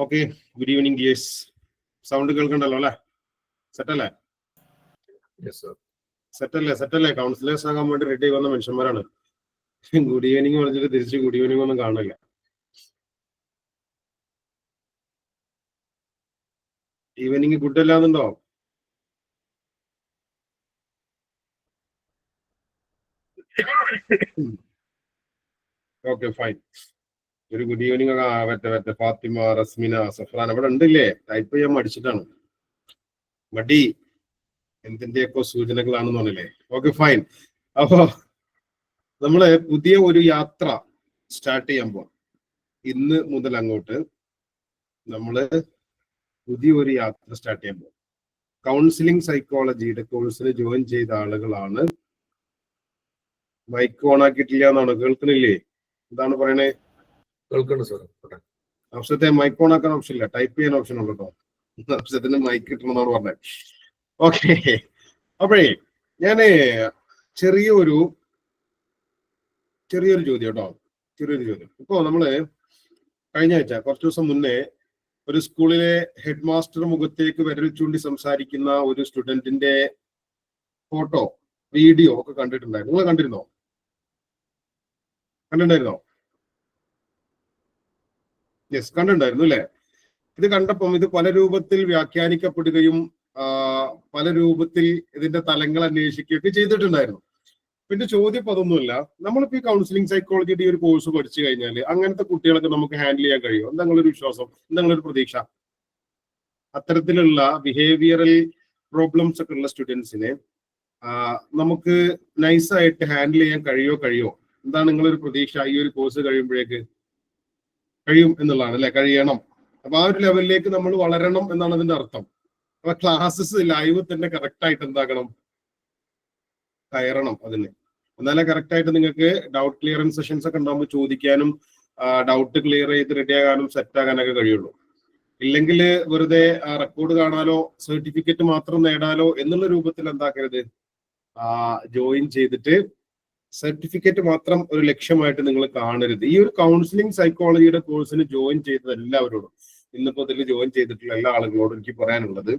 Okay, good evening dears. Sound കേൾക്കണ്ടല്ലോ അല്ലേ? സെറ്റല്ലേ? സെറ്റല്ലേ? കൗൺസിലേഴ്സ് ആകാൻ വേണ്ടി റെഡി ആയി വന്ന മനുഷ്യന്മാരാണ്. ഗുഡ് ഈവനിങ് പറഞ്ഞിട്ട് തിരിച്ച് ഗുഡ് ഈവനിങ് ഒന്നും കാണില്ല. ഈവനിങ് ഗുഡ് അല്ലാന്നുണ്ടോ? Okay fine. ഒരു ഗുഡ് ഈവനിങ് ഒക്കെ മറ്റേ ഫാത്തിമ, റസ്മിന, സഫ്രാൻ അവിടെ ഉണ്ടില്ലേ? ടൈപ്പ് ചെയ്യാൻ മടിച്ചിട്ടാണ്. മടി എന്തിന്റെയൊക്കെ സൂചനകളാണെന്ന് പറഞ്ഞില്ലേ? Okay fine. അപ്പോ നമ്മള് പുതിയ ഒരു യാത്ര സ്റ്റാർട്ട് ചെയ്യാൻ പോവാം. ഇന്ന് മുതൽ അങ്ങോട്ട് നമ്മള് പുതിയൊരു യാത്ര സ്റ്റാർട്ട് ചെയ്യാൻ പോവാം. കൗൺസിലിംഗ് സൈക്കോളജിയുടെ കോഴ്സിന് ജോയിൻ ചെയ്ത ആളുകളാണ്. മൈക്ക് ഓൺ ആക്കിയിട്ടില്ല എന്നാണ്, കേൾക്കണില്ലേ? എന്താണ് പറയണേ? ആവശ്യത്തെ മൈക്ക് ഓൺ ആക്കാൻ ഓപ്ഷൻ ഇല്ല, ടൈപ്പ് ചെയ്യാൻ ഓപ്ഷൻ ഉള്ളൂ കേട്ടോ. ആവശ്യത്തിന് മൈക്ക് കിട്ടണമെന്നാണ് പറഞ്ഞത്. ഓക്കെ, അപ്പോഴേ ഞാന് ചെറിയൊരു ചോദ്യം കേട്ടോ, ചെറിയൊരു ചോദ്യം. ഇപ്പോ നമ്മള് കഴിഞ്ഞ ആഴ്ച കുറച്ചു ദിവസം മുന്നേ ഒരു സ്കൂളിലെ ഹെഡ് മാസ്റ്റർ മുഖത്തേക്ക് വിരൽ ചൂണ്ടി സംസാരിക്കുന്ന ഒരു സ്റ്റുഡന്റിന്റെ ഫോട്ടോ, വീഡിയോ ഒക്കെ കണ്ടിട്ടുണ്ടായിരുന്നു. നിങ്ങൾ കണ്ടിരുന്നോ? യെസ്, കണ്ടിട്ടുണ്ടായിരുന്നു അല്ലെ? ഇത് കണ്ടപ്പം ഇത് പല രൂപത്തിൽ വ്യാഖ്യാനിക്കപ്പെടുകയും പല രൂപത്തിൽ ഇതിന്റെ തലങ്ങൾ അന്വേഷിക്കുകയൊക്കെ ചെയ്തിട്ടുണ്ടായിരുന്നു. പിന്നെ ചോദ്യം അതൊന്നുമില്ല, നമ്മളിപ്പോ ഈ കൗൺസിലിംഗ് സൈക്കോളജിയുടെ ഒരു കോഴ്സ് പഠിച്ചു കഴിഞ്ഞാൽ അങ്ങനത്തെ കുട്ടികളൊക്കെ നമുക്ക് ഹാൻഡിൽ ചെയ്യാൻ കഴിയും? എന്തെങ്കിലും ഒരു വിശ്വാസം, എന്തെങ്കിലും ഒരു പ്രതീക്ഷ? അത്തരത്തിലുള്ള ബിഹേവിയറൽ പ്രോബ്ലംസ് ഒക്കെ ഉള്ള സ്റ്റുഡൻസിനെ നമുക്ക് നൈസായിട്ട് ഹാൻഡിൽ ചെയ്യാൻ കഴിയോ? എന്താണ് നിങ്ങളൊരു പ്രതീക്ഷ? ഈ ഒരു കോഴ്സ് കഴിയുമ്പോഴേക്ക് കഴിയും എന്നുള്ളതാണ് അല്ലെ? കഴിയണം. അപ്പൊ ആ ഒരു ലെവലിലേക്ക് നമ്മൾ വളരണം എന്നാണ് അതിന്റെ അർത്ഥം. അപ്പൊ ക്ലാസ്സസ് ലൈവ് തന്നെ കറക്റ്റ് ആയിട്ട് എന്താക്കണം? കയറണം അതിന്. എന്നാലേ കറക്റ്റ് ആയിട്ട് നിങ്ങൾക്ക് ഡൗട്ട് ക്ലിയറൻസ് സെഷൻസ് ഒക്കെ ഉണ്ടാകുമ്പോൾ ചോദിക്കാനും ഡൗട്ട് ക്ലിയർ ചെയ്ത് റെഡി ആകാനും സെറ്റ് ആകാനൊക്കെ കഴിയുള്ളൂ. ഇല്ലെങ്കിൽ വെറുതെ റെക്കോർഡ് കാണാലോ, സർട്ടിഫിക്കറ്റ് മാത്രം നേടാലോ എന്നുള്ള രൂപത്തിൽ എന്താക്കരുത്, ജോയിൻ ചെയ്തിട്ട് സർട്ടിഫിക്കറ്റ് മാത്രം ഒരു ലക്ഷ്യമായിട്ട് നിങ്ങൾ കാണരുത്. ഈ ഒരു കൗൺസിലിംഗ് സൈക്കോളജിയുടെ കോഴ്സിന് ജോയിൻ ചെയ്തത് എല്ലാവരോടും, ഇന്നിപ്പോ ഇതിൽ ജോയിൻ ചെയ്തിട്ടുള്ള എല്ലാ ആളുകളോടും എനിക്ക് പറയാനുള്ളത്,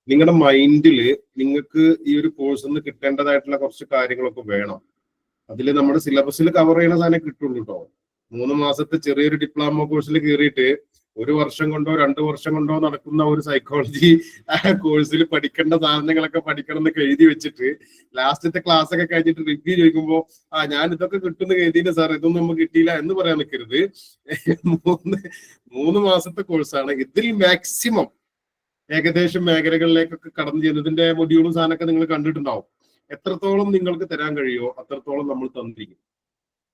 നിങ്ങളുടെ മൈൻഡിൽ നിങ്ങൾക്ക് ഈ ഒരു കോഴ്സിൽ നിന്ന് കിട്ടേണ്ടതായിട്ടുള്ള കുറച്ച് കാര്യങ്ങളൊക്കെ വേണം. അതിൽ നമ്മുടെ സിലബസിൽ കവർ ചെയ്യുന്ന സാധനം കിട്ടുള്ളൂ കേട്ടോ. 3 മാസത്തെ ചെറിയൊരു ഡിപ്ലോമ കോഴ്സിൽ കയറിയിട്ട് 1 വർഷം കൊണ്ടോ 2 വർഷം കൊണ്ടോ നടക്കുന്ന ഒരു സൈക്കോളജി കോഴ്സിൽ പഠിക്കേണ്ട സാധനങ്ങളൊക്കെ പഠിക്കണം എന്ന് എഴുതി വെച്ചിട്ട് ലാസ്റ്റത്തെ ക്ലാസ് ഒക്കെ കഴിഞ്ഞിട്ട് റിവ്യൂ ചോദിക്കുമ്പോൾ ഞാൻ ഇതൊക്കെ കിട്ടുന്ന എഴുതിയില്ല സാർ, ഇതൊന്നും നമുക്ക് കിട്ടിയില്ല എന്ന് പറയാൻ നിൽക്കരുത്. 3 മാസത്തെ കോഴ്സാണ്. ഇതിൽ മാക്സിമം ഏകദേശം മേഖലകളിലേക്കൊക്കെ കടന്നു ചെയ്യുന്നതിന്റെ മൊഡ്യൂളും സാധനമൊക്കെ നിങ്ങൾ കണ്ടിട്ടുണ്ടാവും. എത്രത്തോളം നിങ്ങൾക്ക് തരാൻ കഴിയുമോ അത്രത്തോളം നമ്മൾ തന്നിരിക്കും.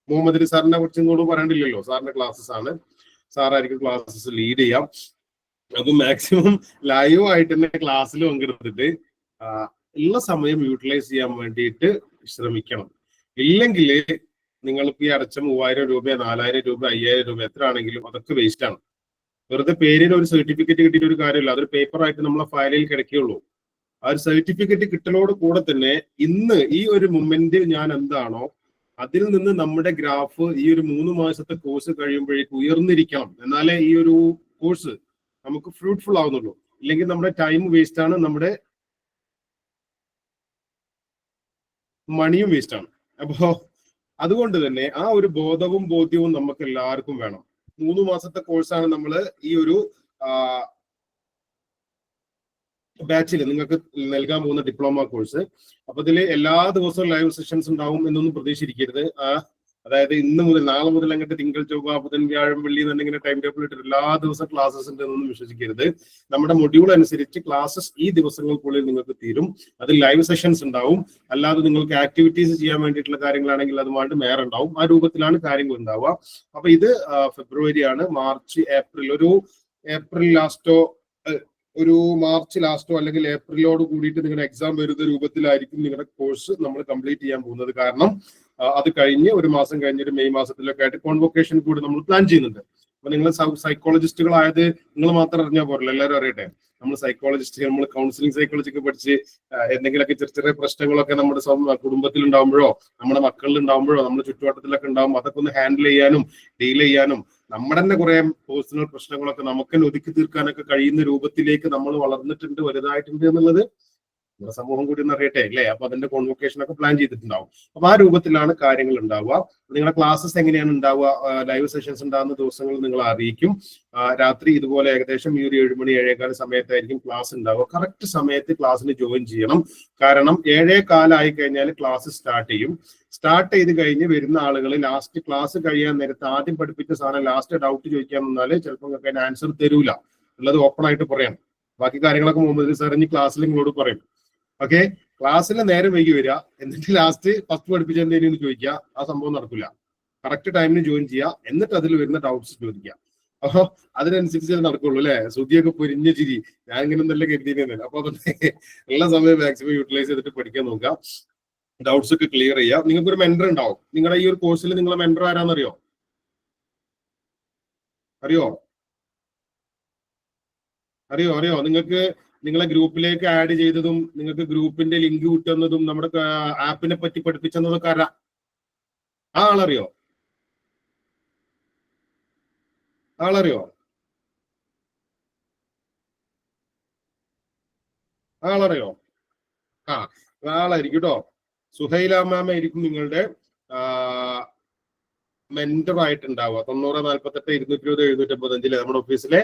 മുഹമ്മദ് അലി സാറിനെ കുറിച്ച് ഇങ്ങോട്ട് പറയണ്ടില്ലല്ലോ, സാറിന്റെ ക്ലാസ്സസ് ആണ്, സാറായിരിക്കും ക്ലാസ്സസ് ലീഡ് ചെയ്യാം. അപ്പൊ മാക്സിമം ലൈവ് ആയിട്ട് തന്നെ ക്ലാസ്സിൽ പങ്കെടുത്തിട്ട് ഉള്ള സമയം യൂട്ടിലൈസ് ചെയ്യാൻ വേണ്ടിയിട്ട് ശ്രമിക്കണം. ഇല്ലെങ്കിൽ നിങ്ങൾക്ക് ഈ അടച്ച 3000 രൂപ, 4000 രൂപ, 5000 രൂപ എത്ര ആണെങ്കിലും അതൊക്കെ വേസ്റ്റ് ആണ്. വെറുതെ പേരിന് ഒരു സർട്ടിഫിക്കറ്റ് കിട്ടിയിട്ട് ഒരു കാര്യമില്ല. അതൊരു പേപ്പറായിട്ട് നമ്മളെ ഫയലിൽ കിടക്കുകയുള്ളൂ. ആ ഒരു സർട്ടിഫിക്കറ്റ് കിട്ടലോട് കൂടെ തന്നെ ഇന്ന് ഈ ഒരു മൊമെന്റ് ഞാൻ എന്താണോ അതിൽ നിന്ന് നമ്മുടെ ഗ്രാഫ് ഈ ഒരു 3 മാസത്തെ കോഴ്സ് കഴിയുമ്പോഴേക്ക് ഉയർന്നിരിക്കണം. എന്നാലേ ഈ ഒരു കോഴ്സ് നമുക്ക് ഫ്രൂട്ട്ഫുൾ ആവുന്നുള്ളൂ. ഇല്ലെങ്കിൽ നമ്മുടെ ടൈം വേസ്റ്റ് ആണ്, നമ്മുടെ മണിയും വേസ്റ്റ് ആണ്. അപ്പോ അതുകൊണ്ട് തന്നെ ആ ഒരു ബോധ്യവും നമുക്ക് എല്ലാവർക്കും വേണം. 3 മാസത്തെ കോഴ്സാണ് നമ്മൾ ഈ ഒരു ബാച്ചിൽ നിങ്ങൾക്ക് നൽകാൻ പോകുന്ന ഡിപ്ലോമ കോഴ്സ്. അപ്പൊ ഇതിൽ എല്ലാ ദിവസവും ലൈവ് സെഷൻസ് ഉണ്ടാവും എന്നൊന്നും പ്രതീക്ഷിക്കരുത്. അതായത് ഇന്ന് മുതൽ നാളെ മുതൽ അങ്ങോട്ട് തിങ്കൾ, ചൊവ്വ, ബുധൻ, വ്യാഴം, വെള്ളി എന്നിങ്ങനെ ടൈം ടേബിൾ ഇട്ട് എല്ലാ ദിവസവും ക്ലാസ്സസ് ഉണ്ട് എന്നൊന്നും വിശ്വസിക്കരുത്. നമ്മുടെ മൊഡ്യൂൾ അനുസരിച്ച് ക്ലാസ്സസ് ഈ ദിവസങ്ങൾക്കുള്ളിൽ നിങ്ങൾക്ക് തീരും. അതിൽ ലൈവ് സെഷൻസ് ഉണ്ടാവും. അല്ലാതെ നിങ്ങൾക്ക് ആക്ടിവിറ്റീസ് ചെയ്യാൻ വേണ്ടിയിട്ടുള്ള കാര്യങ്ങളാണെങ്കിൽ അതുമായിട്ട് വേറെ ഉണ്ടാവും. ആ രൂപത്തിലാണ് കാര്യങ്ങൾ ഉണ്ടാവുക. അപ്പൊ ഇത് ഫെബ്രുവരി ആണ്. മാർച്ച്, ഏപ്രിൽ ലാസ്റ്റോ, ഒരു മാർച്ച് ലാസ്റ്റോ അല്ലെങ്കിൽ ഏപ്രിലോട് കൂടിയിട്ട് നിങ്ങളുടെ എക്സാം വരുന്ന രൂപത്തിലായിരിക്കും നിങ്ങളുടെ കോഴ്സ് നമ്മൾ കംപ്ലീറ്റ് ചെയ്യാൻ പോകുന്നത്. കാരണം അത് കഴിഞ്ഞ് 1 മാസം കഴിഞ്ഞൊരു മെയ് മാസത്തിലൊക്കെ ആയിട്ട് കോൺവൊക്കേഷൻ കൂടി നമ്മൾ പ്ലാൻ ചെയ്യുന്നുണ്ട്. അപ്പൊ നിങ്ങൾ സൈക്കോളജിസ്റ്റുകളായത് നിങ്ങൾ മാത്രം അറിഞ്ഞാൽ പോരല്ലോ, എല്ലാവരും അറിയട്ടെ. നമ്മൾ സൈക്കോളജിസ്റ്റ്, നമ്മൾ കൗൺസിലിംഗ് സൈക്കോളജി ഒക്കെ പഠിച്ച് എന്തെങ്കിലുമൊക്കെ ചെറിയ പ്രശ്നങ്ങളൊക്കെ നമ്മുടെ കുടുംബത്തിൽ ഉണ്ടാകുമ്പോഴോ നമ്മുടെ മക്കളിൽ ഉണ്ടാകുമ്പോഴോ നമ്മുടെ ചുറ്റുവട്ടത്തിലൊക്കെ ഉണ്ടാകുമ്പോൾ അതൊക്കെ ഒന്ന് ഹാൻഡിൽ ചെയ്യാനും ഡീൽ ചെയ്യാനും നമ്മുടെ തന്നെ കുറെ പേഴ്സണൽ പ്രശ്നങ്ങളൊക്കെ നമുക്ക് തന്നെ ഒതുക്കി തീർക്കാനൊക്കെ കഴിയുന്ന രൂപത്തിലേക്ക് നമ്മൾ വളർന്നിട്ടുണ്ട്, വലുതായിട്ടുണ്ട് എന്നുള്ളത് നമ്മുടെ സമൂഹം കൂടി ഒന്ന് അറിയട്ടെ അല്ലേ. അപ്പൊ അതിന്റെ കോൺവൊക്കേഷൻ ഒക്കെ പ്ലാൻ ചെയ്തിട്ടുണ്ടാവും. അപ്പൊ ആ രൂപത്തിലാണ് കാര്യങ്ങൾ ഉണ്ടാവുക. നിങ്ങളുടെ ക്ലാസ്സസ് എങ്ങനെയാണ് ഉണ്ടാവുക, ലൈവ് സെഷൻസ് ഉണ്ടാകുന്ന ദിവസങ്ങൾ നിങ്ങൾ അറിയിക്കും. രാത്രി ഇതുപോലെ ഏകദേശം ഈ ഒരു 7 മണി 7:15 സമയത്തായിരിക്കും ക്ലാസ് ഉണ്ടാവുക. കറക്റ്റ് സമയത്ത് ക്ലാസ്സിന് ജോയിൻ ചെയ്യണം. കാരണം 7:15 ആയി കഴിഞ്ഞാൽ ക്ലാസ് സ്റ്റാർട്ട് ചെയ്യും. സ്റ്റാർട്ട് ചെയ്ത് കഴിഞ്ഞ് വരുന്ന ആളുകൾ ലാസ്റ്റ് ക്ലാസ് കഴിയാൻ നേരത്ത് ആദ്യം പഠിപ്പിച്ച സാധനം ലാസ്റ്റ് ഡൗട്ട് ചോദിക്കാൻ വന്നാൽ ചിലപ്പോൾ നിങ്ങൾക്ക് അതിന് ആൻസർ തരൂല, ഉള്ളത് ഓപ്പൺ ആയിട്ട് പറയാം. ബാക്കി കാര്യങ്ങളൊക്കെ മുഹമ്മദ് സാർ ഇനി ക്ലാസ്സിൽ നിങ്ങളോട് പറയും. ഓക്കെ, ക്ലാസ്സിൽ നേരെ വൈകി വരിക, എന്നിട്ട് ലാസ്റ്റ് ഫസ്റ്റ് പഠിപ്പിച്ച എന്തെങ്കിലും ചോദിക്കുക. ആ സംഭവം നടക്കില്ല. കറക്റ്റ് ടൈമിന് ജോയിൻ ചെയ്യുക, എന്നിട്ട് അതിൽ വരുന്ന ഡൗട്ട്സ് ചോദിക്കുക. അപ്പൊ അതിനനുസരിച്ച് നടക്കുള്ളൂ അല്ലെ. ശ്രുതിയൊക്കെ പൊരിഞ്ഞ ചിരി, ഞാൻ ഇങ്ങനെ നല്ല കരുതിയിരുന്നില്ല. അപ്പൊ എല്ലാ സമയം മാക്സിമം യൂട്ടിലൈസ് ചെയ്തിട്ട് പഠിക്കാൻ നോക്കുക, ഡൗട്ട്സ് ഒക്കെ ക്ലിയർ ചെയ്യുക. നിങ്ങൾക്ക് ഒരു മെന്റർ ഉണ്ടാവും. നിങ്ങളുടെ ഈ ഒരു കോഴ്സിൽ നിങ്ങളെ മെന്റർ ആരാന്നറിയോ? അറിയോ അറിയോ അറിയോ നിങ്ങൾക്ക് നിങ്ങളെ ഗ്രൂപ്പിലേക്ക് ആഡ് ചെയ്തതും നിങ്ങൾക്ക് ഗ്രൂപ്പിന്റെ ലിങ്ക് കിട്ടുന്നതും നമ്മുടെ ആപ്പിനെ പറ്റി പഠിപ്പിച്ചെന്നതൊക്കെ ആരാ? ആ ആളറിയോ? ആളറിയോ? ആളറിയോ? ആ, ആളായിരിക്കും കേട്ടോ. സുഹൈല മാമ ആയിരിക്കും നിങ്ങളുടെ മെന്റർ ആയിട്ടുണ്ടാവുക. 9048 220 755 നമ്മുടെ ഓഫീസിലെ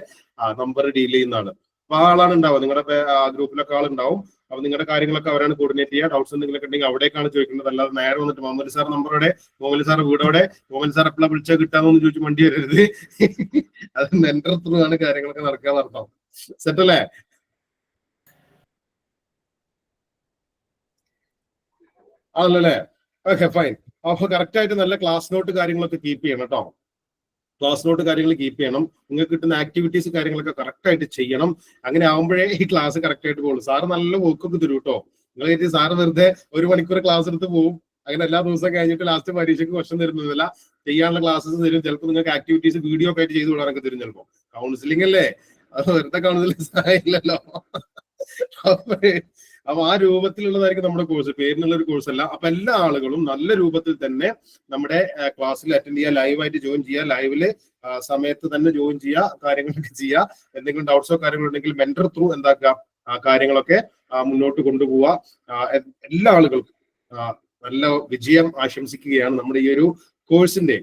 നമ്പർ ഡീൽ ചെയ്യുന്നതാണ്. അപ്പൊ ആളാണ് ഉണ്ടാവുക. നിങ്ങളുടെ ഗ്രൂപ്പിലൊക്കെ ആളുണ്ടാവും. അപ്പൊ നിങ്ങളുടെ കാര്യങ്ങളൊക്കെ അവരാണ് കോർഡിനേറ്റ് ചെയ്യുക. ഡൗട്ട്സ് എന്തെങ്കിലുമൊക്കെ ഉണ്ടെങ്കിൽ അവിടേക്കാണ് ചോദിക്കുന്നത്. അല്ലാതെ നേരെ വന്നിട്ട് മുഹമ്മദ് സാർ നമ്പറോടെ, മുഹമ്മദ് സാർ വീടോടെ, മുഹമ്മദ് സാർ എപ്പോഴാണ് വിളിച്ചാൽ കിട്ടാമെന്ന് ചോദിച്ചു വണ്ടി വരരുത്. അത് മെന്റർ ത്രൂ ആണ് കാര്യങ്ങളൊക്കെ നടക്കാൻ നടത്താം. സെറ്റ് അല്ലേ? ആണല്ലേ? Okay, fine. അപ്പൊ കറക്റ്റ് ആയിട്ട് നല്ല ക്ലാസ് നോട്ട് കാര്യങ്ങളൊക്കെ കീപ്പ് ചെയ്യണം കേട്ടോ. ക്ലാസ് നോട്ട് കാര്യങ്ങൾ കീപ്പ് ചെയ്യണം. നിങ്ങൾക്ക് കിട്ടുന്ന ആക്ടിവിറ്റീസ് കാര്യങ്ങളൊക്കെ കറക്റ്റ് ആയിട്ട് ചെയ്യണം. അങ്ങനെ ആകുമ്പോഴേ ഈ ക്ലാസ് കറക്റ്റ് ആയിട്ട് പോകുള്ളൂ. സാറ് നല്ല വർക്കൊക്കെ തരും കേട്ടോ. നിങ്ങൾ സാറ് വെറുതെ 1 മണിക്കൂർ ക്ലാസ് എടുത്ത് പോകും, അങ്ങനെ എല്ലാ ദിവസവും കഴിഞ്ഞിട്ട് ലാസ്റ്റ് പരീക്ഷയ്ക്ക് ക്വസ്റ്റൻ തരുന്നില്ല. ചെയ്യാനുള്ള ക്ലാസ്സസ് തരും. ചിലപ്പോൾ നിങ്ങൾക്ക് ആക്ടിവിറ്റീസ് വീഡിയോ ഒക്കെ ആയിട്ട് ചെയ്ത് വിടാനൊക്കെ തരും. ചിലപ്പോൾ കൗൺസിലിംഗ് അല്ലേ, അത് വെറുതെ കൗൺസിലിംഗ് സഹായില്ലല്ലോ. അപ്പൊ ആ രൂപത്തിലുള്ളതായിരിക്കും നമ്മുടെ കോഴ്സ്. പേരിനുള്ള ഒരു കോഴ്സ് അല്ല. അപ്പൊ എല്ലാ ആളുകളും നല്ല രൂപത്തിൽ തന്നെ നമ്മുടെ ക്ലാസ്സിൽ അറ്റൻഡ് ചെയ്യുക, ലൈവായിട്ട് ജോയിൻ ചെയ്യുക, ലൈവില് സമയത്ത് തന്നെ ജോയിൻ ചെയ്യുക, കാര്യങ്ങളൊക്കെ ചെയ്യുക. എന്തെങ്കിലും ഡൗട്ട്സോ കാര്യങ്ങളുണ്ടെങ്കിൽ മെന്റർ ത്രൂ എന്താക്കുക, കാര്യങ്ങളൊക്കെ മുന്നോട്ട് കൊണ്ടുപോവുക. എല്ലാ ആളുകൾക്കും നല്ല വിജയം ആശംസിക്കുകയാണ്. നമ്മുടെ ഈ ഒരു കോഴ്സിന്റെ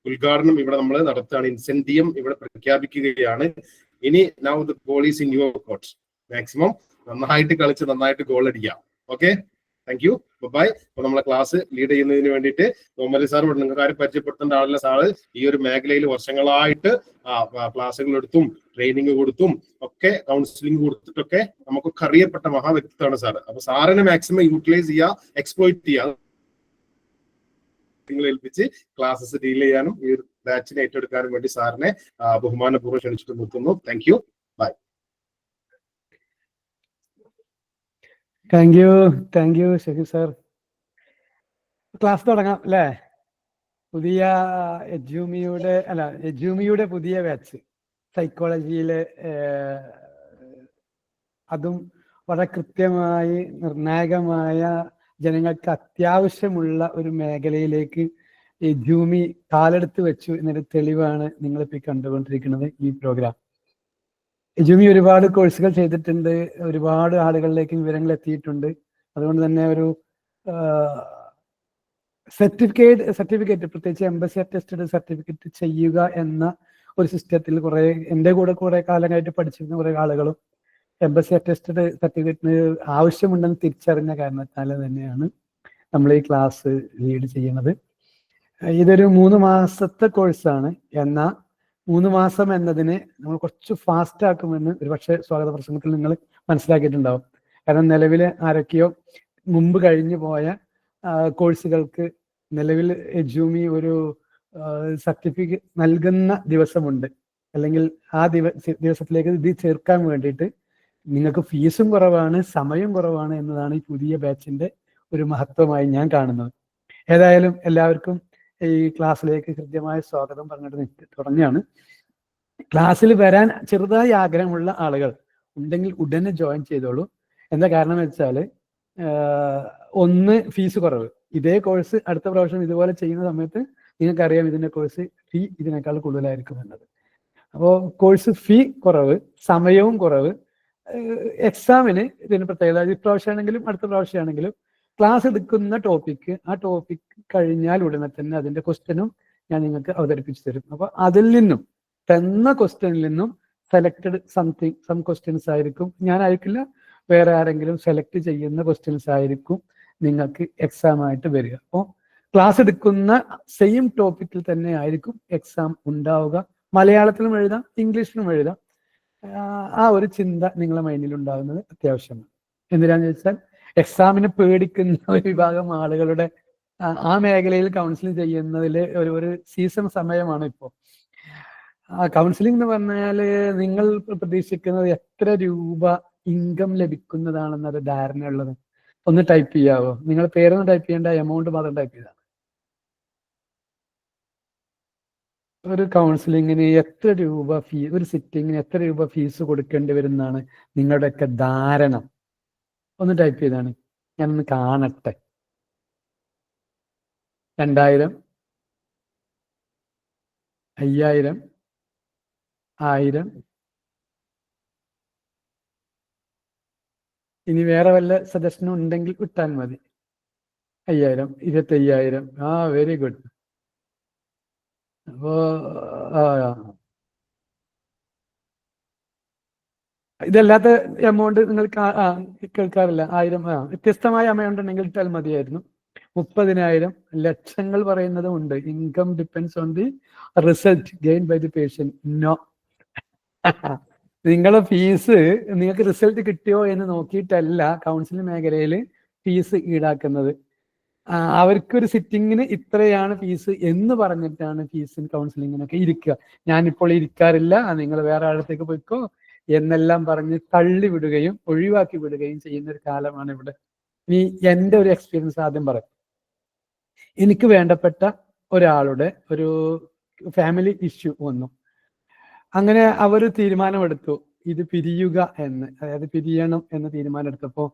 ഉദ്ഘാടനം ഇവിടെ നമ്മൾ നടത്തുകയാണ്. ഇൻസെന്റിയം ഇവിടെ പ്രഖ്യാപിക്കുകയാണ്. ഇനി now the ball is in your court. Maximum നന്നായിട്ട് കളിച്ച് നന്നായിട്ട് ഗോൾ അടിക്കാം. Okay, thank you, bye. അപ്പൊ നമ്മളെ ക്ലാസ് ലീഡ് ചെയ്യുന്നതിന് വേണ്ടിയിട്ട് മുഹമ്മദ് സാർ നിങ്ങൾക്ക് ആരും പരിചയപ്പെടുത്തേണ്ട ആളല്ല. സാറ് ഈ ഒരു മേഖലയിൽ വർഷങ്ങളായിട്ട് ക്ലാസ്സുകൾ എടുത്തും ട്രെയിനിങ് കൊടുത്തും ഒക്കെ കൗൺസിലിംഗ് കൊടുത്തിട്ടൊക്കെ നമുക്കൊക്കെ അറിയപ്പെട്ട മഹാവ്യക്തിത്വമാണ് സാറ്. അപ്പൊ സാറിനെ മാക്സിമം യൂട്ടിലൈസ് ചെയ്യുക, എക്സ്പ്ലോയിറ്റ് ചെയ്യുക, നിങ്ങൾ ഏൽപ്പിച്ച് ക്ലാസ്സസ് ഡീൽ ചെയ്യാനും ഈ ഒരു ബാച്ചിനെ ഏറ്റെടുക്കാനും വേണ്ടി സാറിനെ ബഹുമാനപൂർവ്വം ക്ഷണിച്ചിട്ട് നിർത്തുന്നു. Thank you, bye. Thank you Shaheed sir. Class തുടങ്ങാം അല്ലേ? പുതിയ എജ്യൂമിയുടെ പുതിയ ബാച്ച് സൈക്കോളജിയിലെ, അതും വളരെ കൃത്യമായി നിർണായകമായ ജനങ്ങൾക്ക് അത്യാവശ്യമുള്ള ഒരു മേഖലയിലേക്ക് എജ്യൂമി കാലെടുത്ത് വെച്ചു എന്നൊരു തെളിവാണ് നിങ്ങളിപ്പോൾ കണ്ടുകൊണ്ടിരിക്കുന്നത് ഈ പ്രോഗ്രാം. എജ്യൂമി ഒരുപാട് കോഴ്സുകൾ ചെയ്തിട്ടുണ്ട്, ഒരുപാട് ആളുകളിലേക്ക് വിവരങ്ങൾ എത്തിയിട്ടുണ്ട്. അതുകൊണ്ട് തന്നെ ഒരു സർട്ടിഫിക്കറ്റ് പ്രത്യേകിച്ച് എംബസി അറ്റസ്റ്റഡ് സർട്ടിഫിക്കറ്റ് ചെയ്യുക എന്ന ഒരു സിസ്റ്റത്തിൽ എൻ്റെ കുറെ കാലമായിട്ട് പഠിച്ചിരുന്ന കുറെ ആളുകളും എംബസി അറ്റസ്റ്റഡ് സർട്ടിഫിക്കറ്റിന് ആവശ്യമുണ്ടെന്ന് തിരിച്ചറിഞ്ഞ കാരണത്താൽ തന്നെയാണ് നമ്മൾ ഈ ക്ലാസ് ലീഡ് ചെയ്യുന്നത്. ഇതൊരു 3 മാസത്തെ കോഴ്സാണ്. എന്നാൽ 3 മാസം എന്നതിനെ നമ്മൾ കുറച്ച് ഫാസ്റ്റ് ആക്കുമെന്ന് ഒരുപക്ഷെ സ്വാഗത പ്രസംഗത്തിൽ നിങ്ങൾ മനസ്സിലാക്കിയിട്ടുണ്ടാവും. കാരണം നിലവിൽ ആരൊക്കെയോ മുമ്പ് കഴിഞ്ഞു പോയ കോഴ്സുകൾക്ക് നിലവിൽ എജ്യൂമി ഒരു സർട്ടിഫിക്കറ്റ് നൽകുന്ന ദിവസമുണ്ട്. അല്ലെങ്കിൽ ആ ദിവസത്തിലേക്ക് ഇത് ചേർക്കാൻ വേണ്ടിയിട്ട് നിങ്ങൾക്ക് ഫീസും കുറവാണ്, സമയം കുറവാണ് എന്നതാണ് ഈ പുതിയ ബാച്ചിന്റെ ഒരു മഹത്വമായി ഞാൻ കാണുന്നത്. ഏതായാലും എല്ലാവർക്കും ഈ ക്ലാസ്സിലേക്ക് കൃത്യമായ സ്വാഗതം പറഞ്ഞിട്ട് തുടങ്ങിയാണ്. ക്ലാസ്സിൽ വരാൻ ചെറുതായി ആഗ്രഹമുള്ള ആളുകൾ ഉണ്ടെങ്കിൽ ഉടനെ ജോയിൻ ചെയ്തോളൂ. എന്താ കാരണം വെച്ചാൽ, ഒന്ന് ഫീസ് കുറവ്. ഇതേ കോഴ്സ് അടുത്ത പ്രാവശ്യം ഇതുപോലെ ചെയ്യുന്ന സമയത്ത് നിങ്ങൾക്കറിയാം ഇതിന്റെ കോഴ്സ് ഫീ ഇതിനേക്കാൾ കൂടുതലായിരിക്കും എന്നത്. അപ്പോൾ കോഴ്സ് ഫീ കുറവ്, സമയവും കുറവ്, എക്സാമിന് ഇതിന് പ്രത്യേകത ഇപ്രാവശ്യമാണെങ്കിലും അടുത്ത പ്രാവശ്യമാണെങ്കിലും ക്ലാസ് എടുക്കുന്ന ടോപ്പിക്ക് ആ ടോപ്പിക് കഴിഞ്ഞാൽ ഉടനെ തന്നെ അതിന്റെ ക്വസ്റ്റ്യനും ഞാൻ നിങ്ങൾക്ക് അവതരിപ്പിച്ചു തരും. അപ്പൊ അതിൽ നിന്നും തന്ന ക്വസ്റ്റ്യനിൽ നിന്നും സെലക്ടഡ് സം ക്വസ്റ്റ്യൻസ് ആയിരിക്കും, ഞാൻ ആയിരിക്കില്ല, വേറെ ആരെങ്കിലും സെലക്ട് ചെയ്യുന്ന ക്വസ്റ്റ്യൻസ് ആയിരിക്കും നിങ്ങൾക്ക് എക്സാം ആയിട്ട് വരിക. അപ്പോൾ ക്ലാസ് എടുക്കുന്ന സെയിം ടോപ്പിക്കിൽ തന്നെ ആയിരിക്കും എക്സാം ഉണ്ടാവുക. മലയാളത്തിലും എഴുതാം, ഇംഗ്ലീഷിലും എഴുതാം. ആ ഒരു ചിന്ത നിങ്ങളുടെ മൈൻഡിൽ ഉണ്ടാകുന്നത് അത്യാവശ്യമാണ്. എന്തിനാന്ന് ചോദിച്ചാൽ എക്സാമിനെ പേടിക്കുന്ന ഒരു വിഭാഗം ആളുകളുടെ ആ മേഖലയിൽ കൗൺസിലിംഗ് ചെയ്യുന്നതിൽ ഒരു സീസൺ സമയമാണ് ഇപ്പോൾ. കൗൺസിലിംഗ് എന്ന് പറഞ്ഞാൽ നിങ്ങൾ പ്രതീക്ഷിക്കുന്നത് എത്ര രൂപ ഇൻകം ലഭിക്കുന്നതാണെന്നൊരു ധാരണ ഉള്ളത് ഒന്ന് ടൈപ്പ് ചെയ്യാവോ? നിങ്ങൾ പേരൊന്നും ടൈപ്പ് ചെയ്യേണ്ട, എമൗണ്ട് മാത്രം ടൈപ്പ് ചെയ്താൽ. ഒരു കൗൺസിലിങ്ങിന് എത്ര രൂപ ഒരു സിറ്റിങ്ങിന് എത്ര രൂപ ഫീസ് കൊടുക്കേണ്ടി വരുന്നതാണ് നിങ്ങളുടെയൊക്കെ ധാരണ? ഒന്ന് ടൈപ്പ് ചെയ്താണ്, ഞാനൊന്ന് കാണട്ടെ. 2000, 5000, 1000. ഇനി വേറെ വല്ല സജഷനും ഉണ്ടെങ്കിൽ വിട്ടാൽ മതി. 5000, 25,000. Very good. അപ്പോ ഇതല്ലാത്ത എമൗണ്ട് നിങ്ങൾ കേൾക്കാറില്ല? 1000 വ്യത്യസ്തമായ എമൗണ്ട് ഉണ്ടെങ്കിൽ ഇട്ടാൽ മതിയായിരുന്നു. 30,000, ലക്ഷങ്ങൾ പറയുന്നതും ഉണ്ട്. Income depends on the result gain by the patient. No, നിങ്ങളെ ഫീസ് നിങ്ങൾക്ക് റിസൾട്ട് കിട്ടിയോ എന്ന് നോക്കിയിട്ടല്ല കൗൺസിലിംഗ് മേഖലയിൽ ഫീസ് ഈടാക്കുന്നത്. അവർക്കൊരു സിറ്റിങ്ങിന് ഇത്രയാണ് ഫീസ് എന്ന് പറഞ്ഞിട്ടാണ് ഫീസിന് കൗൺസിലിങ്ങിനൊക്കെ ഇരിക്കുക. ഞാനിപ്പോൾ ഇരിക്കാറില്ല, നിങ്ങൾ വേറെ ആഴത്തേക്ക് പോയിക്കോ എന്നെല്ലാം പറഞ്ഞ് തള്ളിവിടുകയും ഒഴിവാക്കി വിടുകയും ചെയ്യുന്ന ഒരു കാലമാണ് ഇവിടെ. ഇനി എൻ്റെ ഒരു എക്സ്പീരിയൻസ് ആദ്യം പറയാം. എനിക്ക് വേണ്ടപ്പെട്ട ഒരാളുടെ ഒരു ഫാമിലി ഇഷ്യൂ വന്നു. അങ്ങനെ അവർ തീരുമാനമെടുത്തു ഇത് പിരിയുക എന്ന്, അതായത് പിരിയണം എന്ന് തീരുമാനം എടുത്തപ്പോൾ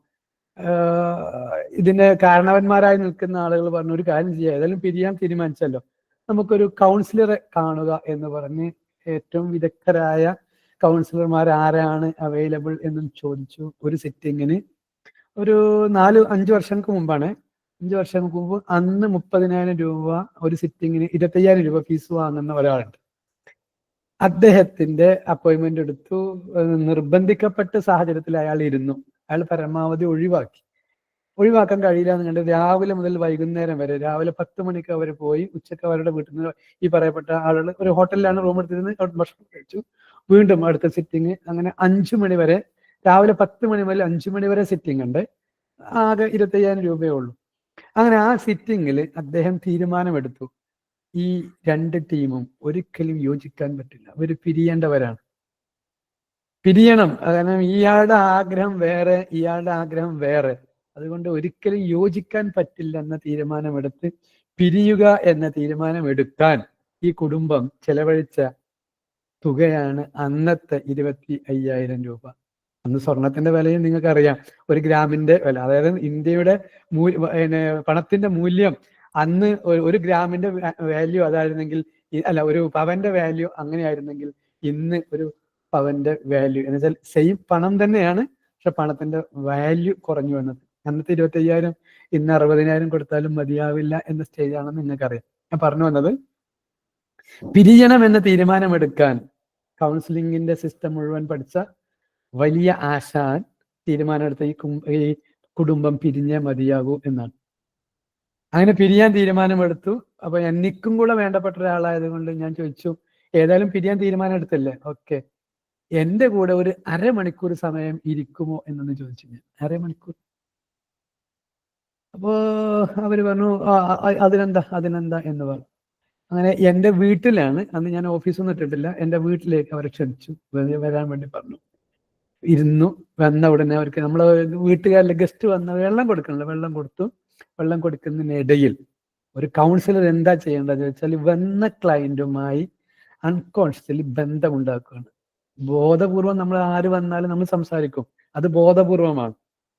ഇതിന്റെ കാരണവന്മാരായി നിൽക്കുന്ന ആളുകൾ പറഞ്ഞു, ഒരു കാര്യം ചെയ്യുക, ഏതായാലും പിരിയാൻ തീരുമാനിച്ചല്ലോ, നമുക്കൊരു കൗൺസിലറെ കാണുക എന്ന് പറഞ്ഞ് ഏറ്റവും വിദഗ്ധരായ കൗൺസിലർമാർ ആരാണ് അവൈലബിൾ എന്നും ചോദിച്ചു. ഒരു സിറ്റിങ്ങിന് ഒരു 4-5 വർഷങ്ങൾക്ക് മുമ്പാണ്, 5 വർഷങ്ങൾക്ക് മുമ്പ് അന്ന് 30,000 രൂപ ഒരു സിറ്റിങ്ങിന് 25,000 രൂപ ഫീസ് വാങ്ങുന്ന ഒരാളുണ്ട്. അദ്ദേഹത്തിന്റെ അപ്പോയിന്റ്മെന്റ് എടുത്തു. നിർബന്ധിക്കപ്പെട്ട സാഹചര്യത്തിൽ അയാൾ ഇരുന്നു. അയാൾ പരമാവധി ഒഴിവാക്കാൻ കഴിയില്ല എന്ന് കണ്ട് രാവിലെ മുതൽ വൈകുന്നേരം വരെ, രാവിലെ 10 മണിക്ക് അവർ പോയി, ഉച്ചക്ക് അവരുടെ വീട്ടിൽ നിന്ന് ഈ പറയപ്പെട്ട ആളുകൾ ഒരു ഹോട്ടലിലാണ് റൂം എടുത്തിരുന്ന് അവിടെ ഭക്ഷണം കഴിച്ചു. വീണ്ടും അടുത്ത സിറ്റിങ്, അങ്ങനെ 5 മണി വരെ, രാവിലെ 10 മണി മുതൽ 5 മണി വരെ സിറ്റിംഗ് ഉണ്ട്. ആകെ 25,000 രൂപയേ ഉള്ളൂ. അങ്ങനെ ആ സിറ്റിങ്ങിൽ അദ്ദേഹം തീരുമാനമെടുത്തു, ഈ 2 ടീമും ഒരിക്കലും യോജിക്കാൻ പറ്റില്ല, അവർ പിരിയേണ്ടവരാണ്, പിരിയണം. കാരണം ഇയാളുടെ ആഗ്രഹം വേറെ, ഇയാളുടെ ആഗ്രഹം വേറെ, അതുകൊണ്ട് ഒരിക്കലും യോജിക്കാൻ പറ്റില്ല എന്ന തീരുമാനമെടുത്ത് പിരിയുക എന്ന തീരുമാനമെടുക്കാൻ ഈ കുടുംബം ചെലവഴിച്ച തുകയാണ് അന്നത്തെ 25,000 രൂപ. അന്ന് സ്വർണത്തിന്റെ വിലയും നിങ്ങൾക്കറിയാം, 1 ഗ്രാമിന്റെ വില, അതായത് ഇന്ത്യയുടെ പണത്തിന്റെ മൂല്യം അന്ന് 1 ഗ്രാമിന്റെ വാല്യൂ അതായിരുന്നെങ്കിൽ, അല്ല 1 പവന്റെ വാല്യൂ അങ്ങനെയായിരുന്നെങ്കിൽ ഇന്ന് 1 പവന്റെ വാല്യൂ എന്ന് വെച്ചാൽ സെയിം പണം തന്നെയാണ്, പക്ഷെ പണത്തിന്റെ വാല്യൂ കുറഞ്ഞു വന്നത്. അന്നത്തെ 25,000 ഇന്ന് 60,000 കൊടുത്താലും മതിയാവില്ല എന്ന സ്റ്റേജാണെന്ന് നിങ്ങൾക്കറിയാം. ഞാൻ പറഞ്ഞു വന്നത്, പിരിയണം എന്ന തീരുമാനമെടുക്കാൻ കൗൺസിലിംഗിന്റെ സിസ്റ്റം മുഴുവൻ പഠിച്ച വലിയ ആശാൻ തീരുമാനമെടുത്ത ഈ കുടുംബം പിരിഞ്ഞേ മതിയാകൂ എന്നാണ്. അങ്ങനെ പിരിയാൻ തീരുമാനമെടുത്തു. അപ്പൊ എനിക്കും കൂടെ വേണ്ടപ്പെട്ട ഒരാളായത് കൊണ്ട് ഞാൻ ചോദിച്ചു, ഏതായാലും പിരിയാൻ തീരുമാനം എടുത്തല്ലേ, ഓക്കെ, എന്റെ കൂടെ ഒരു 1/2 മണിക്കൂർ സമയം ഇരിക്കുമോ എന്നൊന്ന് ചോദിച്ചു ഞാൻ. 1/2 മണിക്കൂർ. അപ്പോ അവര് പറഞ്ഞു അതിനെന്താ എന്ന് പറഞ്ഞു. അങ്ങനെ എൻ്റെ വീട്ടിലാണ്, അന്ന് ഞാൻ ഓഫീസൊന്നും ഇട്ടിട്ടില്ല, എൻ്റെ വീട്ടിലേക്ക് അവരെ ക്ഷണിച്ചു, വരാൻ വേണ്ടി പറഞ്ഞു. ഇരുന്നു. വന്ന ഉടനെ അവർക്ക് നമ്മളെ വീട്ടുകാരിലെ ഗസ്റ്റ് വന്ന വെള്ളം കൊടുക്കണല്ലോ, വെള്ളം കൊടുത്തു. വെള്ളം കൊടുക്കുന്നതിനിടയിൽ ഒരു കൗൺസിലർ എന്താ ചെയ്യേണ്ടതെന്ന് വെച്ചാൽ വന്ന ക്ലയന്റുമായി അൺകോൺഷ്യസ്ലി ബന്ധമുണ്ടാക്കുകയാണ്. ബോധപൂർവം നമ്മൾ ആര് വന്നാലും നമ്മൾ സംസാരിക്കും, അത് ബോധപൂർവമാണ്,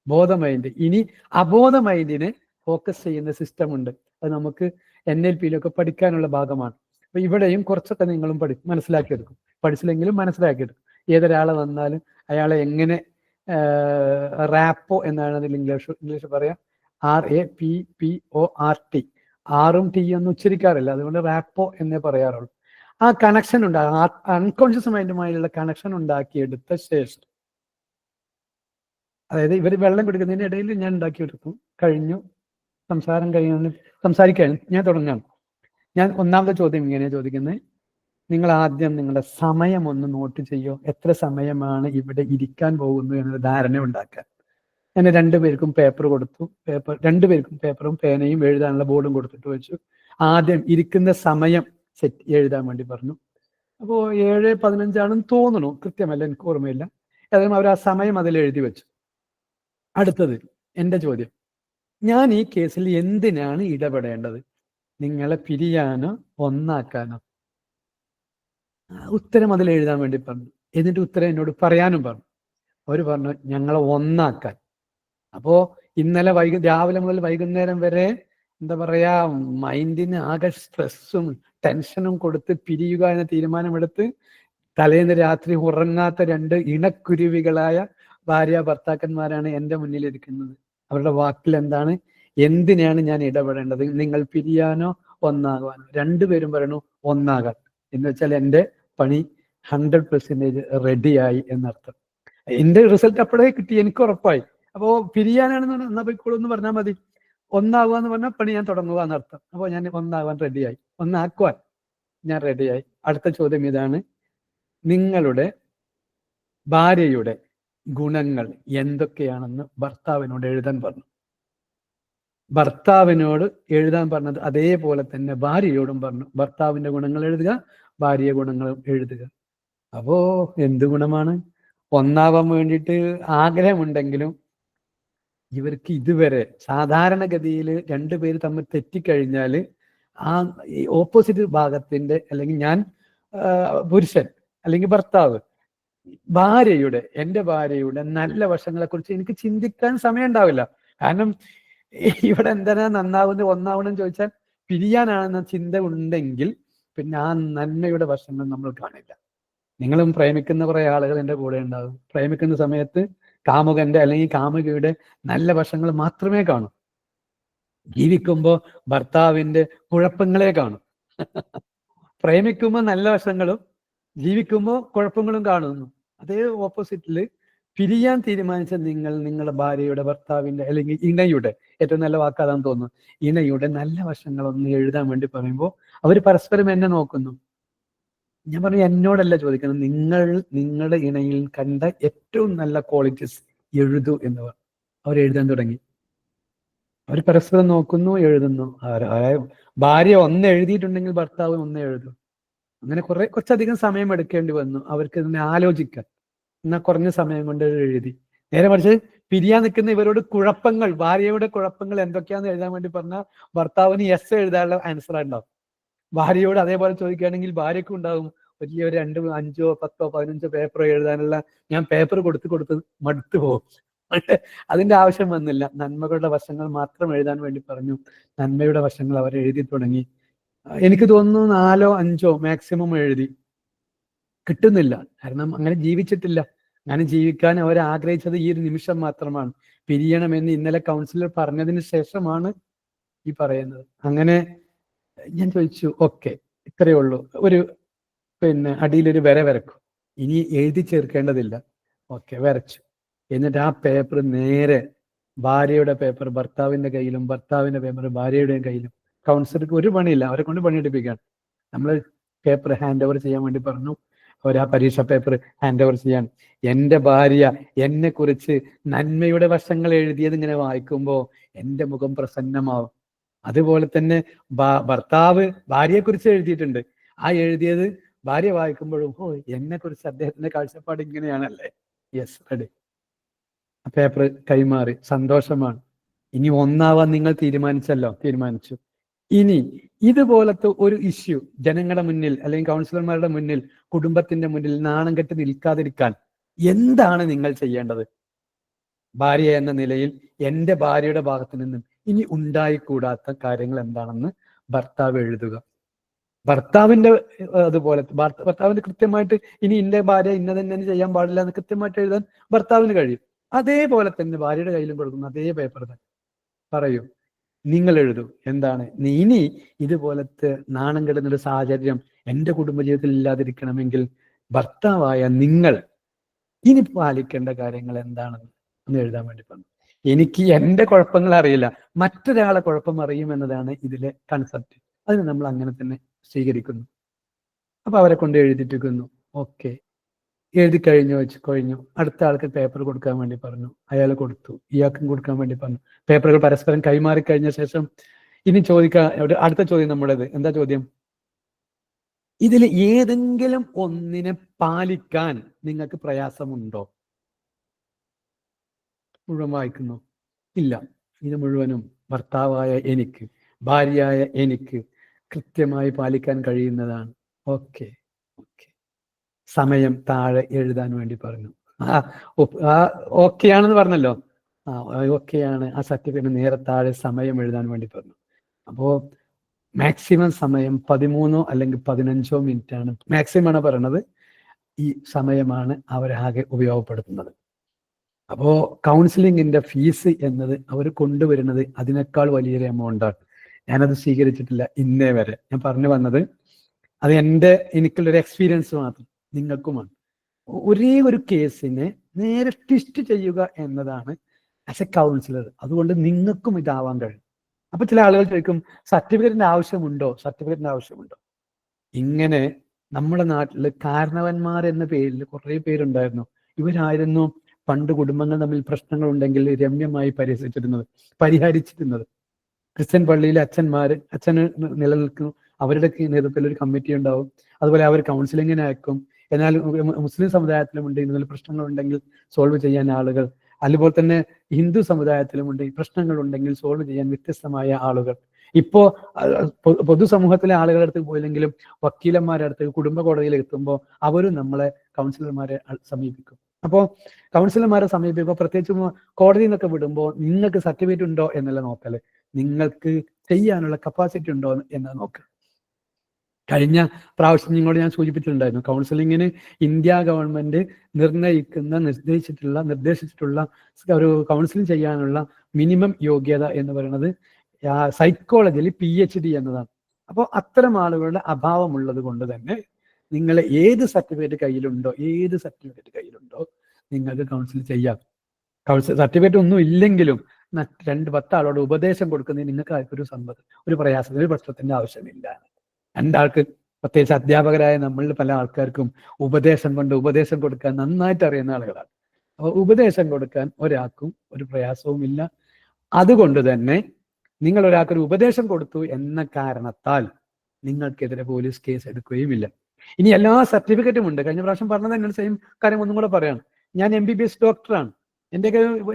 ബോധ മൈൻഡ്. ഇനി അബോധ മൈൻഡിനെ ഫോക്കസ് ചെയ്യുന്ന സിസ്റ്റം ഉണ്ട്, അത് നമുക്ക് NLPയിലൊക്കെ പഠിക്കാനുള്ള ഭാഗമാണ്. അപ്പൊ ഇവിടെയും കുറച്ചൊക്കെ നിങ്ങളും മനസ്സിലാക്കിയെടുക്കും. പഠിച്ചില്ലെങ്കിലും മനസ്സിലാക്കിയെടുക്കും. ഏതൊരാളെ വന്നാലും അയാളെ എങ്ങനെ റാപ്പോ എന്നാണ് അതിൽ ഇംഗ്ലീഷ് പറയാം, RAPPORT. ആറും ടി ഒന്നും ഉച്ചരിക്കാറില്ല, അതുകൊണ്ട് റാപ്പോ എന്നേ പറയാറുള്ളൂ. ആ കണക്ഷൻ ഉണ്ടാകും, അൺകോൺഷ്യസ് മൈൻഡുമായുള്ള കണക്ഷൻ ഉണ്ടാക്കിയെടുത്ത ശേഷം, അതായത് ഇവർ വെള്ളം കുടിക്കുന്നതിന് ഇടയിൽ ഞാൻ ഉണ്ടാക്കിയെടുക്കും. കഴിഞ്ഞു, സംസാരിക്കാൻ ഞാൻ തുടങ്ങാം. ഞാൻ ഒന്നാമത്തെ ചോദ്യം ഇങ്ങനെയാണ് ചോദിക്കുന്നത്, നിങ്ങൾ ആദ്യം നിങ്ങളുടെ സമയം ഒന്ന് നോട്ട് ചെയ്യോ. എത്ര സമയമാണ് ഇവിടെ ഇരിക്കാൻ പോകുന്നു എന്നൊരു ധാരണ ഉണ്ടാക്കാൻ. ഞാൻ രണ്ടുപേർക്കും പേപ്പർ കൊടുത്തു. രണ്ടുപേർക്കും പേപ്പറും പേനയും എഴുതാനുള്ള ബോർഡും കൊടുത്തിട്ട് വെച്ചു. ആദ്യം ഇരിക്കുന്ന സമയം എഴുതാൻ വേണ്ടി പറഞ്ഞു. അപ്പോൾ 7:15 തോന്നുന്നു, കൃത്യമല്ല, എനിക്ക് ഓർമ്മയില്ല. ഏതായാലും അവർ ആ സമയം അതിൽ എഴുതി വെച്ചു. അടുത്തത് എൻ്റെ ചോദ്യം, ഞാൻ ഈ കേസിൽ എന്തിനാണ് ഇടപെടേണ്ടത്? നിങ്ങളെ പിരിയാനോ ഒന്നാക്കാനോ? ഉത്തരം അതിൽ എഴുതാൻ വേണ്ടി പറഞ്ഞു. എന്നിട്ട് ഉത്തരം എന്നോട് പറയാനും പറഞ്ഞു. അവർ പറഞ്ഞു ഞങ്ങളെ ഒന്നാക്കാൻ. അപ്പോ ഇന്നലെ രാവിലെ മുതൽ വൈകുന്നേരം വരെ എന്താ പറയാ, മൈൻഡിന് ആകെ സ്ട്രെസ്സും ടെൻഷനും കൊടുത്ത് പിരിയുക എന്ന തീരുമാനമെടുത്ത് തലേന്ന് രാത്രി ഉറങ്ങാത്ത രണ്ട് ഇണക്കുരുവികളായ ഭാര്യ ഭർത്താക്കന്മാരാണ് എൻ്റെ മുന്നിലിരിക്കുന്നത്. അവരുടെ വാക്കിൽ എന്താണ്, എന്തിനാണ് ഞാൻ ഇടപെടേണ്ടത്? നിങ്ങൾ പിരിയാനോ ഒന്നാകാനോ? രണ്ടുപേരും പറയണു ഒന്നാകാൻ. എന്ന് വെച്ചാൽ എൻ്റെ പണി 100% റെഡിയായി എന്നർത്ഥം. എൻ്റെ റിസൾട്ട് അപ്പോഴേ കിട്ടി, എനിക്ക് ഉറപ്പായി. അപ്പോ പിരിയാനാണെന്ന് എന്നാ പോയിക്കോളൂ എന്ന് പറഞ്ഞാൽ മതി. ഒന്നാകുക എന്ന് പറഞ്ഞാൽ പണി ഞാൻ തുടങ്ങുക എന്നർത്ഥം. അപ്പോൾ ഞാൻ ഒന്നാകാൻ റെഡിയായി, ഒന്നാക്കുവാൻ ഞാൻ റെഡിയായി. അടുത്ത ചോദ്യം ഇതാണ്, നിങ്ങളുടെ ഭാര്യയുടെ ഗുണങ്ങൾ എന്തൊക്കെയാണെന്ന് ഭർത്താവിനോട് എഴുതാൻ പറഞ്ഞു. ഭർത്താവിനോട് എഴുതാൻ പറഞ്ഞത് അതേപോലെ തന്നെ ഭാര്യയോടും പറഞ്ഞു. ഭർത്താവിന്റെ ഗുണങ്ങൾ എഴുതുക, ഭാര്യ ഗുണങ്ങളും എഴുതുക. അപ്പോ എന്ത് ഗുണമാണ്? ഒന്നാവാൻ വേണ്ടിയിട്ട് ആഗ്രഹമുണ്ടെങ്കിലും ഇവർക്ക് ഇതുവരെ സാധാരണഗതിയിൽ രണ്ടുപേര് തമ്മിൽ തെറ്റിക്കഴിഞ്ഞാൽ ആ ഓപ്പോസിറ്റ് ഭാഗത്തിന്റെ, അല്ലെങ്കിൽ ഞാൻ പുരുഷൻ അല്ലെങ്കിൽ ഭർത്താവ്, എൻ്റെ ഭാര്യയുടെ നല്ല വശങ്ങളെ കുറിച്ച് എനിക്ക് ചിന്തിക്കാൻ സമയം ഉണ്ടാവില്ല. കാരണം ഇവിടെ എന്തിനാ നന്നാവുന്നത്, ഒന്നാവണം ചോദിച്ചാൽ പിരിയാനാണെന്ന ചിന്ത ഉണ്ടെങ്കിൽ പിന്നെ ആ നന്മയുടെ വശങ്ങൾ നമ്മൾ കാണില്ല. നിങ്ങളും പ്രേമിക്കുന്ന കുറെ ആളുകൾ എൻ്റെ കൂടെ ഉണ്ടാകും. പ്രേമിക്കുന്ന സമയത്ത് കാമുകന്റെ അല്ലെങ്കിൽ കാമുകിയുടെ നല്ല വശങ്ങൾ മാത്രമേ കാണൂ. ജീവിക്കുമ്പോൾ ഭർത്താവിന്റെ കുഴപ്പങ്ങളെ കാണും. പ്രേമിക്കുമ്പോൾ നല്ല വശങ്ങളും ജീവിക്കുമ്പോൾ കുഴപ്പങ്ങളും കാണുന്നു. അതേ ഓപ്പോസിറ്റില് പിരിയാൻ തീരുമാനിച്ച നിങ്ങളുടെ ഭാര്യയുടെ, ഭർത്താവിന്റെ അല്ലെങ്കിൽ ഇണയുടെ, ഏറ്റവും നല്ല വാക്കാതാന്ന് തോന്നുന്നു, ഇണയുടെ നല്ല വശങ്ങളൊന്ന് എഴുതാൻ വേണ്ടി പറയുമ്പോൾ അവർ പരസ്പരം എന്നെ നോക്കുന്നു. ഞാൻ പറഞ്ഞു എന്നോടല്ല ചോദിക്കണം, നിങ്ങളുടെ ഇണയിൽ കണ്ട ഏറ്റവും നല്ല ക്വാളിറ്റീസ് എഴുതൂ എന്ന് പറഞ്ഞു. അവർ എഴുതാൻ തുടങ്ങി. അവർ പരസ്പരം നോക്കുന്നു, എഴുതുന്നു. ഭാര്യ ഒന്ന് എഴുതിയിട്ടുണ്ടെങ്കിൽ ഭർത്താവ് ഒന്ന് എഴുതും. അങ്ങനെ കുറച്ചധികം സമയം എടുക്കേണ്ടി വന്നു അവർക്ക് ഇതിനെ ആലോചിക്കാൻ. എന്നാൽ കുറഞ്ഞ സമയം കൊണ്ട് എഴുതി. നേരെ മറിച്ച് പിരിയാൻ നിൽക്കുന്ന ഇവരോട് കുഴപ്പങ്ങൾ, ഭാര്യയുടെ കുഴപ്പങ്ങൾ എന്തൊക്കെയാന്ന് എഴുതാൻ വേണ്ടി പറഞ്ഞാൽ ഭർത്താവിന് യെസ് എഴുതാനുള്ള ആൻസർ ഉണ്ടാവും. ഭാര്യയോട് അതേപോലെ ചോദിക്കുകയാണെങ്കിൽ ഭാര്യയ്ക്കും ഉണ്ടാകും വലിയ 2, 5, 10, 15 പേപ്പർ എഴുതാനുള്ള. ഞാൻ പേപ്പർ കൊടുത്ത് മടുത്തു പോകും. അതിന്റെ ആവശ്യം വന്നില്ല. നന്മകളുടെ വശങ്ങൾ മാത്രം എഴുതാൻ വേണ്ടി പറഞ്ഞു. നന്മയുടെ വശങ്ങൾ അവർ എഴുതി തുടങ്ങി. എനിക്ക് തോന്നുന്നു 4, 5 മാക്സിമം എഴുതി. കിട്ടുന്നില്ല, കാരണം അങ്ങനെ ജീവിച്ചിട്ടില്ല. അങ്ങനെ ജീവിക്കാൻ അവർ ആഗ്രഹിച്ചത് ഈ ഒരു നിമിഷം മാത്രമാണ്. പിരിയണമെന്ന് ഇന്നലെ കൗൺസിലർ പറഞ്ഞതിന് ശേഷമാണ് ഈ പറയുന്നത്. അങ്ങനെ ഞാൻ ചോദിച്ചു, ഓക്കെ ഇത്രയേ ഉള്ളൂ, അടിയിലൊരു വര വരക്കും, ഇനി എഴുതി ചേർക്കേണ്ടതില്ല. ഓക്കെ, വരച്ചു. എന്നിട്ട് ആ പേപ്പർ നേരെ ഭാര്യയുടെ പേപ്പർ ഭർത്താവിന്റെ കയ്യിലും, ഭർത്താവിന്റെ പേപ്പർ ഭാര്യയുടെയും കയ്യിലും. കൗൺസിലർക്ക് ഒരു പണിയില്ല, അവരെ കൊണ്ട് പണിയെടുപ്പിക്കാൻ. നമ്മൾ പേപ്പർ ഹാൻഡ് ഓവർ ചെയ്യാൻ വേണ്ടി പറഞ്ഞു. അവർ ആ പരീക്ഷ പേപ്പർ ഹാൻഡ് ഓവർ ചെയ്യാൻ. എൻ്റെ ഭാര്യ എന്നെ കുറിച്ച് നന്മയുടെ വശങ്ങൾ എഴുതിയത് ഇങ്ങനെ വായിക്കുമ്പോൾ എൻ്റെ മുഖം പ്രസന്നമാവും. അതുപോലെ തന്നെ ഭർത്താവ് ഭാര്യയെ കുറിച്ച് എഴുതിയിട്ടുണ്ട്. ആ എഴുതിയത് ഭാര്യ വായിക്കുമ്പോഴും എന്നെ കുറിച്ച് അദ്ദേഹത്തിന്റെ കാഴ്ചപ്പാട് ഇങ്ങനെയാണല്ലേ. Yes, ready. പേപ്പർ കൈമാറി. സന്തോഷമാണ്. ഇനി ഒന്നാവാൻ നിങ്ങൾ തീരുമാനിച്ചു. ഇനി ഇതുപോലത്തെ ഒരു ഇഷ്യൂ ജനങ്ങളുടെ മുന്നിൽ അല്ലെങ്കിൽ കൗൺസിലർമാരുടെ മുന്നിൽ, കുടുംബത്തിന്റെ മുന്നിൽ നാണം കെട്ട് നിൽക്കാതിരിക്കാൻ എന്താണ് നിങ്ങൾ ചെയ്യേണ്ടത്? ഭാര്യ എന്ന നിലയിൽ എൻ്റെ ഭാര്യയുടെ ഭാഗത്തു നിന്നും ഇനി ഉണ്ടായിക്കൂടാത്ത കാര്യങ്ങൾ എന്താണെന്ന് ഭർത്താവ് എഴുതുക. ഭർത്താവിന്റെ അതുപോലെ ഭർത്താവിന് കൃത്യമായിട്ട് ഇനി ഇന്ന ഭാര്യ ഇന്ന തന്നെ ചെയ്യാൻ പാടില്ല എന്ന് കൃത്യമായിട്ട് എഴുതാൻ ഭർത്താവിന് കഴിയും. അതേപോലെ തന്നെ ഭാര്യയുടെ കയ്യിലും കൊടുക്കുന്ന അതേ പേപ്പർ തന്നെ പറയൂ, നിങ്ങൾ എഴുതൂ എന്താണ് ഇനി ഇതുപോലത്തെ നാണം കെടുന്നൊരു സാഹചര്യം എൻ്റെ കുടുംബജീവിതത്തിൽ ഇല്ലാതിരിക്കണമെങ്കിൽ ഭർത്താവായ നിങ്ങൾ ഇനി പാലിക്കേണ്ട കാര്യങ്ങൾ എന്താണെന്ന് ഒന്ന് എഴുതാൻ വേണ്ടി പറഞ്ഞു. എനിക്ക് എൻ്റെ കുഴപ്പങ്ങൾ അറിയില്ല, മറ്റൊരാളെ കുഴപ്പം അറിയും എന്നതാണ് ഇതിലെ കൺസെപ്റ്റ്. അതിന് നമ്മൾ അങ്ങനെ തന്നെ സ്വീകരിക്കുന്നു. അപ്പൊ അവരെ കൊണ്ട് എഴുതിപ്പിക്കുന്നു. ഓക്കെ, എഴുതി കഴിഞ്ഞു. അടുത്ത ആൾക്ക് പേപ്പർ കൊടുക്കാൻ വേണ്ടി പറഞ്ഞു, അയാൾ കൊടുത്തു. ഇയാൾക്കും കൊടുക്കാൻ വേണ്ടി പറഞ്ഞു. പേപ്പറുകൾ പരസ്പരം കൈമാറി കഴിഞ്ഞ ശേഷം ഇനി അടുത്ത ചോദ്യം നമ്മുടേത്. എന്താ ചോദ്യം? ഇതിൽ ഏതെങ്കിലും ഒന്നിനെ പാലിക്കാൻ നിങ്ങൾക്ക് പ്രയാസമുണ്ടോ? മുഴുവൻ വായിക്കുന്നു. ഇല്ല, ഇത് മുഴുവനും ഭർത്താവായ എനിക്ക്, ഭാര്യയായ എനിക്ക് കൃത്യമായി പാലിക്കാൻ കഴിയുന്നതാണ്. ഓക്കെ, സമയം താഴെ എഴുതാൻ വേണ്ടി പറഞ്ഞു. ഓക്കെ ആണെന്ന് പറഞ്ഞല്ലോ. ഓക്കെയാണ്. ആ സർട്ടിഫിക്കറ്റ് നേരെ താഴെ സമയം എഴുതാൻ വേണ്ടി പറഞ്ഞു. അപ്പോ മാക്സിമം സമയം 13 അല്ലെങ്കിൽ 15 മിനിറ്റ് ആണ് മാക്സിമം ആണ് പറയണത്. ഈ സമയമാണ് അവരാകെ ഉപയോഗപ്പെടുത്തുന്നത്. അപ്പോ കൗൺസിലിങ്ങിന്റെ ഫീസ് എന്നത് അവർ കൊണ്ടുവരുന്നത് അതിനേക്കാൾ വലിയൊരു എമൗണ്ടാണ്. ഞാനത് സ്വീകരിച്ചിട്ടില്ല ഇന്നേ വരെ. ഞാൻ പറഞ്ഞു വന്നത് അത് എനിക്കുള്ളൊരു എക്സ്പീരിയൻസ് മാത്രം, നിങ്ങൾക്കുമാണ്. ഒരേ ഒരു കേസിനെ നേരെ ട്വിസ്റ്റ് ചെയ്യുക എന്നതാണ് ആസ് എ കൗൺസിലർ. അതുകൊണ്ട് നിങ്ങൾക്കും ഇതാവാൻ കഴിയും. അപ്പൊ ചില ആളുകൾ ചോദിക്കും, സർട്ടിഫിക്കറ്റിന്റെ ആവശ്യമുണ്ടോ? ഇങ്ങനെ നമ്മുടെ നാട്ടിൽ കാരണവന്മാർ എന്ന പേരിൽ കുറെ പേരുണ്ടായിരുന്നു. ഇവരായിരുന്നു പണ്ട് കുടുംബങ്ങൾ തമ്മിൽ പ്രശ്നങ്ങൾ ഉണ്ടെങ്കിൽ രമ്യമായി പരിഹരിച്ചിരുന്നത്. ക്രിസ്ത്യൻ പള്ളിയിലെ അച്ഛന് നിലനിൽക്കുന്നു. അവരുടെ നേതൃത്വത്തിൽ ഒരു കമ്മിറ്റി ഉണ്ടാവും. അതുപോലെ അവർ കൗൺസിലിങ്ങിന് അയക്കും. എന്നാൽ മുസ്ലിം സമുദായത്തിലുമുണ്ട് ഇതുപോലെ പ്രശ്നങ്ങൾ ഉണ്ടെങ്കിൽ സോൾവ് ചെയ്യാൻ ആളുകൾ. അതുപോലെ തന്നെ ഹിന്ദു സമുദായത്തിലുമുണ്ട് ഈ പ്രശ്നങ്ങൾ ഉണ്ടെങ്കിൽ സോൾവ് ചെയ്യാൻ വ്യത്യസ്തമായ ആളുകൾ. ഇപ്പോ പൊതുസമൂഹത്തിലെ ആളുകളുടെ അടുത്ത് പോയില്ലെങ്കിലും വക്കീലന്മാരുടെ അടുത്ത് കുടുംബ കോടതിയിൽ എത്തുമ്പോൾ അവരും നമ്മളെ കൗൺസിലർമാരെ സമീപിക്കും. അപ്പോൾ കൗൺസിലർമാരെ സമീപിക്കുമ്പോൾ പ്രത്യേകിച്ച് കോടതിയിൽ നിന്നൊക്കെ വിടുമ്പോൾ നിങ്ങൾക്ക് സർട്ടിഫിക്കറ്റ് ഉണ്ടോ എന്നല്ല നോക്കല്, നിങ്ങൾക്ക് ചെയ്യാനുള്ള കപ്പാസിറ്റി ഉണ്ടോ എന്ന് നോക്കുക. കഴിഞ്ഞ പ്രാവശ്യം നിങ്ങളോട് ഞാൻ സൂചിപ്പിച്ചിട്ടുണ്ടായിരുന്നു, കൗൺസിലിങ്ങിന് ഇന്ത്യ ഗവൺമെന്റ് നിർദ്ദേശിച്ചിട്ടുള്ള ഒരു കൗൺസിലിംഗ് ചെയ്യാനുള്ള മിനിമം യോഗ്യത എന്ന് പറയുന്നത് സൈക്കോളജിയിൽ PhD എന്നതാണ്. അപ്പോൾ അത്തരം ആളുകളുടെ അഭാവമുള്ളത് കൊണ്ട് തന്നെ നിങ്ങൾ ഏത് സർട്ടിഫിക്കറ്റ് കയ്യിലുണ്ടോ നിങ്ങൾക്ക് കൗൺസിൽ ചെയ്യാം. സർട്ടിഫിക്കറ്റ് ഒന്നും ഇല്ലെങ്കിലും 10 ആളോട് ഉപദേശം കൊടുക്കുന്നതിന് നിങ്ങൾക്ക് ആർക്കൊരു ഒരു പ്രയാസത്തിന് ഒരു പ്രശ്നത്തിന്റെ ആവശ്യമില്ല. രണ്ടാൾക്ക്, പ്രത്യേകിച്ച് അധ്യാപകരായ നമ്മളിൽ പല ആൾക്കാർക്കും ഉപദേശം കൊടുക്കാൻ നന്നായിട്ട് അറിയുന്ന ആളുകളാണ്. അപ്പോൾ ഉപദേശം കൊടുക്കാൻ ഒരാൾക്കും ഒരു പ്രയാസവും ഇല്ല. അതുകൊണ്ട് തന്നെ നിങ്ങൾ ഒരാൾക്കൊരു ഉപദേശം കൊടുത്തു എന്ന കാരണത്താൽ നിങ്ങൾക്കെതിരെ പോലീസ് കേസ് എടുക്കുകയുമില്ല. ഇനി എല്ലാ സർട്ടിഫിക്കറ്റും ഉണ്ട്. കഴിഞ്ഞ പ്രാവശ്യം പറഞ്ഞത് എന്നോട് സെയിം കാര്യം ഒന്നും കൂടെ പറയാണ്. ഞാൻ MBBS ഡോക്ടറാണ്. എൻ്റെ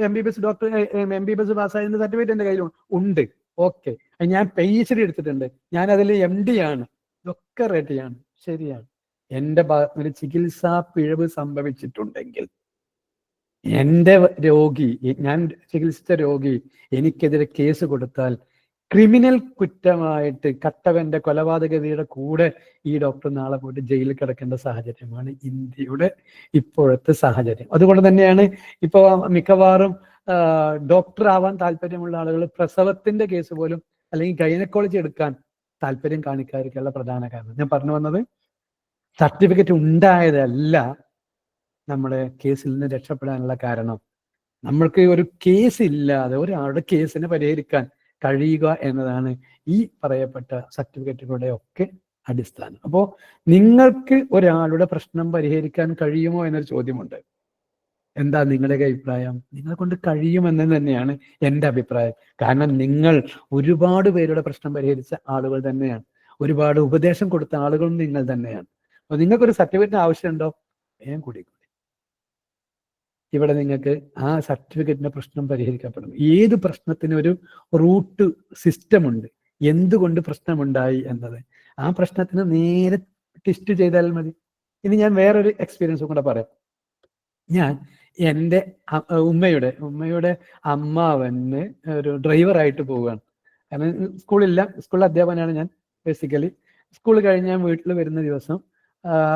MBBS പാസ്സായതിന്റെ സർട്ടിഫിക്കറ്റ് എൻ്റെ കയ്യിൽ ഉണ്ട്. ഓക്കെ, ഞാൻ PhD എടുത്തിട്ടുണ്ട്. ഞാൻ അതിൽ MD ആണ്. ഇതൊക്കെ റെഡിയാണ്, ശരിയാണ്. എൻ്റെ ഭാഗത്തൊരു ചികിത്സാ പിഴവ് സംഭവിച്ചിട്ടുണ്ടെങ്കിൽ എൻ്റെ ഞാൻ ചികിത്സിച്ച രോഗി എനിക്കെതിരെ കേസ് കൊടുത്താൽ ക്രിമിനൽ കുറ്റമായിട്ട് കട്ടവന്റെ കൊലപാതകതയുടെ കൂടെ ഈ ഡോക്ടർ നാളെ പോയിട്ട് ജയിലിൽ കിടക്കേണ്ട സാഹചര്യമാണ് ഇന്ത്യയുടെ ഇപ്പോഴത്തെ സാഹചര്യം. അതുകൊണ്ട് തന്നെയാണ് ഇപ്പോൾ മിക്കവാറും ഡോക്ടർ ആവാൻ താല്പര്യമുള്ള ആളുകൾ പ്രസവത്തിന്റെ കേസ് പോലും അല്ലെങ്കിൽ ഗൈനക്കോളജി എടുക്കാൻ താല്പര്യം കാണിക്കാതിരിക്കാനുള്ള പ്രധാന കാരണം. ഞാൻ പറഞ്ഞു വന്നത് സർട്ടിഫിക്കറ്റ് ഉണ്ടായതല്ല നമ്മുടെ കേസിൽ നിന്ന് രക്ഷപ്പെടാനുള്ള കാരണം. നമ്മൾക്ക് ഒരു കേസ് ഇല്ലാതെ ഒരാളുടെ കേസിനെ പരിഹരിക്കാൻ കഴിയുക എന്നതാണ് ഈ പറയപ്പെട്ട സർട്ടിഫിക്കറ്റുകളുടെ ഒക്കെ അടിസ്ഥാനം. അപ്പോൾ നിങ്ങൾക്ക് ഒരാളുടെ പ്രശ്നം പരിഹരിക്കാൻ കഴിയുമോ എന്നൊരു ചോദ്യമുണ്ട്. എന്താ നിങ്ങളുടെ അഭിപ്രായം? നിങ്ങളെ കൊണ്ട് കഴിയുമെന്ന് തന്നെയാണ് എൻ്റെ അഭിപ്രായം. കാരണം നിങ്ങൾ ഒരുപാട് പേരുടെ പ്രശ്നം പരിഹരിച്ച ആളുകൾ തന്നെയാണ്, ഒരുപാട് ഉപദേശം കൊടുത്ത ആളുകളും നിങ്ങൾ തന്നെയാണ്. അപ്പോൾ നിങ്ങൾക്കൊരു സർട്ടിഫിക്കറ്റിന് ആവശ്യമുണ്ടോ? വേഗം കൂടി ഇവിടെ നിങ്ങൾക്ക് ആ സർട്ടിഫിക്കറ്റിന്റെ പ്രശ്നം പരിഹരിക്കപ്പെടും. ഏത് പ്രശ്നത്തിനും ഒരു റൂട്ട് സിസ്റ്റം ഉണ്ട്. എന്തുകൊണ്ട് പ്രശ്നമുണ്ടായി എന്നത് ആ പ്രശ്നത്തിന് നേരെ ട്വിസ്റ്റ് ചെയ്താൽ മതി. ഇനി ഞാൻ വേറൊരു എക്സ്പീരിയൻസും കൂടെ പറയാം. ഞാൻ എൻ്റെ ഉമ്മയുടെ അമ്മാവന് ഒരു ഡ്രൈവറായിട്ട് പോവുകയാണ്. കാരണം സ്കൂളിൽ അധ്യാപകനാണ് ഞാൻ ബേസിക്കലി. സ്കൂൾ കഴിഞ്ഞ് ഞാൻ വീട്ടിൽ വരുന്ന ദിവസം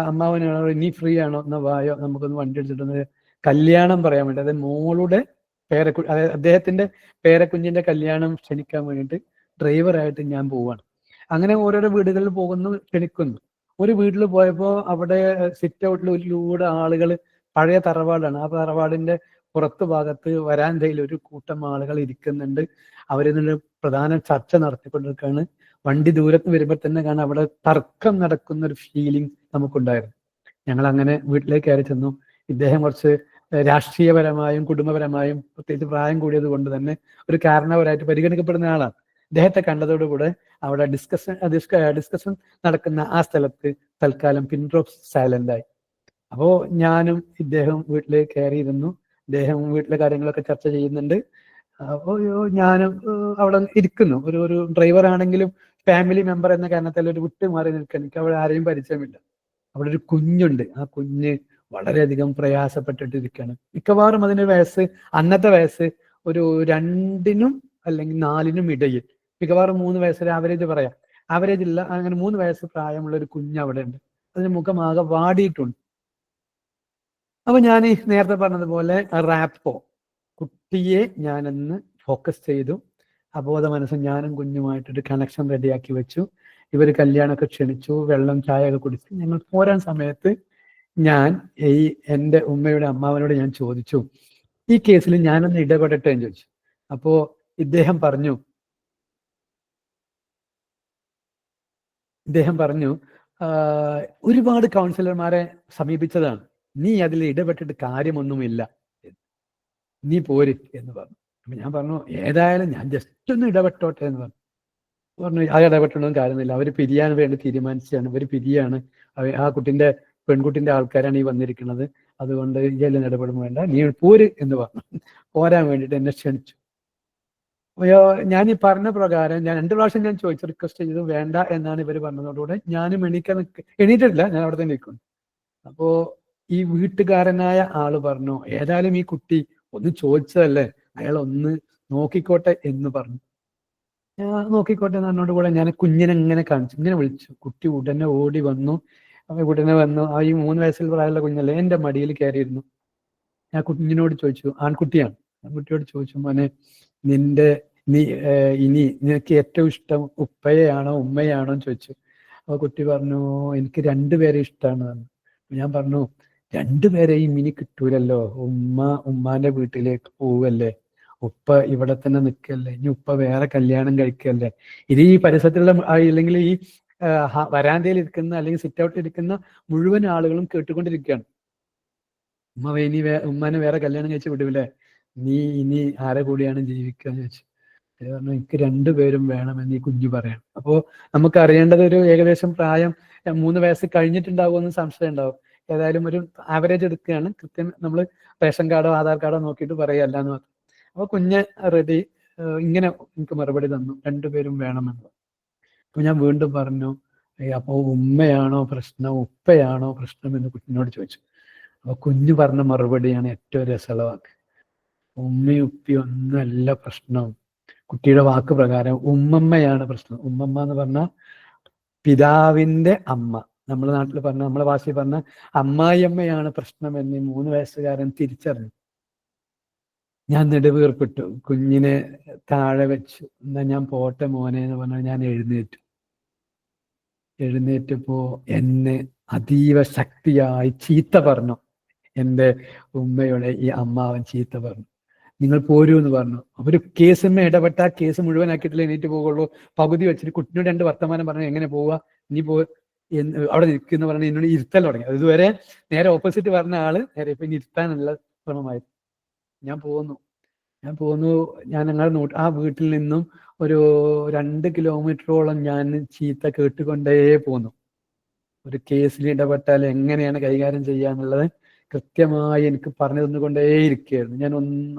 അമ്മാവനോട് ഇനി ഫ്രീ ആണോ എന്നാ വായോ നമുക്കൊന്ന് വണ്ടി എടുത്തിട്ടൊന്ന് കല്യാണം പറയാൻ വേണ്ടി, അതായത് മോളുടെ അതായത് അദ്ദേഹത്തിന്റെ പേരക്കുഞ്ഞിന്റെ കല്യാണം ക്ഷണിക്കാൻ വേണ്ടിയിട്ട് ഡ്രൈവറായിട്ട് ഞാൻ പോവാണ്. അങ്ങനെ ഓരോരോ വീടുകളിൽ പോകുന്നു, ക്ഷണിക്കുന്നു. ഒരു വീട്ടിൽ പോയപ്പോൾ അവിടെ സിറ്റ് ഔട്ടിൽ ഒരു ലൂടെ ആളുകൾ, പഴയ തറവാടാണ്, ആ തറവാടിന്റെ പുറത്തു ഭാഗത്ത് വരാന്തയിൽ ഒരു കൂട്ടം ആളുകൾ ഇരിക്കുന്നുണ്ട്. അവരിന്നൊരു പ്രധാന ചർച്ച നടത്തിക്കൊണ്ടിരിക്കുകയാണ്. വണ്ടി ദൂരത്ത് വരുമ്പോൾ തന്നെ കാണാൻ അവിടെ തർക്കം നടക്കുന്ന ഒരു ഫീലിംഗ് നമുക്കുണ്ടായിരുന്നു. ഞങ്ങൾ അങ്ങനെ വീട്ടിലേക്ക് കയറി ചെന്നു. ഇദ്ദേഹം കുറച്ച് രാഷ്ട്രീയപരമായും കുടുംബപരമായും പ്രത്യേകിച്ച് പ്രായം കൂടിയത് കൊണ്ട് തന്നെ ഒരു കാരണവരായിട്ട് പരിഗണിക്കപ്പെടുന്ന ആളാണ്. ഇദ്ദേഹത്തെ കണ്ടതോടുകൂടെ അവിടെ ഡിസ്കഷൻ നടക്കുന്ന ആ സ്ഥലത്ത് തൽക്കാലം പിൻ ഡ്രോപ്പ് സൈലന്റ് ആയി. അപ്പോ ഞാനും ഇദ്ദേഹം വീട്ടിലേക്ക് കയറിയിരുന്നു. ഇദ്ദേഹം വീട്ടിലെ കാര്യങ്ങളൊക്കെ ചർച്ച ചെയ്യുന്നുണ്ട്. അപ്പോൾ ഞാനും അവിടെ ഇരിക്കുന്നു. ഒരു ഡ്രൈവർ ആണെങ്കിലും ഫാമിലി മെമ്പർ എന്ന കാരണത്താൽ ഒരു വിട്ട് മാറി നിൽക്കാൻ, എനിക്ക് അവിടെ ആരെയും പരിചയമില്ല. അവിടെ ഒരു കുഞ്ഞുണ്ട്. ആ കുഞ്ഞ് വളരെയധികം പ്രയാസപ്പെട്ടിട്ടിരിക്കുകയാണ്. മിക്കവാറും അതിന് വയസ്സ്, അന്നത്തെ വയസ്സ് ഒരു 2 അല്ലെങ്കിൽ 4 ഇടയിൽ, മിക്കവാറും 3 വയസ്സ് ആവറേജ് പറയാം. ആവറേജ് ഇല്ല, അങ്ങനെ 3 വയസ്സ് പ്രായമുള്ള ഒരു കുഞ്ഞ് അവിടെ ഉണ്ട്. അതിന് മുഖമാകെ വാടിയിട്ടുണ്ട്. അപ്പൊ ഞാൻ നേരത്തെ പറഞ്ഞതുപോലെ റാപ്പോ കുട്ടിയെ ഞാനന്ന് ഫോക്കസ് ചെയ്തു. അബോധ മനസ്സ് ഞാനും കുഞ്ഞുമായിട്ടൊരു കണക്ഷൻ റെഡിയാക്കി വെച്ചു. ഇവർ കല്യാണമൊക്കെ ക്ഷണിച്ചു, വെള്ളം ചായ ഒക്കെ കുടിച്ചു. ഞങ്ങൾ പോരാൻ സമയത്ത് ഞാൻ എൻ്റെ ഉമ്മയുടെ അമ്മാവനോട് ഞാൻ ചോദിച്ചു, ഈ കേസിൽ ഞാനൊന്ന് ഇടപെടട്ടെ എന്ന് ചോദിച്ചു. അപ്പോ ഇദ്ദേഹം പറഞ്ഞു ഒരുപാട് കൗൺസിലർമാരെ സമീപിച്ചതാണ്, നീ അതിൽ ഇടപെട്ടിട്ട് കാര്യമൊന്നുമില്ല, നീ പോര് എന്ന് പറഞ്ഞു. അപ്പൊ ഞാൻ പറഞ്ഞു ഏതായാലും ഞാൻ ജസ്റ്റ് ഒന്ന് ഇടപെട്ടോട്ടെ എന്ന് പറഞ്ഞു. അത് ഇടപെട്ടൊന്നും കാര്യമൊന്നുമില്ല, അവർ പിരിയാൻ വേണ്ടി തീരുമാനിച്ചാണ്, ഇവർ പിരിയാണ്, ആ പെൺകുട്ടിന്റെ ആൾക്കാരാണ് ഈ വന്നിരിക്കുന്നത്, അതുകൊണ്ട് ഇതെല്ലാം ഇടപെടും വേണ്ട, നീ പോര് എന്ന് പറഞ്ഞു. പോരാൻ വേണ്ടിയിട്ട് എന്നെ ക്ഷണിച്ചു. ഞാൻ ഈ പറഞ്ഞ പ്രകാരം ഞാൻ 2 പ്രാവശ്യം ഞാൻ ചോദിച്ചു, റിക്വസ്റ്റ് ചെയ്തു, വേണ്ട എന്നാണ് ഇവർ പറഞ്ഞതോടുകൂടെ ഞാനും എണീറ്റിട്ടില്ല, ഞാൻ അവിടെ തന്നെ നിൽക്കുന്നു. അപ്പോ ഈ വീട്ടുകാരനായ ആള് പറഞ്ഞു, ഏതായാലും ഈ കുട്ടി ഒന്ന് ചോദിച്ചതല്ലേ, അയാൾ ഒന്ന് നോക്കിക്കോട്ടെ എന്ന് പറഞ്ഞു. ഞാൻ നോക്കിക്കോട്ടെ എന്ന് പറഞ്ഞോട് കൂടെ ഞാൻ കുഞ്ഞിനെ ഇങ്ങനെ കാണിച്ചു, ഇങ്ങനെ വിളിച്ചു. കുട്ടി ഉടനെ ഓടി വന്നു. ആ ഈ 3 വയസ്സിൽ പ്രായമുള്ള കുഞ്ഞല്ലേ, എൻ്റെ മടിയിൽ കയറിയിരുന്നു. ഞാൻ കുഞ്ഞിനോട് ചോദിച്ചു, ആൺകുട്ടിയാണ്, ആൺകുട്ടിയോട് ചോദിച്ചു, മോനെ ഇനി നിനക്ക് ഏറ്റവും ഇഷ്ടം ഉപ്പയെയാണോ ഉമ്മയാണോ എന്ന് ചോദിച്ചു. അപ്പൊ കുട്ടി പറഞ്ഞു, എനിക്ക് 2 പേരെ ഇഷ്ടമാണ്. ഞാൻ പറഞ്ഞു, 2 പേരെയും ഇനി കിട്ടൂലല്ലോ, ഉമ്മാന്റെ വീട്ടിലേക്ക് പോവല്ലേ, ഉപ്പ ഇവിടെ തന്നെ നിൽക്കല്ലേ, ഇനി ഉപ്പ വേറെ കല്യാണം കഴിക്കല്ലേ, ഇത് ഈ പരിസരത്തുള്ള അല്ലെങ്കിൽ ഈ വരാന്തയിൽ ഇരിക്കുന്ന അല്ലെങ്കിൽ സിറ്റ് ഔട്ടിൽ ഇരിക്കുന്ന മുഴുവൻ ആളുകളും കേട്ടുകൊണ്ടിരിക്കുകയാണ്. ഉമ്മാനെ വേറെ കല്യാണം കഴിച്ച് വിടൂലേ, നീ ഇനി ആരെ കൂടിയാണ് ജീവിക്കുക എന്ന് ചോദിച്ചു. പറഞ്ഞു, എനിക്ക് 2 പേരും വേണമെന്ന് ഈ കുഞ്ഞു പറയണം. അപ്പോ നമുക്ക് അറിയേണ്ടത് ഒരു ഏകദേശം പ്രായം 3 വയസ്സ് കഴിഞ്ഞിട്ടുണ്ടാവുമെന്ന് സംശയം ഉണ്ടാവും. ഏതായാലും ഒരു ആവറേജ് എടുക്കുകയാണ്, കൃത്യം നമ്മൾ റേഷൻ കാർഡോ ആധാർ കാർഡോ നോക്കിയിട്ട് പറയല്ല എന്ന് പറഞ്ഞു. അപ്പൊ കുഞ്ഞ് റെഡി, ഇങ്ങനെ എനിക്ക് മറുപടി തന്നു, 2 പേരും വേണമെന്ന്. അപ്പൊ ഞാൻ വീണ്ടും പറഞ്ഞു, അപ്പോ ഉമ്മയാണോ പ്രശ്നം ഉപ്പയാണോ പ്രശ്നം എന്ന് കുഞ്ഞിനോട് ചോദിച്ചു. അപ്പൊ കുഞ്ഞു പറഞ്ഞ മറുപടിയാണ് ഏറ്റവും രസമുള്ള വാക്ക്. ഉമ്മയും ഉപ്പയും ഒന്നുമല്ല പ്രശ്നം, കുട്ടിയുടെ വാക്ക് പ്രകാരം ഉമ്മമ്മയാണ് പ്രശ്നം. ഉമ്മമ്മ എന്ന് പറഞ്ഞാൽ പിതാവിന്റെ അമ്മ, നമ്മുടെ നാട്ടിൽ പറഞ്ഞ, നമ്മളെ ഭാഷയിൽ പറഞ്ഞ അമ്മായിയമ്മയാണ് പ്രശ്നം എന്ന് 3 വയസ്സുകാരൻ തിരിച്ചറിഞ്ഞു. ഞാൻ നെടുവീർപ്പിട്ടു, കുഞ്ഞിനെ താഴെ വെച്ചു. എന്നാ ഞാൻ പോട്ടെ മോനെ എന്ന് പറഞ്ഞാൽ ഞാൻ എഴുന്നേറ്റപ്പോ എന്നെ അതീവ ശക്തിയായി ചീത്ത പറഞ്ഞു. എൻ്റെ ഉമ്മയുടെ ഈ അമ്മാവൻ ചീത്ത പറഞ്ഞു, നിങ്ങൾ പോരൂ എന്ന് പറഞ്ഞു. അവര് കേസിന്മേ ഇടപെട്ട കേസ് മുഴുവനാക്കിയിട്ടില്ല എണീറ്റ് പോകുള്ളൂ. പകുതി വെച്ചിട്ട് കുട്ടിനോട് 2 വർത്തമാനം പറഞ്ഞു, എങ്ങനെ പോവുക, നീ അവിടെ നിൽക്കുന്ന പറഞ്ഞ് എന്നോട് ഇരുത്തൽ തുടങ്ങി. ഇതുവരെ നേരെ ഓപ്പോസിറ്റ് പറഞ്ഞ ആള് നേരെ ഇപ്പൊ ഇനി ഇരുത്താനുള്ള ശ്രമമായിരുന്നു. ഞാൻ പോന്നു. ഞാൻ ഞങ്ങൾ ആ വീട്ടിൽ നിന്നും ഒരു 2 കിലോമീറ്ററോളം ഞാൻ ചീത്ത കേട്ടുകൊണ്ടേ പോന്നു. ഒരു കേസിൽ ഇടപെട്ടാൽ എങ്ങനെയാണ് കൈകാര്യം ചെയ്യാന്നുള്ളത് കൃത്യമായി എനിക്ക് പറഞ്ഞു തന്നുകൊണ്ടേയിരിക്കുകയായിരുന്നു. ഞാൻ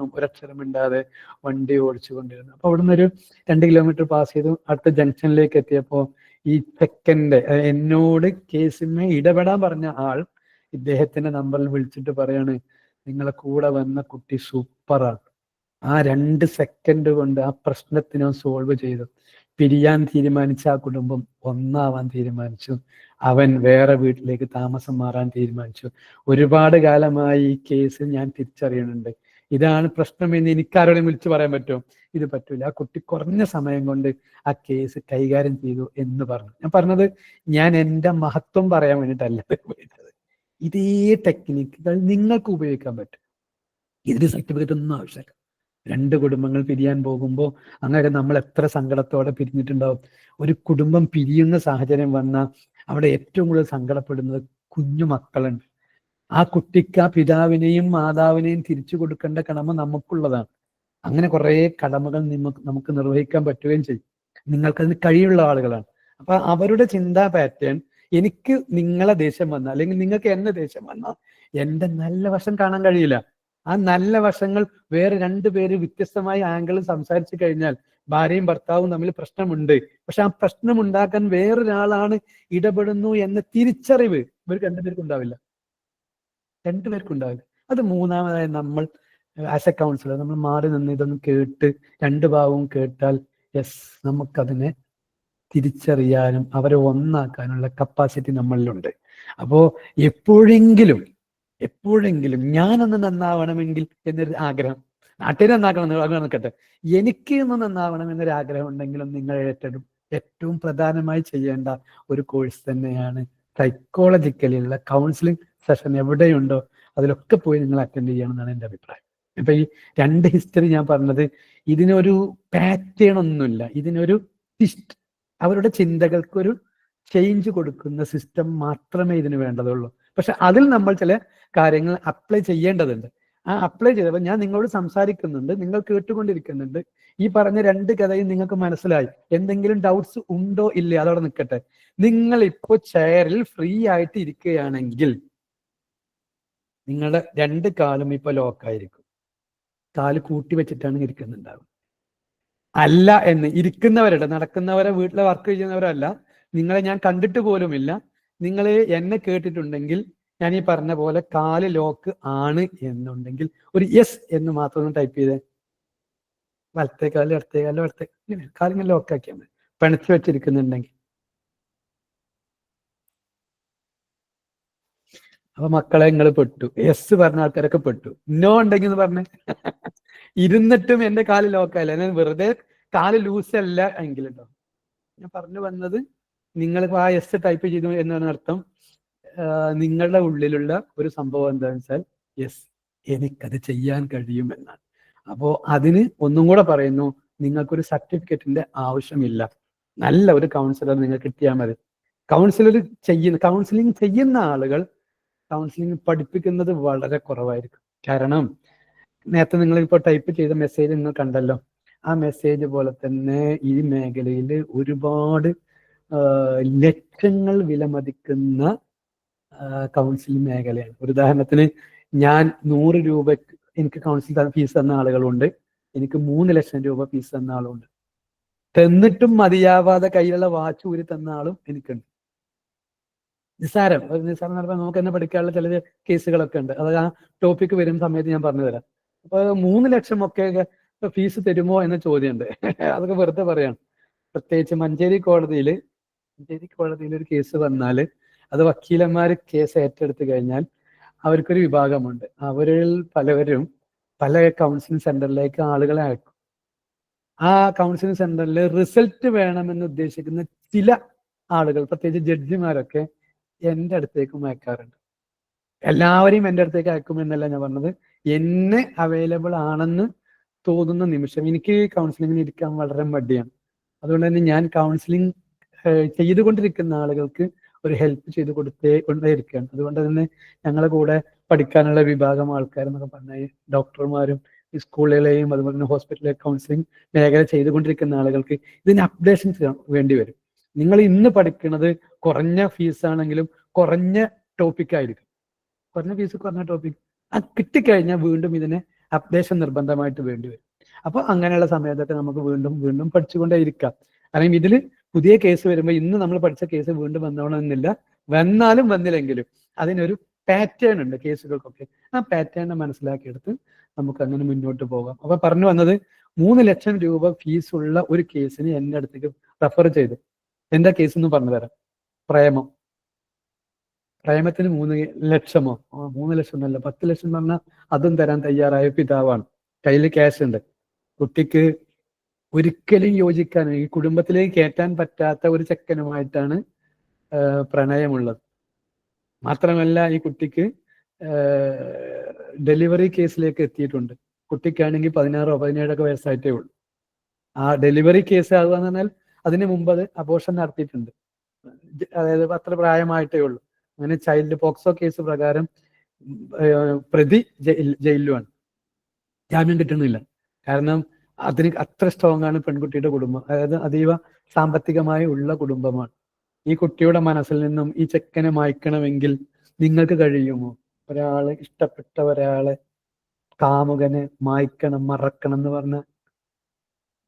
ഒരക്ഷരം മിണ്ടാതെ വണ്ടി ഓടിച്ചു കൊണ്ടിരുന്നു. അപ്പൊ അവിടുന്ന് ഒരു 2 കിലോമീറ്റർ പാസ് ചെയ്തു. അടുത്ത ജംഗ്ഷനിലേക്ക് എത്തിയപ്പോ ഈ സെക്കൻഡ് എന്നോട് കേസിന്മേ ഇടപെടാൻ പറഞ്ഞ ആൾ ഇദ്ദേഹത്തിന്റെ നമ്പറിൽ വിളിച്ചിട്ട് പറയാണ്, നിങ്ങളെ കൂടെ വന്ന കുട്ടി സൂപ്പറാണ്. ആ 2 സെക്കൻഡ് കൊണ്ട് ആ പ്രശ്നത്തിനെ സോൾവ് ചെയ്തു. പിരിയാൻ തീരുമാനിച്ച ആ കുടുംബം ഒന്നാവാൻ തീരുമാനിച്ചു. അവൻ വേറെ വീട്ടിലേക്ക് താമസം മാറാൻ തീരുമാനിച്ചു. ഒരുപാട് കാലമായി ഈ കേസ് ഞാൻ തിരിച്ചറിയുന്നുണ്ട്. ഇതാണ് പ്രശ്നമെന്ന് എനിക്കാരോടും വിളിച്ചു പറയാൻ പറ്റുമോ? ഇത് പറ്റൂല. ആ കുട്ടി കുറഞ്ഞ സമയം കൊണ്ട് ആ കേസ് കൈകാര്യം ചെയ്തു എന്ന് പറഞ്ഞു. ഞാൻ പറഞ്ഞത് ഞാൻ എൻ്റെ മഹത്വം പറയാൻ വേണ്ടിയിട്ടല്ല ഉപയോഗിച്ചത്. ഇതേ ടെക്നിക്കുകൾ നിങ്ങൾക്ക് ഉപയോഗിക്കാൻ പറ്റും. ഇതിന് സർട്ടിഫിക്കറ്റ് ഒന്നും ആവശ്യമില്ല. 2 കുടുംബങ്ങൾ പിരിയാൻ പോകുമ്പോൾ അങ്ങനെ നമ്മൾ എത്ര സങ്കടത്തോടെ പിരിഞ്ഞിട്ടുണ്ടാവും. ഒരു കുടുംബം പിരിയുന്ന സാഹചര്യം വന്നാൽ അവിടെ ഏറ്റവും കൂടുതൽ സങ്കടപ്പെടുന്നത് കുഞ്ഞു മക്കളുണ്ട്. ആ കുട്ടിക്ക് ആ പിതാവിനെയും മാതാവിനെയും തിരിച്ചു കൊടുക്കേണ്ട കടമ നമുക്കുള്ളതാണ്. അങ്ങനെ കുറെ കടമകൾ നമുക്ക് നിർവഹിക്കാൻ പറ്റുകയും ചെയ്യും. നിങ്ങൾക്കതിന് കഴിയുള്ള ആളുകളാണ്. അപ്പൊ അവരുടെ ചിന്താ പാറ്റേൺ, എനിക്ക് നിങ്ങളെ ദേഷ്യം വന്നാൽ അല്ലെങ്കിൽ നിങ്ങൾക്ക് എന്നെ ദേഷ്യം വന്നാൽ എന്റെ നല്ല വശം കാണാൻ കഴിയില്ല. ആ നല്ല വശങ്ങൾ വേറെ 2 പേര് വ്യത്യസ്തമായ ആംഗിളിൽ സംസാരിച്ചു കഴിഞ്ഞാൽ ഭാര്യയും ഭർത്താവും തമ്മിൽ പ്രശ്നമുണ്ട്. പക്ഷെ ആ പ്രശ്നം ഉണ്ടാക്കാൻ വേറൊരാളാണ് ഇടപെടുന്നു എന്ന തിരിച്ചറിവ് ഇവർ 2 പേർക്കും ഉണ്ടാവില്ല. 2 പേർക്കും ഉണ്ടാവില്ല. അത് മൂന്നാമതായി നമ്മൾ ആസ് എ കൗൺസിലർ നമ്മൾ മാറി നിന്ന് ഇതൊന്നും കേട്ട് 2 ഭാഗവും കേട്ടാൽ യെസ്, നമുക്കതിനെ തിരിച്ചറിയാനും അവരെ ഒന്നാക്കാനുള്ള കപ്പാസിറ്റി നമ്മളിലുണ്ട്. അപ്പോ എപ്പോഴെങ്കിലും ഞാനൊന്ന് നന്നാവണമെങ്കിൽ എന്നൊരു ആഗ്രഹം, നാട്ടിൽ നന്നാക്കണം എന്ന് നിൽക്കട്ടെ, എനിക്ക് ഒന്ന് നന്നാവണം എന്നൊരു ആഗ്രഹം ഉണ്ടെങ്കിലും നിങ്ങൾ ഏറ്റവും പ്രധാനമായി ചെയ്യേണ്ട ഒരു കോഴ്സ് തന്നെയാണ് സൈക്കോളജിക്കലിയുള്ള കൗൺസിലിംഗ് സെഷൻ. എവിടെയുണ്ടോ അതിലൊക്കെ പോയി നിങ്ങൾ അറ്റൻഡ് ചെയ്യണമെന്നാണ് എൻ്റെ അഭിപ്രായം. ഇപ്പൊ ഈ 2 ഹിസ്റ്ററി ഞാൻ പറഞ്ഞത്, ഇതിനൊരു പാറ്റേൺ ഒന്നുമില്ല, ഇതിനൊരു അവരുടെ ചിന്തകൾക്കൊരു ചേഞ്ച് കൊടുക്കുന്ന സിസ്റ്റം മാത്രമേ ഇതിന് വേണ്ടതുള്ളൂ. പക്ഷെ അതിൽ നമ്മൾ ചില കാര്യങ്ങൾ അപ്ലൈ ചെയ്യേണ്ടതുണ്ട്. ആ അപ്ലൈ ചെയ്തപ്പോൾ ഞാൻ നിങ്ങളോട് സംസാരിക്കുന്നുണ്ട്, നിങ്ങൾ കേട്ടുകൊണ്ടിരിക്കുന്നുണ്ട്. ഈ പറഞ്ഞ 2 കഥയും നിങ്ങൾക്ക് മനസ്സിലായി. എന്തെങ്കിലും ഡൗട്ട്സ് ഉണ്ടോ ഇല്ലേ അതവിടെ നിൽക്കട്ടെ. നിങ്ങൾ ഇപ്പോൾ ചെയറിൽ ഫ്രീ ആയിട്ട് ഇരിക്കുകയാണെങ്കിൽ നിങ്ങളുടെ 2 കാലും ഇപ്പൊ ലോക്കായിരിക്കും. കാല് കൂട്ടി വെച്ചിട്ടാണ് ഇരിക്കുന്നുണ്ടാവും. അല്ല എന്ന് ഇരിക്കുന്നവരുടെ, നടക്കുന്നവരെ, വീട്ടിലെ വർക്ക് ചെയ്യുന്നവരല്ല, നിങ്ങളെ ഞാൻ കണ്ടിട്ട് പോലുമില്ല. നിങ്ങൾ എന്നെ കേട്ടിട്ടുണ്ടെങ്കിൽ ഞാൻ ഈ പറഞ്ഞ പോലെ കാല് ലോക്ക് ആണ് എന്നുണ്ടെങ്കിൽ ഒരു യെസ് എന്ന് മാത്രം ഒന്ന് ടൈപ്പ് ചെയ്തേ. വലത്തെ കാല് ഇടത്തെ കാലോ ഇടത്തെ കാലിങ്ങനെ ലോക്കാക്കിയാൽ മതി. പിണച്ചു വെച്ചിരിക്കുന്നുണ്ടെങ്കിൽ. അപ്പൊ മക്കളെ നിങ്ങൾ പെട്ടു. യെസ് പറഞ്ഞ ആൾക്കാരൊക്കെ പെട്ടു. നോ ഉണ്ടെങ്കിൽ എന്ന് പറഞ്ഞേ. ഇരുന്നിട്ടും എന്റെ കാല് ലോക്കായില്ല, ഞാൻ വെറുതെ കാല് ലൂസല്ല എങ്കിലും കേട്ടോ. ഞാൻ പറഞ്ഞു വന്നത്, നിങ്ങൾ ആ യെസ് ടൈപ്പ് ചെയ്തു എന്നാണ് അർത്ഥം. നിങ്ങളുടെ ഉള്ളിലുള്ള ഒരു സംഭവം എന്താണെന്ന് വെച്ചാൽ യെസ്, എനിക്കത് ചെയ്യാൻ കഴിയുമെന്നാണ്. അപ്പോ അതിന് ഒന്നും കൂടെ പറയുന്നു, നിങ്ങൾക്കൊരു സർട്ടിഫിക്കറ്റിന്റെ ആവശ്യമില്ല. നല്ല ഒരു കൗൺസിലർ നിങ്ങൾക്ക് കിട്ടിയാൽ മതി. കൗൺസിലിംഗ് ചെയ്യുന്ന ആളുകൾ കൗൺസിലിംഗ് പഠിപ്പിക്കുന്നത് വളരെ കുറവായിരിക്കും. കാരണം നേരത്തെ നിങ്ങൾ ഇപ്പോൾ ടൈപ്പ് ചെയ്ത മെസ്സേജ് നിങ്ങൾ കണ്ടല്ലോ. ആ മെസ്സേജ് പോലെ തന്നെ ഈ മേഖലയിൽ ഒരുപാട് ലക്ഷങ്ങൾ വിലമതിക്കുന്ന കൗൺസിലിംഗ് മേഖലയാണ്. ഒരു ഉദാഹരണത്തിന്, ഞാൻ 100 രൂപ എനിക്ക് കൗൺസിലിംഗ് ഫീസ് തന്ന ആളുകളുണ്ട്, എനിക്ക് 3 ലക്ഷം രൂപ ഫീസ് തന്ന ആളുണ്ട്. തന്നിട്ടും മതിയാവാതെ കയ്യിലുള്ള വാച്ച് ഊരി തന്ന ആളും എനിക്കുണ്ട്. നിസ്സാരം നടത്താൻ നമുക്ക് തന്നെ പഠിക്കാനുള്ള ചില കേസുകളൊക്കെ ഉണ്ട്. അത് ആ ടോപ്പിക്ക് വരുന്ന സമയത്ത് ഞാൻ പറഞ്ഞു തരാം. അപ്പൊ 3 ലക്ഷം ഒക്കെ ഫീസ് തരുമോ എന്ന ചോദ്യമുണ്ട്. അതൊക്കെ വെറുതെ പറയാണ്. പ്രത്യേകിച്ച് മഞ്ചേരി കോടതിയിൽ ഒരു കേസ് വന്നാൽ അത് വക്കീലന്മാർ കേസ് ഏറ്റെടുത്ത് കഴിഞ്ഞാൽ അവർക്കൊരു വിഭാഗമുണ്ട്. അവരിൽ പലവരും പല കൗൺസിലിംഗ് സെന്ററിലേക്ക് ആളുകളെ അയക്കും. ആ കൗൺസിലിംഗ് സെന്ററിൽ റിസൾട്ട് വേണമെന്ന് ഉദ്ദേശിക്കുന്ന ചില ആളുകൾ, പ്രത്യേകിച്ച് ജഡ്ജിമാരൊക്കെ എൻ്റെ അടുത്തേക്കും അയക്കാറുണ്ട്. എല്ലാവരെയും എൻ്റെ അടുത്തേക്ക് അയക്കുമെന്നല്ല ഞാൻ പറഞ്ഞത്. എന്നെ അവൈലബിൾ ആണെന്ന് തോന്നുന്ന നിമിഷം, എനിക്ക് കൗൺസിലിങ്ങിന് ഇരിക്കാൻ വളരെ മടിയാണ്. അതുകൊണ്ട് തന്നെ ഞാൻ കൗൺസിലിംഗ് ചെയ്തുകൊണ്ടിരിക്കുന്ന ആളുകൾക്ക് ഒരു ഹെൽപ്പ് ചെയ്ത് കൊണ്ടേ ഇരിക്കുകയാണ്. അതുകൊണ്ട് തന്നെ ഞങ്ങളെ കൂടെ പഠിക്കാനുള്ള വിഭാഗം ആൾക്കാരെന്നൊക്കെ പറഞ്ഞാൽ ഡോക്ടർമാരും സ്കൂളുകളെയും അതുപോലെ തന്നെ ഹോസ്പിറ്റലിലെ കൗൺസിലിംഗ് മേഖല ചെയ്തുകൊണ്ടിരിക്കുന്ന ആളുകൾക്ക് ഇതിന് അപ്ഡേഷൻസ് വേണ്ടി വരും. നിങ്ങൾ ഇന്ന് പഠിക്കുന്നത് കുറഞ്ഞ ഫീസാണെങ്കിലും കുറഞ്ഞ ടോപ്പിക് ആയിരിക്കും. കുറഞ്ഞ ഫീസ്, കുറഞ്ഞ ടോപ്പിക് കിട്ടിക്കഴിഞ്ഞാൽ വീണ്ടും ഇതിന് അപ്ഡേഷൻ നിർബന്ധമായിട്ട് വേണ്ടി വരും. അപ്പൊ അങ്ങനെയുള്ള സമയത്തൊക്കെ നമുക്ക് വീണ്ടും പഠിച്ചുകൊണ്ടേ ഇരിക്കാം. കാരണം ഇതിൽ പുതിയ കേസ് വരുമ്പോൾ ഇന്ന് നമ്മൾ പഠിച്ച കേസ് വീണ്ടും വന്നോണമെന്നില്ല. വന്നാലും വന്നില്ലെങ്കിലും അതിനൊരു പാറ്റേൺ ഉണ്ട് കേസുകൾക്കൊക്കെ. ആ പാറ്റേൺ മനസ്സിലാക്കിയെടുത്ത് നമുക്ക് അങ്ങനെ മുന്നോട്ട് പോകാം. അപ്പൊ പറഞ്ഞു വന്നത്, 3 ലക്ഷം രൂപ ഫീസ് ഉള്ള ഒരു കേസിന് എന്റെ അടുത്തേക്ക് റെഫർ ചെയ്തു. എന്താ കേസ് എന്ന് പറഞ്ഞു തരാം. പ്രേമം. പ്രേമത്തിന് 3 ലക്ഷമോ? 3 ലക്ഷം എന്നല്ല, 10 ലക്ഷം എന്ന് പറഞ്ഞാൽ അതും തരാൻ തയ്യാറായ പിതാവാണ്. കയ്യിൽ ക്യാഷ് ഉണ്ട്. കുട്ടിക്ക് ഒരിക്കലും യോജിക്കാൻ, ഈ കുടുംബത്തിലേക്ക് കയറ്റാൻ പറ്റാത്ത ഒരു ചെക്കനുമായിട്ടാണ് പ്രണയമുള്ളത്. മാത്രമല്ല ഈ കുട്ടിക്ക് ഡെലിവറി കേസിലേക്ക് എത്തിയിട്ടുണ്ട്. കുട്ടിക്കാണെങ്കിൽ 16-17 വയസ്സായിട്ടേ ഉള്ളൂ. ആ ഡെലിവറി കേസ് ആകുക എന്ന് പറഞ്ഞാൽ അതിന് മുമ്പ് അത് അബോർഷൻ നടത്തിയിട്ടുണ്ട്. അതായത് അത്ര പ്രായമായിട്ടേ ഉള്ളൂ. അങ്ങനെ ചൈൽഡ് പോക്സോ കേസ് പ്രകാരം പ്രതി ജയിലിലുമാണ്. ജാമ്യം കിട്ടുന്നില്ല. കാരണം അതിന് അത്ര സ്ട്രോങ് ആണ് പെൺകുട്ടിയുടെ കുടുംബം. അതായത് അതീവ സാമ്പത്തികമായി ഉള്ള കുടുംബമാണ്. ഈ കുട്ടിയുടെ മനസ്സിൽ നിന്നും ഈ ചെക്കനെ മായ്ക്കണമെങ്കിൽ നിങ്ങൾക്ക് കഴിയുമോ? ഒരാളെ ഇഷ്ടപ്പെട്ട ഒരാളെ, കാമുകനെ മായ്ക്കണം, മറക്കണം എന്ന് പറഞ്ഞാൽ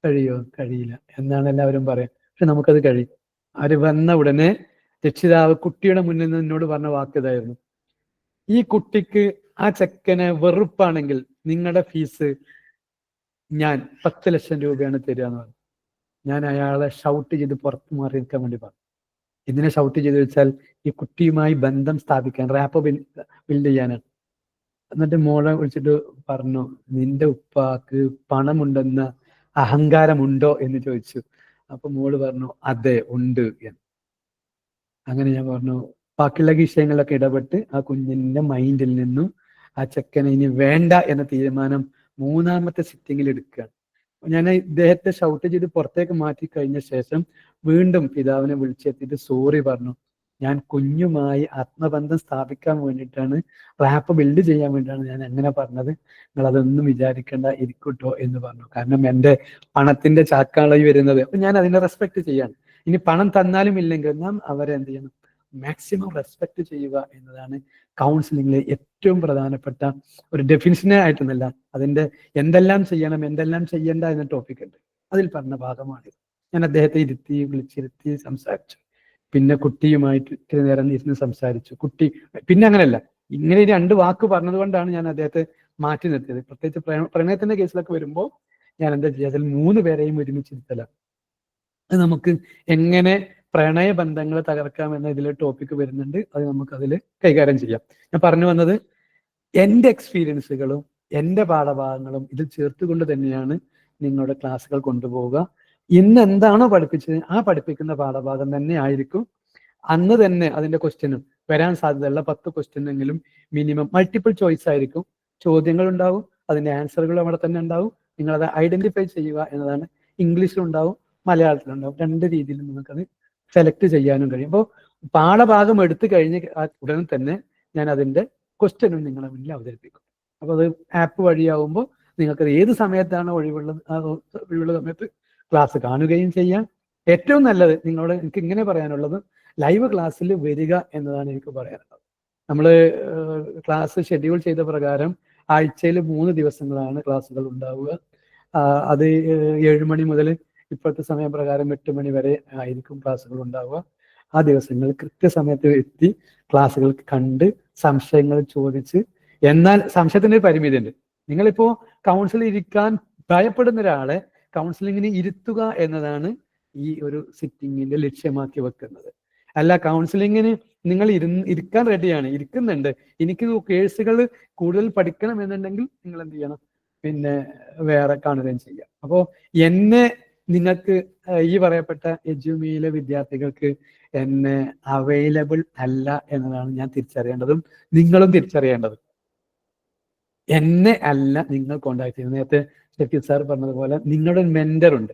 കഴിയുമോ? കഴിയില്ല എന്നാണ് എല്ലാവരും പറയാം. പക്ഷെ നമുക്കത് കഴിയും. അവര് വന്ന ഉടനെ രക്ഷിതാവ് കുട്ടിയുടെ മുന്നിൽ നിന്ന് എന്നോട് പറഞ്ഞ വാക്ക് ഇതായിരുന്നു: ഈ കുട്ടിക്ക് ആ ചെക്കനെ വെറുപ്പാണെങ്കിൽ നിങ്ങളുടെ ഫീസ് ഞാൻ 10 ലക്ഷം രൂപയാണ് തരിക എന്ന് പറഞ്ഞു. ഞാൻ അയാളെ ഷൗട്ട് ചെയ്ത് പുറത്ത് മാറി നിൽക്കാൻ വേണ്ടി പറഞ്ഞു. ഇതിനെ ഷൗട്ട് ചെയ്ത് വെച്ചാൽ ഈ കുട്ടിയുമായി ബന്ധം സ്ഥാപിക്കാൻ, റാപ്പ് ബിൽഡ് ചെയ്യാനാണ്. എന്നിട്ട് മോളെ വിളിച്ചിട്ട് പറഞ്ഞു, നിന്റെ ഉപ്പാക്ക് പണമുണ്ടെന്ന അഹങ്കാരമുണ്ടോ എന്ന് ചോദിച്ചു. അപ്പൊ മോള് പറഞ്ഞു, അതെ ഉണ്ട് എന്ന്. അങ്ങനെ ഞാൻ പറഞ്ഞു, ബാക്കിയുള്ള വിഷയങ്ങളൊക്കെ ഇടപെട്ട് ആ കുഞ്ഞിന്റെ മൈൻഡിൽ നിന്നും ആ ചെക്കനെ ഇനി വേണ്ട എന്ന തീരുമാനം 3ാമത്തെ സിറ്റിങ്ങിൽ എടുക്കുകയാണ്. ഞാൻ ഇദ്ദേഹത്തെ ഷൗട്ട് ചെയ്ത് പുറത്തേക്ക് മാറ്റി കഴിഞ്ഞ ശേഷം വീണ്ടും പിതാവിനെ വിളിച്ചെത്തിയിട്ട് സോറി പറഞ്ഞു. ഞാൻ കുഞ്ഞുമായി ആത്മബന്ധം സ്ഥാപിക്കാൻ വേണ്ടിയിട്ടാണ്, റാപ്പ് ബിൽഡ് ചെയ്യാൻ വേണ്ടിയിട്ടാണ് ഞാൻ അങ്ങനെ പറഞ്ഞത്. നിങ്ങൾ അതൊന്നും വിചാരിക്കേണ്ട, ഇരിക്കട്ടോ എന്ന് പറഞ്ഞു. കാരണം എൻ്റെ പണത്തിന്റെ ചാക്കാളായി വരുന്നത്. അപ്പൊ ഞാൻ അതിനെ റെസ്പെക്ട് ചെയ്യാണ്. ഇനി പണം തന്നാലും ഇല്ലെങ്കിലും നാം അവരെ എന്ത് ചെയ്യണം? മാക്സിമം റെസ്പെക്ട് ചെയ്യുക എന്നതാണ് കൗൺസിലിംഗിലെ ഏറ്റവും പ്രധാനപ്പെട്ട ഒരു ഡെഫിനിഷനെ ആയിട്ടൊന്നല്ല, അതിന്റെ എന്തെല്ലാം ചെയ്യണം എന്തെല്ലാം ചെയ്യണ്ട എന്ന ടോപ്പിക് ഉണ്ട്. അതിൽ പറഞ്ഞ ഭാഗമാണിത്. ഞാൻ അദ്ദേഹത്തെ വിളിച്ചിരുത്തി സംസാരിച്ചു. പിന്നെ കുട്ടിയുമായിട്ട് ഇത്തിരി നേരം ഇരുന്ന് സംസാരിച്ചു. കുട്ടി പിന്നെ അങ്ങനെയല്ല, ഇങ്ങനെ 2 വാക്ക് പറഞ്ഞത് കൊണ്ടാണ് ഞാൻ അദ്ദേഹത്തെ മാറ്റി നിർത്തിയത്. പ്രത്യേകിച്ച് പ്രണയത്തിന്റെ കേസിലൊക്കെ വരുമ്പോൾ ഞാൻ എന്താ ചെയ്യുക, അതിൽ 3 പേരെയും ഒരുമിച്ചിരുത്തല. അത് നമുക്ക് എങ്ങനെ പ്രണയബന്ധങ്ങൾ തകർക്കാം എന്ന ഇതിലെ ടോപ്പിക് വരുന്നുണ്ട്. അത് നമുക്ക് അതിൽ കൈകാര്യം ചെയ്യാം. ഞാൻ പറഞ്ഞു വന്നത്, എൻ്റെ എക്സ്പീരിയൻസുകളും എൻ്റെ പാഠഭാഗങ്ങളും ഇതിൽ ചേർത്തുകൊണ്ട് തന്നെയാണ് നിങ്ങളുടെ ക്ലാസ്സുകൾ കൊണ്ടുപോവുക. ഇന്ന് എന്താണോ പഠിപ്പിച്ചത് ആ പഠിപ്പിക്കുന്ന പാഠഭാഗം തന്നെ ആയിരിക്കും അന്ന് തന്നെ അതിന്റെ ക്വസ്റ്റ്യനും വരാൻ സാധ്യതയുള്ള 10 ക്വസ്റ്റ്യനെങ്കിലും മിനിമം മൾട്ടിപ്പിൾ ചോയ്സ് ആയിരിക്കും. ചോദ്യങ്ങൾ ഉണ്ടാവും, അതിന്റെ ആൻസറുകൾ അവിടെ തന്നെ ഉണ്ടാവും. നിങ്ങളത് ഐഡന്റിഫൈ ചെയ്യുക എന്നതാണ്. ഇംഗ്ലീഷിലുണ്ടാവും, മലയാളത്തിലുണ്ടാവും. 2 രീതിയിൽ നിങ്ങൾക്കത് സെലക്ട് ചെയ്യാനും കഴിയും. അപ്പോൾ പാഠഭാഗം എടുത്തു കഴിഞ്ഞ് ഉടനെ തന്നെ ഞാൻ അതിന്റെ ക്വസ്റ്റ്യനും നിങ്ങളെ മുന്നിൽ അവതരിപ്പിക്കും. അപ്പോൾ അത് ആപ്പ് വഴിയാവുമ്പോൾ നിങ്ങൾക്കത് ഏത് സമയത്താണ് ഒഴിവുള്ള സമയത്ത് ക്ലാസ് കാണുകയും ചെയ്യാം. ഏറ്റവും നല്ലത് നിങ്ങളോട് എനിക്ക് ഇങ്ങനെ പറയാനുള്ളത്, ലൈവ് ക്ലാസ്സിൽ വരിക എന്നതാണ് എനിക്ക് പറയാനുള്ളത്. നമ്മൾ ക്ലാസ് ഷെഡ്യൂൾ ചെയ്ത പ്രകാരം ആഴ്ചയിൽ 3 ദിവസങ്ങളാണ് ക്ലാസ്സുകൾ ഉണ്ടാവുക. അത് 7 മണി മുതൽ ഇപ്പോഴത്തെ സമയപ്രകാരം 8 മണി വരെ ആയിരിക്കും ക്ലാസ്സുകൾ ഉണ്ടാവുക. ആ ദിവസങ്ങളിൽ കൃത്യസമയത്ത് എത്തി ക്ലാസ്സുകൾ കണ്ട് സംശയങ്ങൾ ചോദിച്ച്, എന്നാൽ സംശയത്തിന് ഒരു പരിമിതി ഉണ്ട്. നിങ്ങളിപ്പോ കൗൺസിലിൽ ഇരിക്കാൻ ഭയപ്പെടുന്ന ഒരാളെ കൗൺസിലിങ്ങിന് ഇരുത്തുക എന്നതാണ് ഈ ഒരു സിറ്റിങ്ങിന്റെ ലക്ഷ്യമാക്കി വെക്കുന്നത്. അല്ല, കൗൺസിലിങ്ങിന് നിങ്ങൾ ഇരിക്കാൻ റെഡിയാണ്, ഇരിക്കുന്നുണ്ട്, എനിക്ക് കേസുകൾ കൂടുതൽ പഠിക്കണം എന്നുണ്ടെങ്കിൽ നിങ്ങൾ എന്ത് ചെയ്യണം? പിന്നെ വേറെ കാണുകയും ചെയ്യാം. അപ്പോൾ എന്നെ നിങ്ങൾക്ക് ഈ പറയപ്പെട്ട എജ്യുമിയിലെ വിദ്യാർത്ഥികൾക്ക് എന്നെ അവൈലബിൾ അല്ല എന്നതാണ് ഞാൻ തിരിച്ചറിയേണ്ടതും നിങ്ങളും തിരിച്ചറിയേണ്ടത്. എന്നെ അല്ല നിങ്ങൾ കോണ്ടാക്ട് ചെയ്യുന്നത്. നേരത്തെ ഷെഫീദ് സാർ പറഞ്ഞതുപോലെ നിങ്ങളുടെ മെന്റർ ഉണ്ട്.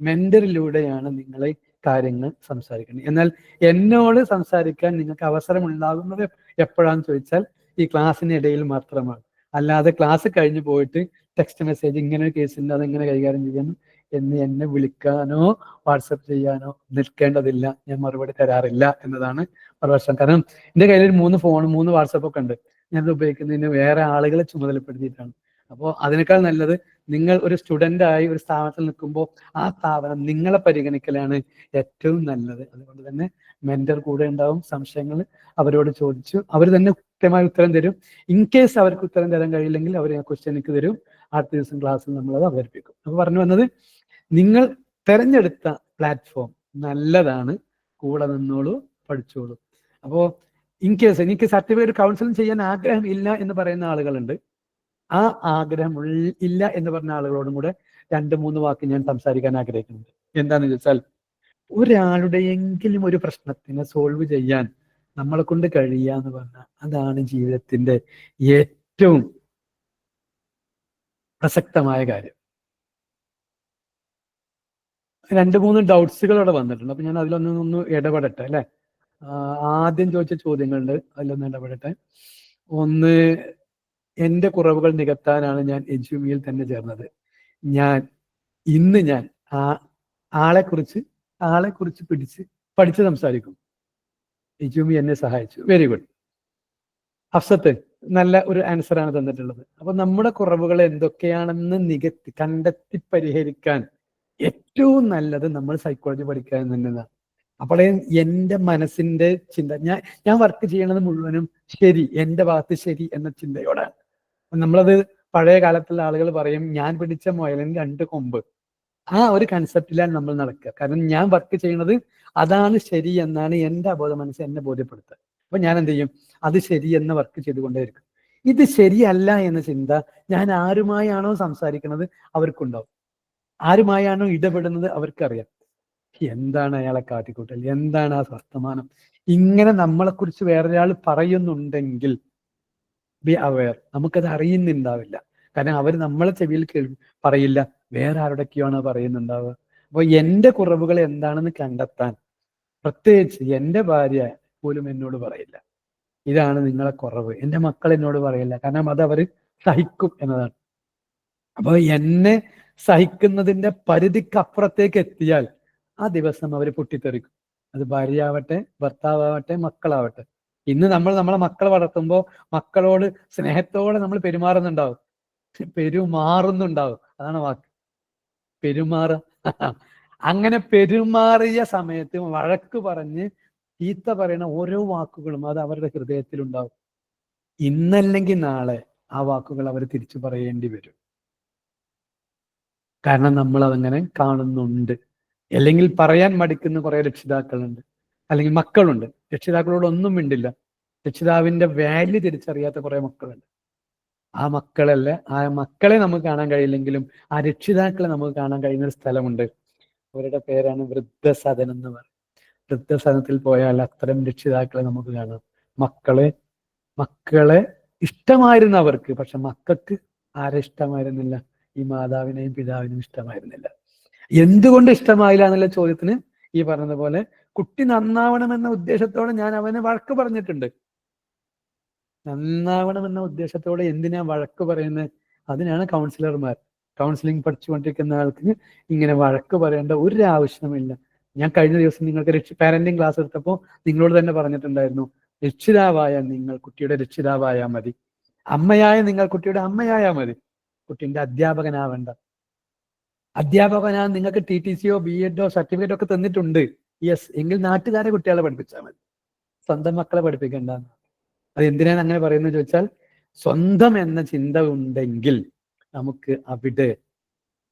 മെന്ററിലൂടെയാണ് നിങ്ങളെ കാര്യങ്ങൾ സംസാരിക്കുന്നത്. എന്നാൽ എന്നോട് സംസാരിക്കാൻ നിങ്ങൾക്ക് അവസരം ഉണ്ടാകുന്നത് എപ്പോഴാന്ന് ചോദിച്ചാൽ ഈ ക്ലാസ്സിനിടയിൽ മാത്രമാണ്. അല്ലാതെ ക്ലാസ് കഴിഞ്ഞ് പോയിട്ട് ടെക്സ്റ്റ് മെസ്സേജ് ഇങ്ങനെ ഒരു കേസുണ്ട് അതെങ്ങനെ കൈകാര്യം ചെയ്യണം എന്ന് എന്നെ വിളിക്കാനോ വാട്സപ്പ് ചെയ്യാനോ നിൽക്കേണ്ടതില്ല. ഞാൻ മറുപടി തരാറില്ല എന്നതാണ് പ്രശ്നം. കാരണം എൻ്റെ കയ്യിൽ 3 ഫോണും 3 വാട്സപ്പ് ഒക്കെ ഉണ്ട്. ഞാനത് ഉപയോഗിക്കുന്നതിന് വേറെ ആളുകളെ ചുമതലപ്പെടുത്തിയിട്ടാണ്. അപ്പോൾ അതിനേക്കാൾ നല്ലത് നിങ്ങൾ ഒരു സ്റ്റുഡൻ്റ് ആയി ഒരു സ്ഥാപനത്തിൽ നിൽക്കുമ്പോൾ ആ സ്ഥാപനം നിങ്ങളെ പരിഗണിക്കലാണ് ഏറ്റവും നല്ലത്. അതുകൊണ്ട് തന്നെ മെന്റർ കൂടെ ഉണ്ടാവും. സംശയങ്ങൾ അവരോട് ചോദിച്ചു അവർ തന്നെ കൃത്യമായ ഉത്തരം തരും. ഇൻ കേസ് അവർക്ക് ഉത്തരം തരാൻ കഴിയില്ലെങ്കിൽ അവർ ആ ക്വസ്റ്റ്യൻ എനിക്ക് തരും. അടുത്ത ദിവസം ക്ലാസ്സിൽ നമ്മളത് അവതരിപ്പിക്കും. അപ്പൊ പറഞ്ഞു വന്നത്, നിങ്ങൾ തെരഞ്ഞെടുത്ത പ്ലാറ്റ്ഫോം നല്ലതാണ്, കൂടെ നിന്നോളൂ, പഠിച്ചോളൂ. അപ്പോൾ ഇൻ കേസ് എനിക്ക് സർട്ടിഫിക്കറ്റ് കൗൺസിലിംഗ് ചെയ്യാൻ ആഗ്രഹം ഇല്ല എന്ന് പറയുന്ന ആളുകളുണ്ട്. ആ ആഗ്രഹം ഇല്ല എന്ന് പറഞ്ഞ ആളുകളോടും കൂടെ 2-3 വാക്ക് ഞാൻ സംസാരിക്കാൻ ആഗ്രഹിക്കുന്നുണ്ട്. എന്താണെന്ന് ചോദിച്ചാൽ, ഒരാളുടെയെങ്കിലും ഒരു പ്രശ്നത്തിനെ സോൾവ് ചെയ്യാൻ നമ്മളെ കൊണ്ട് കഴിയുക എന്ന് പറഞ്ഞാൽ അതാണ് ജീവിതത്തിന്റെ ഏറ്റവും പ്രസക്തമായ കാര്യം. 2-3 ഡൗട്ട്സുകൾ അവിടെ വന്നിട്ടുണ്ട്. അപ്പൊ ഞാൻ അതിലൊന്ന് ഇടപെടട്ടെ അല്ലെ. ആദ്യം ചോദിച്ച ചോദ്യങ്ങളുണ്ട്, അതിലൊന്ന് ഇടപെടട്ടെ. ഒന്ന്, എന്റെ കുറവുകൾ നികത്താനാണ് ഞാൻ എജ്യുമിയിൽ തന്നെ ചേർന്നത്. ഇന്ന് ഞാൻ ആളെക്കുറിച്ച് പഠിച്ച് സംസാരിക്കും. എജ്യുമി എന്നെ സഹായിച്ചു. Very good. അഫ്സത്ത് നല്ല ഒരു ആൻസർ ആണ് തന്നിട്ടുള്ളത്. അപ്പൊ നമ്മുടെ കുറവുകൾ എന്തൊക്കെയാണെന്ന് കണ്ടെത്തി പരിഹരിക്കാൻ ഏറ്റവും നല്ലത് നമ്മൾ സൈക്കോളജി പഠിക്കാൻ തന്നെയാണ്. അപ്പോഴേ എൻ്റെ മനസ്സിന്റെ ചിന്ത, ഞാൻ വർക്ക് ചെയ്യണത് മുഴുവനും ശരി, എൻ്റെ ഭാഗത്ത് ശരി എന്ന ചിന്തയോടാണ്. നമ്മളത് പഴയ കാലത്തുള്ള ആളുകൾ പറയും, ഞാൻ പിടിച്ച മുയലിന് 2 കൊമ്പ്. ആ ഒരു കൺസെപ്റ്റിലാണ് നമ്മൾ നടക്കുക. കാരണം ഞാൻ വർക്ക് ചെയ്യുന്നത് അതാണ് ശരി എന്നാണ് എൻ്റെ അബോധ മനസ്സ് എന്നെ ബോധ്യപ്പെടുത്തുക. അപ്പൊ ഞാൻ എന്ത് ചെയ്യും? അത് ശരി എന്ന വർക്ക് ചെയ്തുകൊണ്ടേയിരിക്കും. ഇത് ശരിയല്ല എന്ന ചിന്ത ഞാൻ ആരുമായാണോ സംസാരിക്കുന്നത് അവർക്കുണ്ടാവും, ആരുമായാണോ ഇടപെടുന്നത് അവർക്കറിയാം. എന്താണ് അയാളെ കാട്ടിക്കൂട്ടൽ, എന്താണ് ആ വർത്തമാനം, ഇങ്ങനെ നമ്മളെക്കുറിച്ച് വേറൊരാൾ പറയുന്നുണ്ടെങ്കിൽ ബി അവെയർ. നമുക്കത് അറിയുന്നുണ്ടാവില്ല. കാരണം അവർ നമ്മളെ ചെവിയിൽ പറയില്ല, വേറെ ആരുടെയൊക്കെയാണ് പറയുന്നുണ്ടാവുക. അപ്പൊ എൻ്റെ കുറവുകൾ എന്താണെന്ന് കണ്ടെത്താൻ, പ്രത്യേകിച്ച് എൻ്റെ ഭാര്യ പോലും എന്നോട് പറയില്ല ഇതാണ് നിങ്ങളെ കുറവ്, എൻ്റെ മക്കൾ എന്നോട് പറയില്ല. കാരണം അത് അവർ സഹിക്കും എന്നതാണ്. അപ്പൊ എന്നെ സഹിക്കുന്നതിന്റെ പരിധിക്കപ്പുറത്തേക്ക് എത്തിയാൽ ആ ദിവസം അവർ പൊട്ടിത്തെറിക്കും. അത് ഭാര്യയാവട്ടെ, ഭർത്താവട്ടെ, മക്കളാവട്ടെ. ഇന്ന് നമ്മളെ മക്കളെ വളർത്തുമ്പോൾ മക്കളോട് സ്നേഹത്തോടെ നമ്മൾ പെരുമാറുന്നുണ്ടാവും, അതാണ് വാക്ക്, പെരുമാറുക. അങ്ങനെ പെരുമാറിയ സമയത്ത് വഴക്ക് പറഞ്ഞ് ചീത്ത പറയുന്ന ഓരോ വാക്കുകളും അത് അവരുടെ ഹൃദയത്തിലുണ്ടാവും. ഇന്നല്ലെങ്കിൽ നാളെ ആ വാക്കുകൾ അവർ തിരിച്ചു പറയേണ്ടി വരും. കാരണം നമ്മൾ അതങ്ങനെ കാണുന്നുണ്ട്. അല്ലെങ്കിൽ പറയാൻ മടിക്കുന്ന കുറെ രക്ഷിതാക്കളുണ്ട്, അല്ലെങ്കിൽ മക്കളുണ്ട്. രക്ഷിതാക്കളോട് ഒന്നും മിണ്ടില്ല, രക്ഷിതാവിന്റെ വാല്യൂ തിരിച്ചറിയാത്ത കുറെ മക്കളുണ്ട്. ആ മക്കളെ നമുക്ക് കാണാൻ കഴിയില്ലെങ്കിലും ആ രക്ഷിതാക്കളെ നമുക്ക് കാണാൻ കഴിയുന്ന ഒരു സ്ഥലമുണ്ട്. അവരുടെ പേരാണ് വൃദ്ധസദനം എന്ന് പറയും. വൃദ്ധസദനത്തിൽ പോയാൽ അത്തരം രക്ഷിതാക്കളെ നമുക്ക് കാണാം. മക്കളെ ഇഷ്ടമായിരുന്നു അവർക്ക്, പക്ഷെ മക്കൾക്ക് ആരെ ഇഷ്ടമായിരുന്നില്ല? ഈ മാതാവിനെയും പിതാവിനെയും ഇഷ്ടമായിരുന്നില്ല. എന്തുകൊണ്ട് ഇഷ്ടമായില്ല എന്നുള്ള ചോദ്യത്തിന് ഈ പറഞ്ഞതുപോലെ കുട്ടി നന്നാവണമെന്ന ഉദ്ദേശത്തോടെ ഞാൻ അവനെ വഴക്ക് പറഞ്ഞിട്ടുണ്ട്. നന്നാവണമെന്ന ഉദ്ദേശത്തോടെ എന്തിനാ വഴക്ക് പറയുന്നത്? അതിനാണ് കൗൺസിലർമാർ. കൗൺസിലിംഗ് പഠിച്ചുകൊണ്ടിരിക്കുന്ന ആൾക്ക് ഇങ്ങനെ വഴക്ക് പറയേണ്ട ഒരു ആവശ്യമില്ല. ഞാൻ കഴിഞ്ഞ ദിവസം നിങ്ങൾക്ക് പാരന്റിങ് ക്ലാസ് എടുത്തപ്പോൾ നിങ്ങളോട് തന്നെ പറഞ്ഞിട്ടുണ്ടായിരുന്നു, രക്ഷിതാവായ നിങ്ങൾ കുട്ടിയുടെ രക്ഷിതാവായാൽ മതി, അമ്മയായ നിങ്ങൾ കുട്ടിയുടെ അമ്മയായാൽ മതി, കുട്ടീൻ്റെ അധ്യാപകനാവേണ്ട. അധ്യാപകനാണ് നിങ്ങൾക്ക് TTCയോ BEdോ സർട്ടിഫിക്കറ്റോ ഒക്കെ തന്നിട്ടുണ്ട്, യെസ്, എങ്കിൽ നാട്ടുകാരെ കുട്ടികളെ പഠിപ്പിച്ചാൽ മതി, സ്വന്തം മക്കളെ പഠിപ്പിക്കേണ്ട. അത് എന്തിനാണ് അങ്ങനെ പറയുന്നത് ചോദിച്ചാൽ, സ്വന്തം എന്ന ചിന്ത ഉണ്ടെങ്കിൽ നമുക്ക് അവിടെ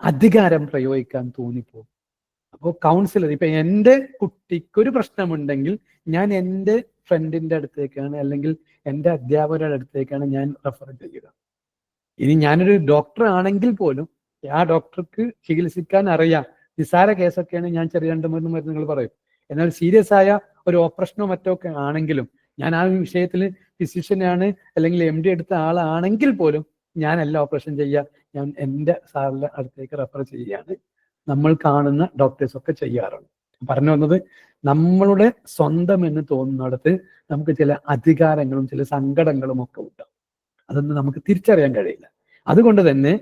അധികാരം പ്രയോഗിക്കാൻ തോന്നിപ്പോകും. അപ്പോൾ കൗൺസിലർ, ഇപ്പൊ എൻ്റെ കുട്ടിക്കൊരു പ്രശ്നമുണ്ടെങ്കിൽ ഞാൻ എൻ്റെ ഫ്രണ്ടിന്റെ അടുത്തേക്കാണ് അല്ലെങ്കിൽ എൻ്റെ അധ്യാപകരുടെ അടുത്തേക്കാണ് ഞാൻ റെഫർ ചെയ്യുക. ഇനി ഞാനൊരു ഡോക്ടർ ആണെങ്കിൽ പോലും ആ ഡോക്ടർക്ക് ചികിത്സിക്കാൻ അറിയാം. നിസ്സാര കേസൊക്കെയാണ് ഞാൻ ചെറിയ 2-3 മരുന്നുകൾ പറയും. എന്നാൽ സീരിയസ് ആയ ഒരു ഓപ്പറേഷനോ മറ്റോ ഒക്കെ ആണെങ്കിലും ഞാൻ ആ വിഷയത്തിൽ ഫിസിഷ്യനാണ് അല്ലെങ്കിൽ MD എടുത്ത ആളാണെങ്കിൽ പോലും ഞാനല്ല ഓപ്പറേഷൻ ചെയ്യുക, ഞാൻ എൻ്റെ സാറിന്റെ അടുത്തേക്ക് റെഫർ ചെയ്യുകയാണ്. നമ്മൾ കാണുന്ന ഡോക്ടേഴ്സ് ഒക്കെ ചെയ്യാറുണ്ട്. പറഞ്ഞു വന്നത്, നമ്മളുടെ സ്വന്തം എന്ന് തോന്നുന്നിടത്ത് നമുക്ക് ചില അധികാരങ്ങളും ചില സങ്കടങ്ങളും ഒക്കെ ഉണ്ടാവും. അതൊന്നും നമുക്ക് തിരിച്ചറിയാൻ കഴിയില്ല. അതുകൊണ്ട് തന്നെ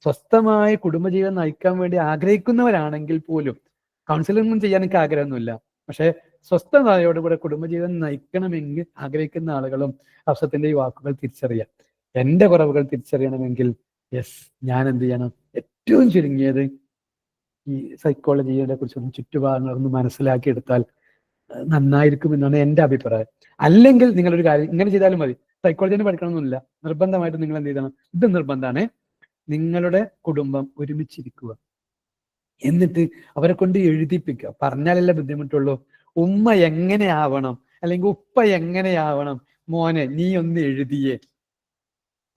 സ്വസ്ഥമായ കുടുംബജീവിതം നയിക്കാൻ വേണ്ടി ആഗ്രഹിക്കുന്നവരാണെങ്കിൽ പോലും, കൗൺസിലിംഗ് ചെയ്യാൻ എനിക്ക് ആഗ്രഹമൊന്നുമില്ല, പക്ഷെ സ്വസ്ഥതയോടുകൂടെ കുടുംബജീവിതം നയിക്കണമെങ്കിൽ ആഗ്രഹിക്കുന്ന ആളുകളും ഹഫ്സത്തിന്റെ ഈ വാക്കുകൾ തിരിച്ചറിയാം. എൻ്റെ കുറവുകൾ തിരിച്ചറിയണമെങ്കിൽ യെസ്, ഞാൻ എന്ത് ചെയ്യണം? ഏറ്റവും ചുരുങ്ങിയത് ഈ സൈക്കോളജിയെ കുറിച്ചൊന്നും ചുറ്റുപാടുകളൊന്നും മനസ്സിലാക്കിയെടുത്താൽ നന്നായിരിക്കും എന്നാണ് എൻ്റെ അഭിപ്രായം. അല്ലെങ്കിൽ നിങ്ങളൊരു കാര്യം ഇങ്ങനെ ചെയ്താലും മതി, സൈക്കോളജിനെ പഠിക്കണമെന്നില്ല, നിർബന്ധമായിട്ട് നിങ്ങൾ എന്ത് ചെയ്യണം? ഇത് നിർബന്ധമാണ്, നിങ്ങളുടെ കുടുംബം ഒരുമിച്ചിരിക്കുക, എന്നിട്ട് അവരെ കൊണ്ട് എഴുതിപ്പിക്കുക. പറഞ്ഞാലല്ലേ ബുദ്ധിമുട്ടുള്ളൂ. ഉമ്മ എങ്ങനെയാവണം അല്ലെങ്കിൽ ഉപ്പ എങ്ങനെയാവണം, മോനെ നീ ഒന്ന് എഴുതിയേ.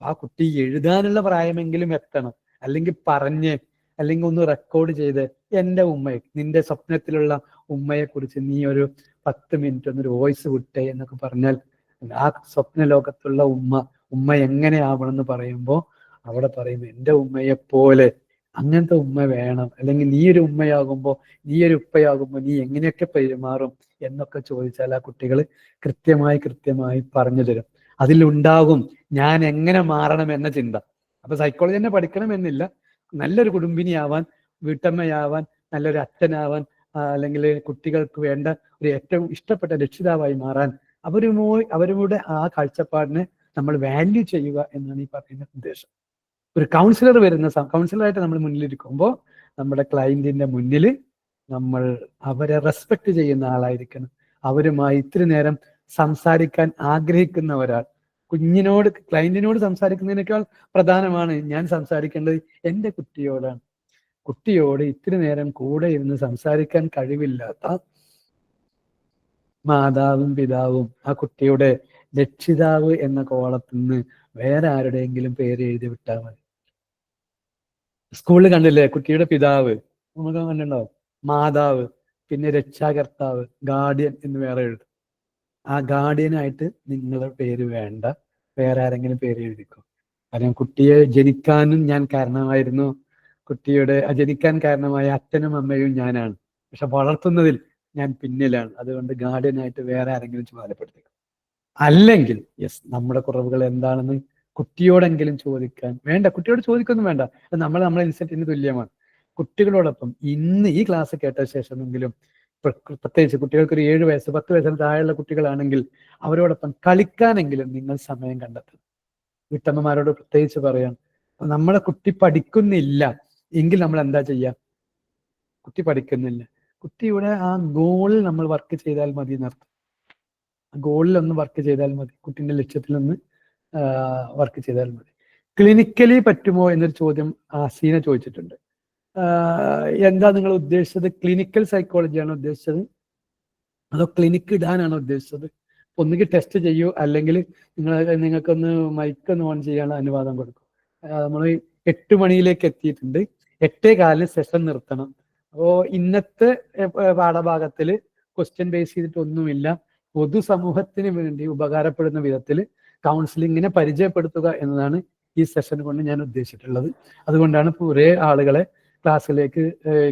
ആ കുട്ടി എഴുതാനുള്ള പ്രായമെങ്കിലും എത്തണം, അല്ലെങ്കിൽ പറഞ്ഞ്, അല്ലെങ്കിൽ ഒന്ന് റെക്കോർഡ് ചെയ്ത്, എൻ്റെ ഉമ്മയെ, നിന്റെ സ്വപ്നത്തിലുള്ള ഉമ്മയെ കുറിച്ച് നീ ഒരു 10 മിനിറ്റ് ഒന്നൊരു വോയിസ് വിട്ടേ എന്നൊക്കെ പറഞ്ഞാൽ ആ സ്വപ്ന ലോകത്തുള്ള ഉമ്മ എങ്ങനെയാവണം എന്ന് പറയുമ്പോൾ അവിടെ പറയും എൻ്റെ ഉമ്മയെ പോലെ അങ്ങനത്തെ ഉമ്മ വേണം, അല്ലെങ്കിൽ നീ ഒരു ഉമ്മയാകുമ്പോൾ, നീ ഒരു ഉപ്പയാകുമ്പോൾ നീ എങ്ങനെയൊക്കെ പെരുമാറും എന്നൊക്കെ ചോദിച്ചാൽ ആ കുട്ടികൾ കൃത്യമായി പറഞ്ഞു തരും. അതിലുണ്ടാകും ഞാൻ എങ്ങനെ മാറണം എന്ന ചിന്ത. അപ്പൊ സൈക്കോളജി തന്നെ പഠിക്കണമെന്നില്ല, നല്ലൊരു കുടുംബിനിയാവാൻ, വീട്ടമ്മയാവാൻ, നല്ലൊരു അച്ഛനാവാൻ, അല്ലെങ്കിൽ കുട്ടികൾക്ക് വേണ്ട ഒരു ഏറ്റവും ഇഷ്ടപ്പെട്ട രക്ഷിതാവായി മാറാൻ അവരുടെ ആ കാഴ്ചപ്പാടിനെ നമ്മൾ വാല്യൂ ചെയ്യുക എന്നാണ് ഈ പറയുന്ന ഉദ്ദേശം. ഒരു കൗൺസിലർ കൗൺസിലറായിട്ട് നമ്മൾ മുന്നിലിരിക്കുമ്പോൾ നമ്മുടെ ക്ലയന്റിന്റെ മുന്നിൽ നമ്മൾ അവരെ റെസ്പെക്ട് ചെയ്യുന്ന ആളായിരിക്കണം. അവരുമായി ഇത്തിരി നേരം സംസാരിക്കാൻ ആഗ്രഹിക്കുന്ന ഒരാൾ. ക്ലയന്റിനോട് സംസാരിക്കുന്നതിനേക്കാൾ പ്രധാനമാണ് ഞാൻ സംസാരിക്കേണ്ടത് എൻ്റെ കുട്ടിയോടാണ്. കുട്ടിയോട് ഇത്തിരി നേരം കൂടെ ഇരുന്ന് സംസാരിക്കാൻ കഴിവില്ലാത്ത മാതാവും പിതാവും ആ കുട്ടിയുടെ രക്ഷിതാവ് എന്ന കോളത്തിൽ നിന്ന് വേറെ ആരുടെയെങ്കിലും പേര് എഴുതി വിട്ടാൽ മതി. സ്കൂളിൽ കണ്ടില്ലേ, കുട്ടിയുടെ പിതാവ് നമുക്ക് കണ്ടിട്ടുണ്ടാവും, മാതാവ്, പിന്നെ രക്ഷാകർത്താവ്, ഗാർഡിയൻ എന്ന് വേറെ എഴുതും. ആ ഗാർഡിയനായിട്ട് നിങ്ങളുടെ പേര് വേണ്ട, വേറെ ആരെങ്കിലും പേര് എഴുതിക്കോ. കാരണം കുട്ടിയെ ജനിക്കാനും ഞാൻ കാരണമായിരുന്നു, ജനിക്കാൻ കാരണമായ അച്ഛനും അമ്മയും ഞാനാണ്, പക്ഷെ വളർത്തുന്നതിൽ ഞാൻ പിന്നിലാണ്. അതുകൊണ്ട് ഗാർഡിയനായിട്ട് വേറെ ആരെങ്കിലും ചുമതലപ്പെടുത്തിക്കും. അല്ലെങ്കിൽ നമ്മുടെ കുറവുകൾ എന്താണെന്ന് കുട്ടിയോടെങ്കിലും ചോദിക്കാൻ വേണ്ട, കുട്ടിയോട് ചോദിക്കൊന്നും വേണ്ട, നമ്മളെ ഇൻസെന്റിന് തുല്യമാണ്. കുട്ടികളോടൊപ്പം ഇന്ന് ഈ ക്ലാസ് കേട്ട ശേഷമെങ്കിലും, പ്രത്യേകിച്ച് കുട്ടികൾക്ക് ഒരു 7 വയസ്സ് 10 വയസ്സിന് താഴെയുള്ള കുട്ടികളാണെങ്കിൽ അവരോടൊപ്പം കളിക്കാനെങ്കിലും നിങ്ങൾ സമയം കണ്ടെത്തും. വീട്ടമ്മമാരോട് പ്രത്യേകിച്ച് പറയാം, നമ്മളെ കുട്ടി പഠിക്കുന്നില്ല എങ്കിൽ നമ്മൾ എന്താ ചെയ്യാം? കുട്ടി പഠിക്കുന്നില്ല, കുട്ടിയുടെ ആ ഗോളിൽ നമ്മൾ വർക്ക് ചെയ്താൽ മതി എന്നർത്ഥം. ഗോളിൽ ഒന്ന് വർക്ക് ചെയ്താൽ മതി, കുട്ടിന്റെ ലക്ഷ്യത്തിൽ ഒന്ന് വർക്ക് ചെയ്താൽ മതി. ക്ലിനിക്കലി പറ്റുമോ എന്നൊരു ചോദ്യം ഹസീന ചോദിച്ചിട്ടുണ്ട്. എന്താ നിങ്ങൾ ഉദ്ദേശിച്ചത്? ക്ലിനിക്കൽ സൈക്കോളജിയാണോ ഉദ്ദേശിച്ചത്, അതോ ക്ലിനിക്ക് ഇടാനാണോ ഉദ്ദേശിച്ചത്? ഒന്നുകിൽ ടെസ്റ്റ് ചെയ്യൂ, അല്ലെങ്കിൽ നിങ്ങൾക്കൊന്ന് മൈക്കൊന്ന് ഓൺ ചെയ്യാനുള്ള അനുവാദം കൊടുക്കും. നമ്മൾ 8 മണിയിലേക്ക് എത്തിയിട്ടുണ്ട്, 8:15 സെഷൻ നിർത്തണം. അപ്പോൾ ഇന്നത്തെ പാഠഭാഗത്തിൽ ക്വസ്റ്റ്യൻ ബേസ് ചെയ്തിട്ടൊന്നുമില്ല, പൊതുസമൂഹത്തിന് വേണ്ടി ഉപകാരപ്പെടുന്ന വിധത്തിൽ കൗൺസിലിങ്ങിനെ പരിചയപ്പെടുത്തുക എന്നതാണ് ഈ സെഷൻ കൊണ്ട് ഞാൻ ഉദ്ദേശിച്ചിട്ടുള്ളത്. അതുകൊണ്ടാണ് കുറേ ആളുകളെ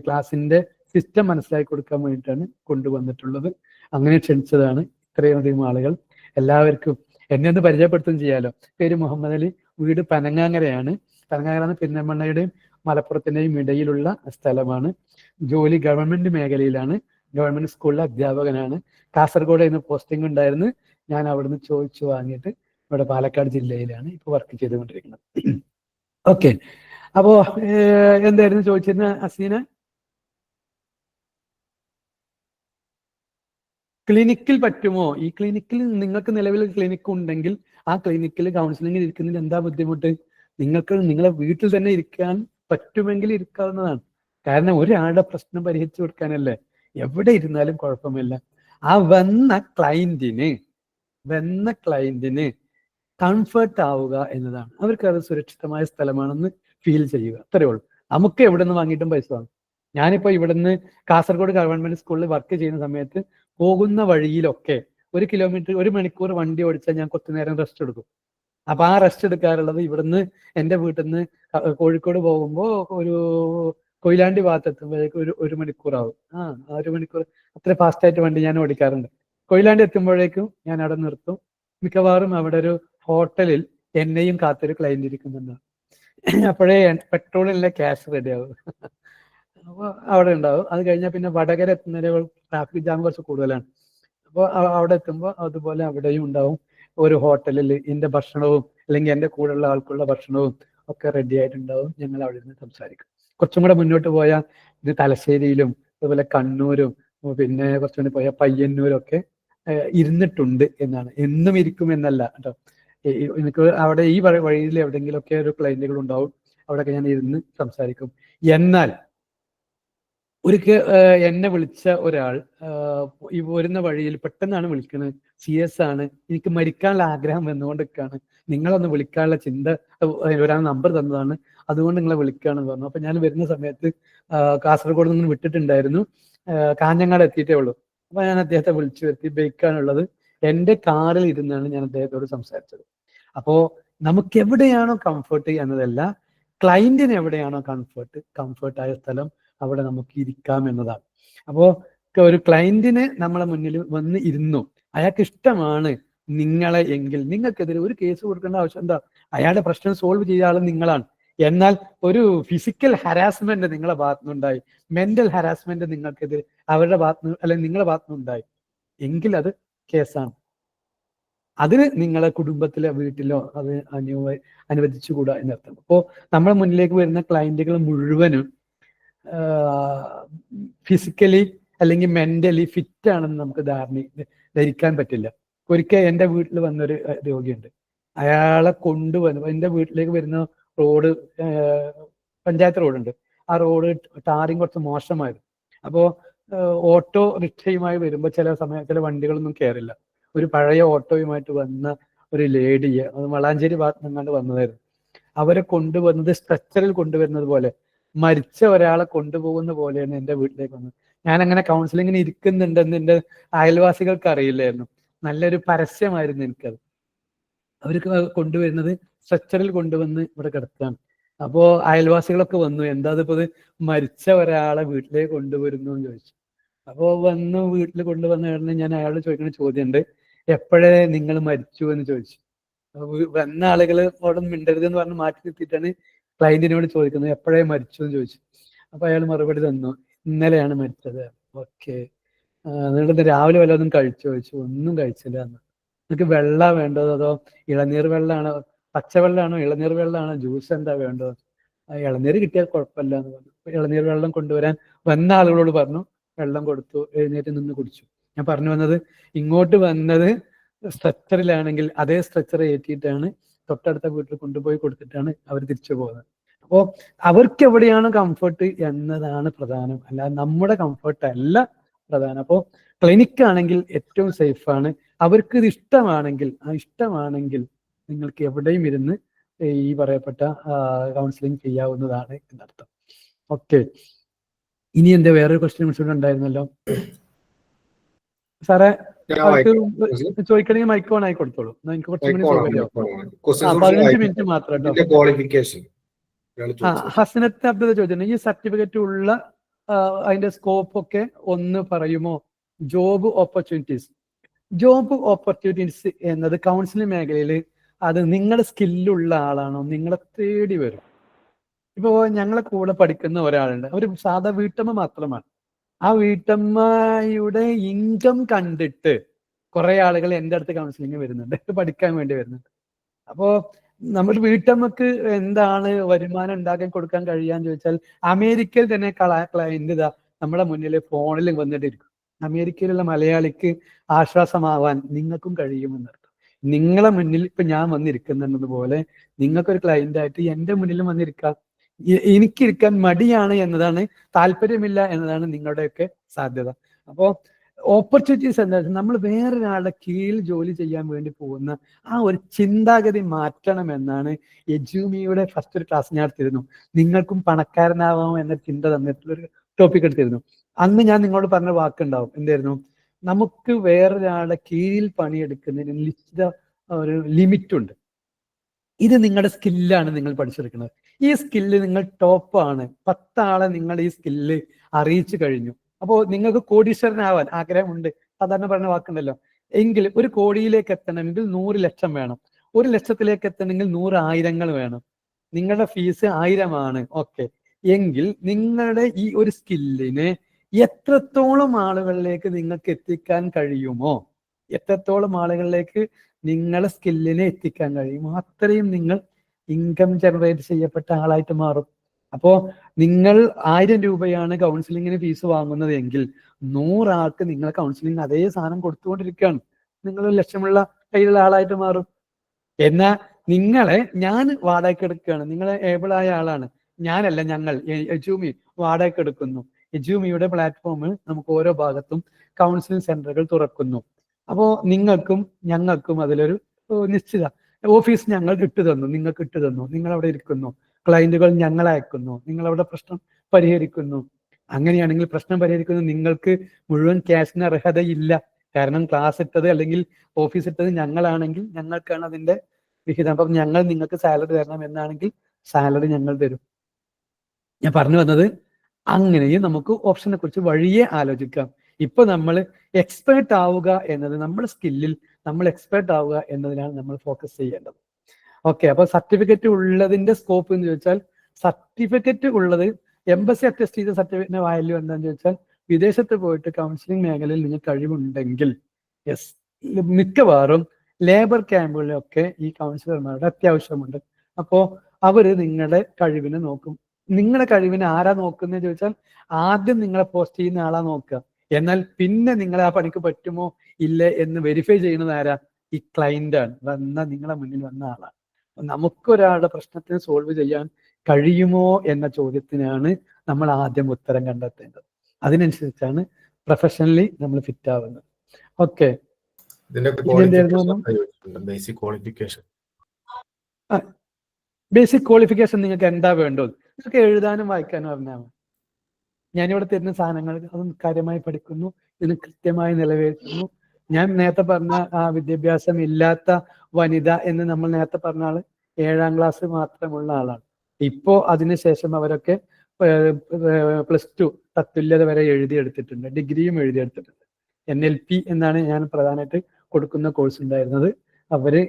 ക്ലാസ്സിന്റെ സിസ്റ്റം മനസ്സിലാക്കി കൊടുക്കാൻ വേണ്ടിയിട്ടാണ് കൊണ്ടുവന്നിട്ടുള്ളത്. അങ്ങനെ ക്ഷണിച്ചതാണ് ഇത്രയധികം ആളുകൾ. എല്ലാവർക്കും എന്നെ ഒന്ന് പരിചയപ്പെടുത്തുകയും ചെയ്യാലോ. പേര് മുഹമ്മദ് അലി, വീട് പനങ്ങാങ്ങരയാണ്. പനങ്ങാങ്ങര പെരിന്തൽമണ്ണയുടെയും മലപ്പുറത്തിന്റെയും ഇടയിലുള്ള സ്ഥലമാണ്. ജോലി ഗവൺമെന്റ് മേഖലയിലാണ്, ഗവൺമെന്റ് സ്കൂളിലെ അധ്യാപകനാണ്. കാസർഗോഡ് ഇന്ന് പോസ്റ്റിംഗ് ഉണ്ടായിരുന്നു, ഞാൻ അവിടുന്ന് ചോദിച്ചു വാങ്ങിയിട്ട് ഇവിടെ പാലക്കാട് ജില്ലയിലാണ് ഇപ്പോൾ വർക്ക് ചെയ്തുകൊണ്ടിരിക്കുന്നത്. ഓക്കെ, അപ്പോ എന്തായിരുന്നു ചോദിച്ചിരുന്ന ഹസീന? ക്ലിനിക്കിൽ പറ്റുമോ? ഈ ക്ലിനിക്കിൽ നിങ്ങൾക്ക് നിലവിൽ ക്ലിനിക്ക് ഉണ്ടെങ്കിൽ ആ ക്ലിനിക്കിൽ കൗൺസിലിംഗിൽ ഇരിക്കുന്നതിൽ എന്താ ബുദ്ധിമുട്ട്? നിങ്ങളെ വീട്ടിൽ തന്നെ ഇരിക്കാൻ പറ്റുമെങ്കിൽ ഇരിക്കാവുന്നതാണ്. കാരണം ഒരാളുടെ പ്രശ്നം പരിഹരിച്ചു കൊടുക്കാനല്ലേ, എവിടെ ഇരുന്നാലും കുഴപ്പമില്ല. ആ വന്ന ക്ലയന്റിന് കംഫർട്ട് ആവുക എന്നതാണ്. അവർക്ക് അത് സുരക്ഷിതമായ സ്ഥലമാണെന്ന് ഫീൽ ചെയ്യുക, അത്രയേ ഉള്ളൂ. നമുക്ക് എവിടെ നിന്ന് വാങ്ങിയിട്ടും പൈസ വാങ്ങും. ഞാനിപ്പോ ഇവിടുന്ന് കാസർഗോഡ് ഗവൺമെന്റ് സ്കൂളിൽ വർക്ക് ചെയ്യുന്ന സമയത്ത് പോകുന്ന വഴിയിലൊക്കെ 1 കിലോമീറ്റർ 1 മണിക്കൂർ വണ്ടി ഓടിച്ചാൽ ഞാൻ കുറച്ചു നേരം റെസ്റ്റ് എടുക്കും. അപ്പൊ ആ റെസ്റ്റ് എടുക്കാറുള്ളത് ഇവിടുന്ന് എൻ്റെ വീട്ടിൽ നിന്ന് കോഴിക്കോട് പോകുമ്പോൾ ഒരു കൊയിലാണ്ടി ഭാഗത്തെത്തുമ്പോഴേക്ക് ഒരു മണിക്കൂറാവും. 1 മണിക്കൂർ അത്ര ഫാസ്റ്റായിട്ട് വണ്ടി ഞാൻ ഓടിക്കാറുണ്ട്. കൊയിലാണ്ടി എത്തുമ്പോഴേക്കും ഞാൻ അവിടെ നിർത്തും. മിക്കവാറും അവിടെ ഒരു ഹോട്ടലിൽ എന്നെയും കാത്തൊരു ക്ലയന്റ് ഇരിക്കുന്നുണ്ട്. അപ്പോഴേ പെട്രോളിനുള്ള ക്യാഷ് റെഡി ആവും. അപ്പോൾ അവിടെ ഉണ്ടാവും. അത് കഴിഞ്ഞാൽ പിന്നെ വടകര എത്തുന്നവരെ ട്രാഫിക് ജാം കുറച്ച് കൂടുതലാണ്. അപ്പോൾ അവിടെ എത്തുമ്പോൾ അതുപോലെ അവിടെയും ഉണ്ടാവും ഒരു ഹോട്ടലിൽ എൻ്റെ ഭക്ഷണവും അല്ലെങ്കിൽ എൻ്റെ കൂടെയുള്ള ആൾക്കുള്ള ഭക്ഷണവും ഒക്കെ റെഡി ആയിട്ടുണ്ടാവും. ഞങ്ങൾ അവിടെ നിന്ന് സംസാരിക്കും. കുറച്ചും കൂടെ മുന്നോട്ട് പോയാൽ ഇത് തലശ്ശേരിയിലും അതുപോലെ കണ്ണൂരും പിന്നെ കുറച്ചുകൂടി പോയാൽ പയ്യന്നൂരും ഒക്കെ ഇരുന്നിട്ടുണ്ട് എന്നാണ്. എന്നും ഇരിക്കും എന്നല്ല കേട്ടോ. എനിക്ക് അവിടെ ഈ വഴിയിൽ എവിടെയെങ്കിലുമൊക്കെ ഒരു ക്ലയന്റുകൾ ഉണ്ടാവും. അവിടെയൊക്കെ ഞാൻ ഇരുന്ന് സംസാരിക്കും. എന്നാൽ എന്നെ വിളിച്ച ഒരാൾ ഈ വരുന്ന വഴിയിൽ പെട്ടെന്നാണ് വിളിക്കുന്നത്, CS ആണ്, എനിക്ക് മരിക്കാനുള്ള ആഗ്രഹം വന്നുകൊണ്ടിരിക്കുകയാണ്, നിങ്ങളൊന്ന് വിളിക്കാനുള്ള ചിന്ത, ഒരാൾ നമ്പർ തന്നതാണ്, അതുകൊണ്ട് നിങ്ങളെ വിളിക്കുകയാണെന്ന് പറഞ്ഞു. അപ്പൊ ഞാൻ വരുന്ന സമയത്ത് കാസർഗോഡ് നിന്ന് വിട്ടിട്ടുണ്ടായിരുന്നു, കാഞ്ഞങ്ങാട് എത്തിയിട്ടേ ഉള്ളൂ. അപ്പൊ ഞാൻ അദ്ദേഹത്തെ വിളിച്ചു വരുത്തി, ബൈക്കാണുള്ളത്, എൻ്റെ കാറിൽ ഇരുന്നാണ് ഞാൻ അദ്ദേഹത്തോട് സംസാരിച്ചത്. അപ്പോ നമുക്ക് എവിടെയാണോ കംഫർട്ട് എന്നതല്ല, ക്ലയന്റിന് എവിടെയാണോ കംഫർട്ടായ സ്ഥലം അവിടെ നമുക്ക് ഇരിക്കാം എന്നതാണ്. അപ്പോ ഒരു ക്ലയന്റിന് നമ്മളെ മുന്നിൽ വന്ന് ഇരുന്നു, അയാൾക്ക് ഇഷ്ടമാണ് നിങ്ങളെ എങ്കിൽ നിങ്ങൾക്കെതിരെ ഒരു കേസ് കൊടുക്കേണ്ട ആവശ്യം എന്താ? അയാളുടെ പ്രശ്നം സോൾവ് ചെയ്യാൻ ആളും നിങ്ങളാണ്. എന്നാൽ ഒരു ഫിസിക്കൽ ഹരാസ്മെന്റ് നിങ്ങളെ ഭാഗത്തുനിന്നുണ്ടായി, മെന്റൽ ഹരാസ്മെന്റ് നിങ്ങൾക്കെതിരെ അവരുടെ ഭാഗത്തുനിന്ന് അല്ലെങ്കിൽ നിങ്ങളുടെ ഭാഗത്തുനിന്നുണ്ടായി എങ്കിൽ അത് കേസാണ്. അതിന് നിങ്ങളെ കുടുംബത്തിലോ വീട്ടിലോ അത് അനുവദിച്ചുകൂടാ എന്നർത്ഥം. അപ്പോൾ നമ്മുടെ മുന്നിലേക്ക് വരുന്ന ക്ലയന്റുകൾ മുഴുവനും ഫിസിക്കലി അല്ലെങ്കിൽ മെന്റലി ഫിറ്റ് ആണെന്ന് നമുക്ക് ധരിക്കാൻ പറ്റില്ല. ഒരിക്കൽ എൻ്റെ വീട്ടിൽ വന്നൊരു രോഗിയുണ്ട്, അയാളെ കൊണ്ടുവന്നു എൻ്റെ വീട്ടിലേക്ക് വരുന്ന റോഡ് പഞ്ചായത്ത് റോഡുണ്ട്, ആ റോഡ് ടാറിങ് കുറച്ച് മോശമായിരുന്നു. അപ്പോൾ ഓട്ടോ റിക്ഷയുമായി വരുമ്പോൾ ചില വണ്ടികളൊന്നും കയറില്ല. ഒരു പഴയ ഓട്ടോയുമായിട്ട് വന്ന ഒരു ലേഡിയെ, അത് വളാഞ്ചേരി ഭാഗത്ത് നിന്നാണ്ട് വന്നതായിരുന്നു, അവരെ കൊണ്ടുവന്നത് സ്ട്രെച്ചറിൽ കൊണ്ടുവരുന്നത് പോലെ, മരിച്ച ഒരാളെ കൊണ്ടുപോകുന്ന പോലെയാണ് എൻ്റെ വീട്ടിലേക്ക് വന്നത്. ഞാൻ അങ്ങനെ കൗൺസിലിങ്ങിന് ഇരിക്കുന്നുണ്ടെന്ന് എൻ്റെ അയൽവാസികൾക്ക് അറിയില്ലായിരുന്നു. നല്ലൊരു പരസ്യമായിരുന്നു എനിക്കത്. അവർക്ക് കൊണ്ടുവരുന്നത് സ്ട്രെച്ചറിൽ കൊണ്ടുവന്ന് ഇവിടെ കിടക്കുകയാണ്. അപ്പോ അയൽവാസികളൊക്കെ വന്നു, എന്താ ഇതിപ്പോ ഇത് മരിച്ച ഒരാളെ വീട്ടിലേക്ക് കൊണ്ടുവരുന്നു എന്ന് ചോദിച്ചു. അപ്പോ വന്ന് വീട്ടിൽ കൊണ്ടുവന്ന ഞാൻ അയാളോട് ചോദിക്കുന്ന ചോദ്യമുണ്ട്, എപ്പോഴേ നിങ്ങൾ മരിച്ചു എന്ന് ചോദിച്ചു. വന്ന ആളുകൾ അവിടെ മിണ്ടരുത് എന്ന് പറഞ്ഞ് മാറ്റി നിർത്തിയിട്ടാണ് ക്ലയന്റിനോട് ചോദിക്കുന്നത്, എപ്പോഴേ മരിച്ചു എന്ന് ചോദിച്ചു. അപ്പൊ അയാൾ മറുപടി തന്നു, ഇന്നലെയാണ് മരിച്ചത്. ഓക്കെ, എന്നിട്ട് രാവിലെ വല്ലതും കഴിച്ചു ചോദിച്ചു. ഒന്നും കഴിച്ചില്ല എന്ന്. നിങ്ങൾക്ക് വെള്ള വേണ്ടതോ അതോ ഇളനീർ വെള്ളമാണോ, പച്ചവെള്ളമാണോ ഇളനീർ വെള്ളമാണോ, ജ്യൂസ് എന്താ വേണ്ടത്? ഇളനീർ കിട്ടിയാൽ കുഴപ്പമില്ല എന്ന് പറഞ്ഞു. ഇളനീർ വെള്ളം കൊണ്ടുവരാൻ വന്ന ആളുകളോട് പറഞ്ഞു, വെള്ളം കൊടുത്തു, എഴുന്നേറ്റ് നിന്ന് കുടിച്ചു. ഞാൻ പറഞ്ഞു വന്നത്, ഇങ്ങോട്ട് വന്നത് സ്ട്രെച്ചറിലാണെങ്കിൽ അതേ സ്ട്രെച്ചർ ഏറ്റിയിട്ടാണ് തൊട്ടടുത്ത വീട്ടിൽ കൊണ്ടുപോയി കൊടുത്തിട്ടാണ് അവർ തിരിച്ചു പോകുന്നത്. അപ്പോൾ അവർക്ക് എവിടെയാണ് കംഫർട്ട് എന്നതാണ് പ്രധാനം, അല്ലാതെ നമ്മുടെ കംഫർട്ട് അല്ല പ്രധാനം. അപ്പോൾ ക്ലിനിക്ക് ആണെങ്കിൽ ഏറ്റവും സേഫാണ്. അവർക്ക് ഇത് ഇഷ്ടമാണെങ്കിൽ നിങ്ങൾക്ക് എവിടെയും ഇരുന്ന് ഈ പറയപ്പെട്ട കൗൺസിലിംഗ് ചെയ്യാവുന്നതാണ് എന്നർത്ഥം. ഓക്കെ, ഇനി എന്താ വേറൊരു ക്വസ്റ്റ്യൻ കൂടെ ഉണ്ടായിരുന്നല്ലോ സാറേ, ചോദിക്കണമെങ്കിൽ മൈക്ക് ഓൺ ആയി കൊടുത്തോളൂ. എനിക്ക് കുറച്ച് മിനിറ്റ് 15 മിനിറ്റ് മാത്രം കേട്ടോ. ഹസനത്ത് അബ്ദുള്ള ചോദിച്ചു, ഈ സർട്ടിഫിക്കറ്റ് ഉള്ള അതിന്റെ സ്കോപ്പ് ഒക്കെ ഒന്ന് പറയുമോ? ജോബ് ഓപ്പർച്യൂണിറ്റീസ് എന്നത് കൗൺസിലിംഗ് മേഖലയിൽ അത് നിങ്ങളുടെ സ്കില്ലുള്ള ആളാണോ, നിങ്ങളെ തേടി വരും. ഇപ്പോ ഞങ്ങളെ കൂടെ പഠിക്കുന്ന ഒരാളുണ്ട്, ഒരു സാധാ വീട്ടമ്മ മാത്രമാണ്. ആ വീട്ടമ്മയുടെ ഇൻകം കണ്ടിട്ട് കുറെ ആളുകൾ എൻ്റെ അടുത്ത് കൗൺസിലിംഗ് വരുന്നുണ്ട്, പഠിക്കാൻ വേണ്ടി വരുന്നുണ്ട്. അപ്പോ നമ്മുടെ വീട്ടമ്മക്ക് എന്താണ് വരുമാനം ഉണ്ടാക്കാൻ കൊടുക്കാൻ കഴിയാന്ന് ചോദിച്ചാൽ, അമേരിക്കയിൽ തന്നെ ക്ലയന്റ് ഇതാ നമ്മുടെ മുന്നിൽ ഫോണിൽ വന്നിട്ടിരിക്കും. അമേരിക്കയിലുള്ള മലയാളിക്ക് ആശ്വാസമാവാൻ നിങ്ങൾക്കും കഴിയുമെന്നർത്ഥം. നിങ്ങളെ മുന്നിൽ ഇപ്പൊ ഞാൻ വന്നിരിക്കുന്നത് പോലെ നിങ്ങൾക്കൊരു ക്ലയന്റ് ആയിട്ട് എൻ്റെ മുന്നിലും വന്നിരിക്കാം. എനിക്കിരിക്കാൻ മടിയാണ് എന്നതാണ്, താല്പര്യമില്ല എന്നതാണ് നിങ്ങളുടെയൊക്കെ സാധ്യത. അപ്പോ ഓപ്പർച്യൂണിറ്റീസ് എന്താ വെച്ചാൽ, നമ്മൾ വേറൊരാളുടെ കീഴിൽ ജോലി ചെയ്യാൻ വേണ്ടി പോകുന്ന ആ ഒരു ചിന്താഗതി മാറ്റണം എന്നാണ് എജുമിയുടെ ഫസ്റ്റ് ഒരു ക്ലാസ് ഞാൻ എടുത്തിരുന്നു. നിങ്ങൾക്കും പണക്കാരനാവാം എന്ന ചിന്ത തന്നിട്ടുള്ളൊരു ടോപ്പിക് എടുത്തിരുന്നു. അന്ന് ഞാൻ നിങ്ങളോട് പറഞ്ഞ വാക്കുണ്ടാവും, എന്തായിരുന്നു? നമുക്ക് വേറൊരാളുടെ കീഴിൽ പണിയെടുക്കുന്നതിന് നിശ്ചിത ഒരു ലിമിറ്റ് ഉണ്ട്. ഇത് നിങ്ങളുടെ സ്കില്ലാണ് നിങ്ങൾ പഠിച്ചെടുക്കുന്നത്. ഈ സ്കില്ല് നിങ്ങൾ ടോപ്പാണ്. 10 ആളെ നിങ്ങൾ ഈ സ്കില്ല് അറിയിച്ചു കഴിഞ്ഞു. അപ്പോൾ നിങ്ങൾക്ക് കോടീശ്വരനാവാൻ ആഗ്രഹമുണ്ട്, സാധാരണ പറഞ്ഞ വാക്കുണ്ടല്ലോ. എങ്കിൽ ഒരു കോടിയിലേക്ക് എത്തണമെങ്കിൽ 100 ലക്ഷം വേണം. 1 ലക്ഷത്തിലേക്ക് എത്തണമെങ്കിൽ 100,000 വേണം. നിങ്ങളുടെ ഫീസ് 1000 ആണ്. ഓക്കെ, എങ്കിൽ നിങ്ങളുടെ ഈ ഒരു സ്കില്ലിനെ എത്രത്തോളം ആളുകളിലേക്ക് നിങ്ങൾക്ക് എത്തിക്കാൻ കഴിയുമോ, എത്രത്തോളം ആളുകളിലേക്ക് നിങ്ങളെ സ്കില്ലിനെ എത്തിക്കാൻ കഴിയുമോ, അത്രയും നിങ്ങൾ ഇൻകം ജനറേറ്റ് ചെയ്യപ്പെട്ട ആളായിട്ട് മാറും. അപ്പോ നിങ്ങൾ 1000 രൂപയാണ് കൗൺസിലിങ്ങിന് ഫീസ് വാങ്ങുന്നത് എങ്കിൽ 100 ആൾക്ക് നിങ്ങൾ കൗൺസിലിംഗ് അതേ സാധനം കൊടുത്തുകൊണ്ടിരിക്കുകയാണ്. നിങ്ങൾ 1 ലക്ഷമുള്ള കയ്യിലുള്ള ആളായിട്ട് മാറും. എന്നാൽ നിങ്ങളെ ഞാൻ വാടകയ്ക്ക് എടുക്കുകയാണ്, നിങ്ങളെ ഏബിൾ ആയ ആളാണ്, ഞാനല്ല ഞങ്ങൾ എജൂമി വാടകയ്ക്ക് എടുക്കുന്നു. എജൂമിയുടെ പ്ലാറ്റ്ഫോമിൽ നമുക്ക് ഓരോ ഭാഗത്തും കൗൺസിലിംഗ് സെന്ററുകൾ തുറക്കുന്നു. അപ്പോൾ നിങ്ങൾക്കും ഞങ്ങൾക്കും അതിലൊരു നിശ്ചിത ഓഫീസ് ഞങ്ങൾ ഇട്ടു തന്നു, നിങ്ങൾക്ക് ഇട്ടു തന്നു, നിങ്ങൾ അവിടെ ഇരിക്കുന്നു, ക്ലയന്റുകൾ ഞങ്ങൾ അയക്കുന്നു, നിങ്ങൾ അവിടെ പ്രശ്നം പരിഹരിക്കുന്നു. അങ്ങനെയാണെങ്കിൽ പ്രശ്നം പരിഹരിക്കുന്നത് നിങ്ങൾക്ക് മുഴുവൻ ക്യാഷിന് അർഹതയില്ല. കാരണം ക്ലാസ് ഇട്ടത് അല്ലെങ്കിൽ ഓഫീസ് ഇട്ടത് ഞങ്ങളാണെങ്കിൽ ഞങ്ങൾക്കാണ് അതിന്റെ വിഹിതം. അപ്പം ഞങ്ങൾ നിങ്ങൾക്ക് സാലറി തരണം എന്നാണെങ്കിൽ സാലറി ഞങ്ങൾ തരും. ഞാൻ പറഞ്ഞു വന്നത് അങ്ങനെയും നമുക്ക് ഓപ്ഷനെ കുറിച്ച് വഴിയെ ആലോചിക്കാം. ഇപ്പൊ നമ്മൾ എക്സ്പേർട്ട് ആവുക എന്നത്, നമ്മുടെ സ്കില്ലിൽ നമ്മൾ എക്സ്പേർട്ട് ആവുക എന്നതിനാണ് നമ്മൾ ഫോക്കസ് ചെയ്യേണ്ടത്. ഓക്കെ, അപ്പൊ സർട്ടിഫിക്കറ്റ് ഉള്ളതിന്റെ സ്കോപ്പ് എന്ന് ചോദിച്ചാൽ, സർട്ടിഫിക്കറ്റ് ഉള്ളത് എംബസി അറ്റസ്റ്റ് ചെയ്ത സർട്ടിഫിക്കറ്റിന്റെ വാല്യൂ എന്താണെന്ന് ചോദിച്ചാൽ, വിദേശത്ത് പോയിട്ട് കൗൺസിലിംഗ് മേഖലയിൽ നിങ്ങൾക്ക് കഴിവുണ്ടെങ്കിൽ യെസ്, മിക്കവാറും ലേബർ ക്യാമ്പുകളിലൊക്കെ ഈ കൗൺസിലർമാരുടെ അത്യാവശ്യമുണ്ട്. അപ്പോൾ അവര് നിങ്ങളുടെ കഴിവിനെ നോക്കും. നിങ്ങളുടെ കഴിവിനെ ആരാ നോക്കുന്നത് ചോദിച്ചാൽ, ആദ്യം നിങ്ങളെ പോസ്റ്റ് ചെയ്യുന്ന ആളാ നോക്കുക. എന്നാൽ പിന്നെ നിങ്ങളെ ആ പണിക്ക് പറ്റുമോ ഇല്ലേ എന്ന് വെരിഫൈ ചെയ്യുന്നത് ആരാ? ഈ ക്ലയന്റ് ആണ്, നിങ്ങളെ മുന്നിൽ വന്ന ആളാണ്. നമുക്കൊരാളുടെ പ്രശ്നത്തിന് സോൾവ് ചെയ്യാൻ കഴിയുമോ എന്ന ചോദ്യത്തിനാണ് നമ്മൾ ആദ്യം ഉത്തരം കണ്ടെത്തേണ്ടത്. അതിനനുസരിച്ചാണ് പ്രൊഫഷണലി നമ്മൾ ഫിറ്റ് ആവുന്നത്. ഓക്കെ, ബേസിക് ക്വാളിഫിക്കേഷൻ നിങ്ങൾക്ക് എന്താ വേണ്ടത്? നിങ്ങൾക്ക് എഴുതാനും വായിക്കാനും അറിഞ്ഞാൽ മതി. ഞാനിവിടെ തരുന്ന സാധനങ്ങൾ അതും കാര്യമായി പഠിക്കുന്നു, ഇതിന് കൃത്യമായി നിലവേറ്റുന്നു. ഞാൻ നേരത്തെ പറഞ്ഞ ആ വിദ്യാഭ്യാസം ഇല്ലാത്ത വനിത എന്ന് നമ്മൾ നേരത്തെ പറഞ്ഞ ആള് 7ാം ക്ലാസ് മാത്രമുള്ള ആളാണ്. ഇപ്പോ അതിനുശേഷം അവരൊക്കെ +2 തത്തുല്യത വരെ എഴുതിയെടുത്തിട്ടുണ്ട്, ഡിഗ്രിയും എഴുതിയെടുത്തിട്ടുണ്ട്. NLP എന്നാണ് ഞാൻ പ്രധാനമായിട്ട് കൊടുക്കുന്ന കോഴ്സ് ഉണ്ടായിരുന്നത്. അവര്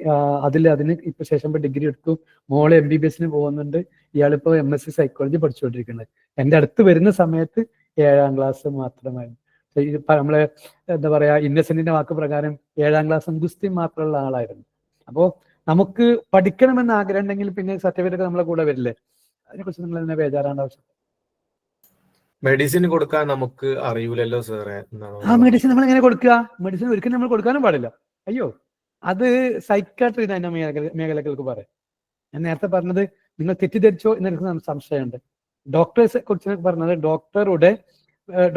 അതിന് ഇപ്പൊ ശേഷം ഡിഗ്രി എടുത്തു. മോള് MBBS പോകുന്നുണ്ട്. ഇയാളിപ്പോ MSc സൈക്കോളജി പഠിച്ചുകൊണ്ടിരിക്കുന്നത്. എന്റെ അടുത്ത് വരുന്ന സമയത്ത് 7ാം ക്ലാസ് മാത്രമായിരുന്നു. നമ്മളെ എന്താ പറയാ, ഇന്നസെന്റിന്റെ വാക്ക് പ്രകാരം 7ാം ക്ലാസ്സും ഗുസ്തിയും മാത്രമുള്ള ആളായിരുന്നു. അപ്പോ നമുക്ക് പഠിക്കണമെന്ന് ആഗ്രഹം ഉണ്ടെങ്കിൽ പിന്നെ സർട്ടിഫിക്കറ്റ് നമ്മളെ കൂടെ വരില്ലേ? അതിനെക്കുറിച്ച് നിങ്ങൾ തന്നെ ബേജാറാണ്ട ആവശ്യം. മെഡിസിൻ കൊടുക്കാൻ നമുക്ക് അറിയൂലല്ലോ സാറേ. ആ മെഡിസിൻ നമ്മൾ എങ്ങനെ കൊടുക്കുക? മെഡിസിൻ ഒരിക്കലും നമ്മൾ കൊടുക്കാനും പാടില്ല. അയ്യോ, അത് സൈക്കാട്രി തന്നെ മേഖലകൾക്ക് പറയാം. ഞാൻ നേരത്തെ പറഞ്ഞത് നിങ്ങൾ തെറ്റിദ്ധരിച്ചോ എന്നെനിക്ക് സംശയമുണ്ട്. ഡോക്ടേഴ്സ് കുറിച്ച് പറഞ്ഞത്,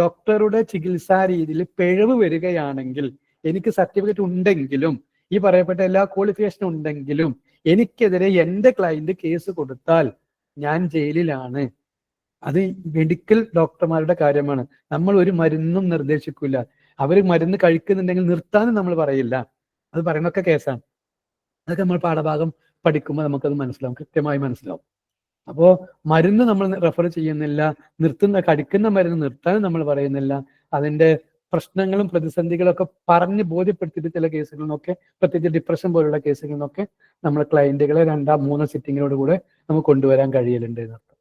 ഡോക്ടറുടെ ചികിത്സാ രീതിയിൽ പിഴവ് വരികയാണെങ്കിൽ, എനിക്ക് സർട്ടിഫിക്കറ്റ് ഉണ്ടെങ്കിലും ഈ പറയപ്പെട്ട എല്ലാ ക്വാളിഫിക്കേഷനും ഉണ്ടെങ്കിലും എനിക്കെതിരെ എന്റെ ക്ലയന്റ് കേസ് കൊടുത്താൽ ഞാൻ ജയിലിലാണ്. അത് മെഡിക്കൽ ഡോക്ടർമാരുടെ കാര്യമാണ്. നമ്മൾ ഒരു മരുന്നും നിർദ്ദേശിക്കില്ല. അവർ മരുന്ന് കഴിക്കുന്നുണ്ടെങ്കിൽ നിർത്താനും നമ്മൾ പറയില്ല. അത് പറയുന്നൊക്കെ കേസാണ്. അതൊക്കെ നമ്മൾ പാഠഭാഗം പഠിക്കുമ്പോൾ നമുക്കത് മനസ്സിലാവും, കൃത്യമായി മനസ്സിലാവും. അപ്പോൾ മരുന്ന് നമ്മൾ റെഫർ ചെയ്യുന്നില്ല, കഴിക്കുന്ന മരുന്ന് നിർത്താനും നമ്മൾ പറയുന്നില്ല. അതിന്റെ പ്രശ്നങ്ങളും പ്രതിസന്ധികളൊക്കെ പറഞ്ഞ് ബോധ്യപ്പെടുത്തിയിട്ട് ചില കേസുകളിൽ നിന്നൊക്കെ, പ്രത്യേകിച്ച് ഡിപ്രഷൻ പോലുള്ള കേസുകളിൽ നിന്നൊക്കെ നമ്മൾ ക്ലയന്റുകളെ 2-3 സിറ്റിങ്ങിനോട് കൂടെ നമുക്ക് കൊണ്ടുവരാൻ കഴിയലുണ്ട് എന്നർത്ഥം.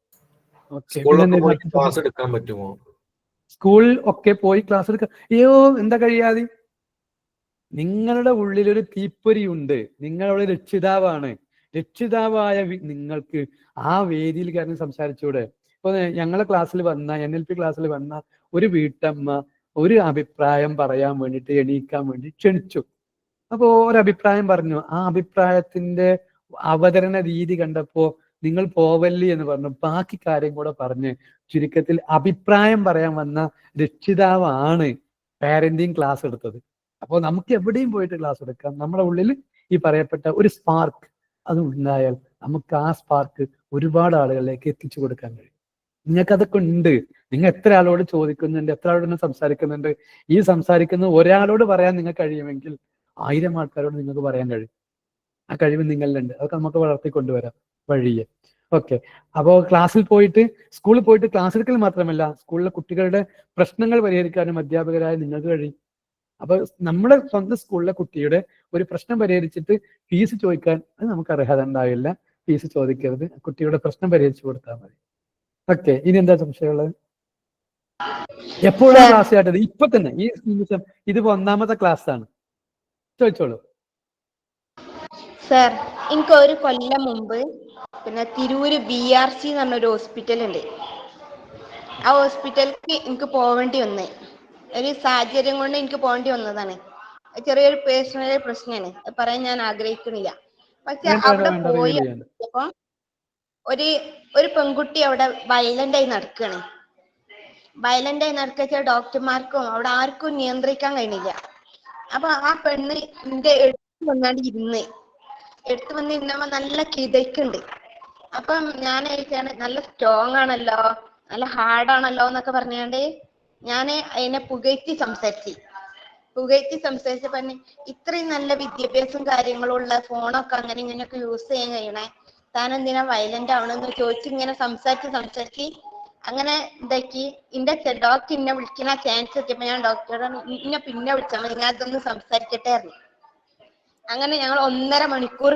സ്കൂൾ ഒക്കെ പോയി ക്ലാസ് എടുക്കുക? അയ്യോ, എന്താ കഴിയാതെ? നിങ്ങളുടെ ഉള്ളിലൊരു തീപ്പൊരിയുണ്ട്, നിങ്ങളുടെ രക്ഷിതാവാണ്. രക്ഷിതാവായ നിങ്ങൾക്ക് ആ വേദിയിൽ കാരണം സംസാരിച്ചൂടെ? ഇപ്പൊ ഞങ്ങളെ ക്ലാസ്സിൽ വന്ന NLP ക്ലാസ്സിൽ വന്ന ഒരു വീട്ടമ്മ ഒരു അഭിപ്രായം പറയാൻ വേണ്ടിയിട്ട് എണീക്കാൻ വേണ്ടി ക്ഷണിച്ചു. അപ്പോ ഒരഭിപ്രായം പറഞ്ഞു. ആ അഭിപ്രായത്തിന്റെ അവതരണ രീതി കണ്ടപ്പോ നിങ്ങൾ പോവല്ലി എന്ന് പറഞ്ഞു. ബാക്കി കാര്യം കൂടെ പറഞ്ഞ് ചുരുക്കത്തിൽ അഭിപ്രായം പറയാൻ വന്ന രക്ഷിതാവാണ് പാരന്റിങ് ക്ലാസ് എടുത്തത്. അപ്പോൾ നമുക്ക് എവിടെയും പോയിട്ട് ക്ലാസ് എടുക്കാം. നമ്മുടെ ഉള്ളിൽ ഈ പറയപ്പെട്ട ഒരു സ്പാർക്ക് അത് ഉണ്ടായാൽ നമുക്ക് ആ സ്പാർക്ക് ഒരുപാട് ആളുകളിലേക്ക് എത്തിച്ചു കൊടുക്കാൻ കഴിയും. നിങ്ങൾക്ക് അതൊക്കെ ഉണ്ട്. നിങ്ങൾ എത്ര ആളോട് ചോദിക്കുന്നുണ്ട്, എത്ര ആളോട് സംസാരിക്കുന്നുണ്ട്. ഈ സംസാരിക്കുന്ന ഒരാളോട് പറയാൻ നിങ്ങൾക്ക് കഴിയുമെങ്കിൽ 1000 ആൾക്കാരോട് നിങ്ങൾക്ക് പറയാൻ കഴിയും. ആ കഴിവ് നിങ്ങളിലുണ്ട്. അതൊക്കെ നമുക്ക് വളർത്തിക്കൊണ്ടുവരാം വഴിയെ. ഓക്കെ, അപ്പോൾ ക്ലാസ്സിൽ പോയിട്ട്, സ്കൂളിൽ പോയിട്ട് ക്ലാസ് എടുക്കൽ മാത്രമല്ല, സ്കൂളിലെ കുട്ടികളുടെ പ്രശ്നങ്ങൾ പരിഹരിക്കാനും അധ്യാപകരായ നിങ്ങൾക്ക് കഴിയും. അപ്പൊ നമ്മുടെ സ്വന്തം സ്കൂളിലെ കുട്ടിയുടെ ഒരു പ്രശ്നം പരിഹരിച്ചിട്ട് ഫീസ് ചോദിക്കാൻ അത് നമുക്ക് അർഹത ഉണ്ടാവില്ല. ഫീസ് ചോദിക്കരുത്, കുട്ടിയുടെ പ്രശ്നം പരിഹരിച്ചു കൊടുത്താൽ മതി. ഓക്കെ, ഇനി എന്താ സംശയമുള്ളത്? എപ്പോഴാണ് ക്ലാസ് ആയിട്ടത്? ഇപ്പൊ തന്നെ, ഈ നിമിഷം. ഇതിപ്പോ 1ാമത്തെ ക്ലാസ് ആണ്. ചോദിച്ചോളൂ. സർ, എനിക്ക് ഒരു കൊല്ലം മുമ്പ് തിരൂര് BRC എന്ന് പറഞ്ഞൊരു ഹോസ്പിറ്റൽ ഉണ്ട്. ആ ഹോസ്പിറ്റലിലേക്ക് എനിക്ക് പോവേണ്ടി വന്നേ, ഒരു സാഹചര്യം കൊണ്ട് എനിക്ക് പോകേണ്ടി വന്നതാണ്. ചെറിയൊരു പേഴ്സണൽ പ്രശ്നമാണ്, അത് പറയാൻ ഞാൻ ആഗ്രഹിക്കുന്നില്ല. പക്ഷെ വേണ്ട വേണ്ട അവിടെ വേണ്ട പോയി റിവീൽ ചെയ്യണ്ട. നോക്കിയപ്പോ ഒരു ഒരു പെൺകുട്ടി അവിടെ വയലന്റ് ആയി നടക്കുകയാണ്. വയലന്റ് ആയി നടക്കുക ഡോക്ടർമാർക്കും അവിടെ ആർക്കും നിയന്ത്രിക്കാൻ കഴിയില്ല. അപ്പൊ ആ പെണ്ണ് എന്റെ എടുത്ത് വന്നാണ്ട് എടുത്ത് വന്ന് ഇരുന്നപ്പോ നല്ല കിതയ്ക്കുണ്ട്. അപ്പം ഞാൻ ചോദിച്ചാണ് നല്ല സ്ട്രോങ് ആണല്ലോ, നല്ല ഹാർഡാണല്ലോ എന്നൊക്കെ പറഞ്ഞാണ്ട് ഞാൻ അതിനെ പുകഴ്ത്തി സംസാരിച്ച് പറഞ്ഞ് ഇത്രയും നല്ല വിദ്യാഭ്യാസം കാര്യങ്ങളും ഉള്ള ഫോണൊക്കെ അങ്ങനെ ഇങ്ങനെയൊക്കെ യൂസ് ചെയ്യാൻ കഴിയണേ, താൻ എന്തിനാ വയലന്റ് ആവണമെന്ന് ചോദിച്ച് ഇങ്ങനെ സംസാരിച്ച് അങ്ങനെ ഇതാക്കി. ഡോക്ടർ എന്നെ വിളിക്കുന്ന ചാൻസ് എത്തിയപ്പോ ഞാൻ ഡോക്ടറോട് ഇന്നെ പിന്നെ വിളിച്ചാൽ മതി, ഞാൻ അതൊന്ന് സംസാരിക്കട്ടെ പറഞ്ഞു. അങ്ങനെ ഞങ്ങൾ 1.5 മണിക്കൂർ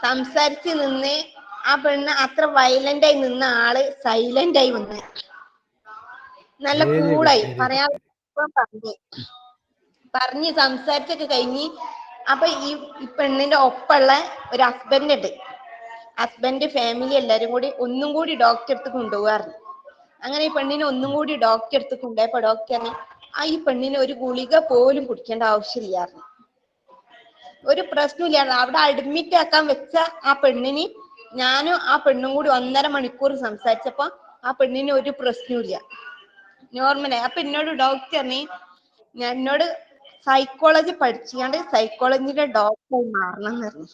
സംസാരിച്ച് നിന്ന് ആ പെണ്ണ് അത്ര വയലന്റ് ആയി നിന്ന ആള് സൈലന്റ് ആയി വന്ന് നല്ല വെരി ഗുഡ് കൂളായി വെരി പറയാൻ ഗുഡ്. പറഞ്ഞ് സംസാരിച്ചൊക്കെ കഴിഞ്ഞ്. അപ്പൊ ഈ പെണ്ണിന്റെ ഒപ്പമുള്ള ഒരു ഹസ്ബൻഡ് ഫാമിലി എല്ലാരും കൂടി ഒന്നും കൂടി ഡോക്ടർ അടുത്ത് കൊണ്ടുപോകാറുണ്ട്. അങ്ങനെ ഈ പെണ്ണിനെ ഒന്നും കൂടി ഡോക്ടർ അടുത്ത് കൊണ്ടുപോയപ്പോ ഡോക്ടറിന് ഈ പെണ്ണിന് ഒരു ഗുളിക പോലും കുടിക്കേണ്ട ആവശ്യമില്ലായിരുന്നു, ഒരു പ്രശ്നമില്ല. അവിടെ അഡ്മിറ്റ് ആക്കാൻ വെച്ച ആ പെണ്ണിന് ഞാനും ആ പെണ്ണും കൂടി 1.5 മണിക്കൂർ സംസാരിച്ചപ്പോ ആ പെണ്ണിന് ഒരു പ്രശ്നമില്ല, നോർമലായി. അപ്പൊ എന്നോട് ഡോക്ടറിന് എന്നോട് സൈക്കോളജി പഠിച്ചാണ്ട് സൈക്കോളജിന്റെ ഡോക്ടറായി മാറണം എന്ന് പറഞ്ഞു.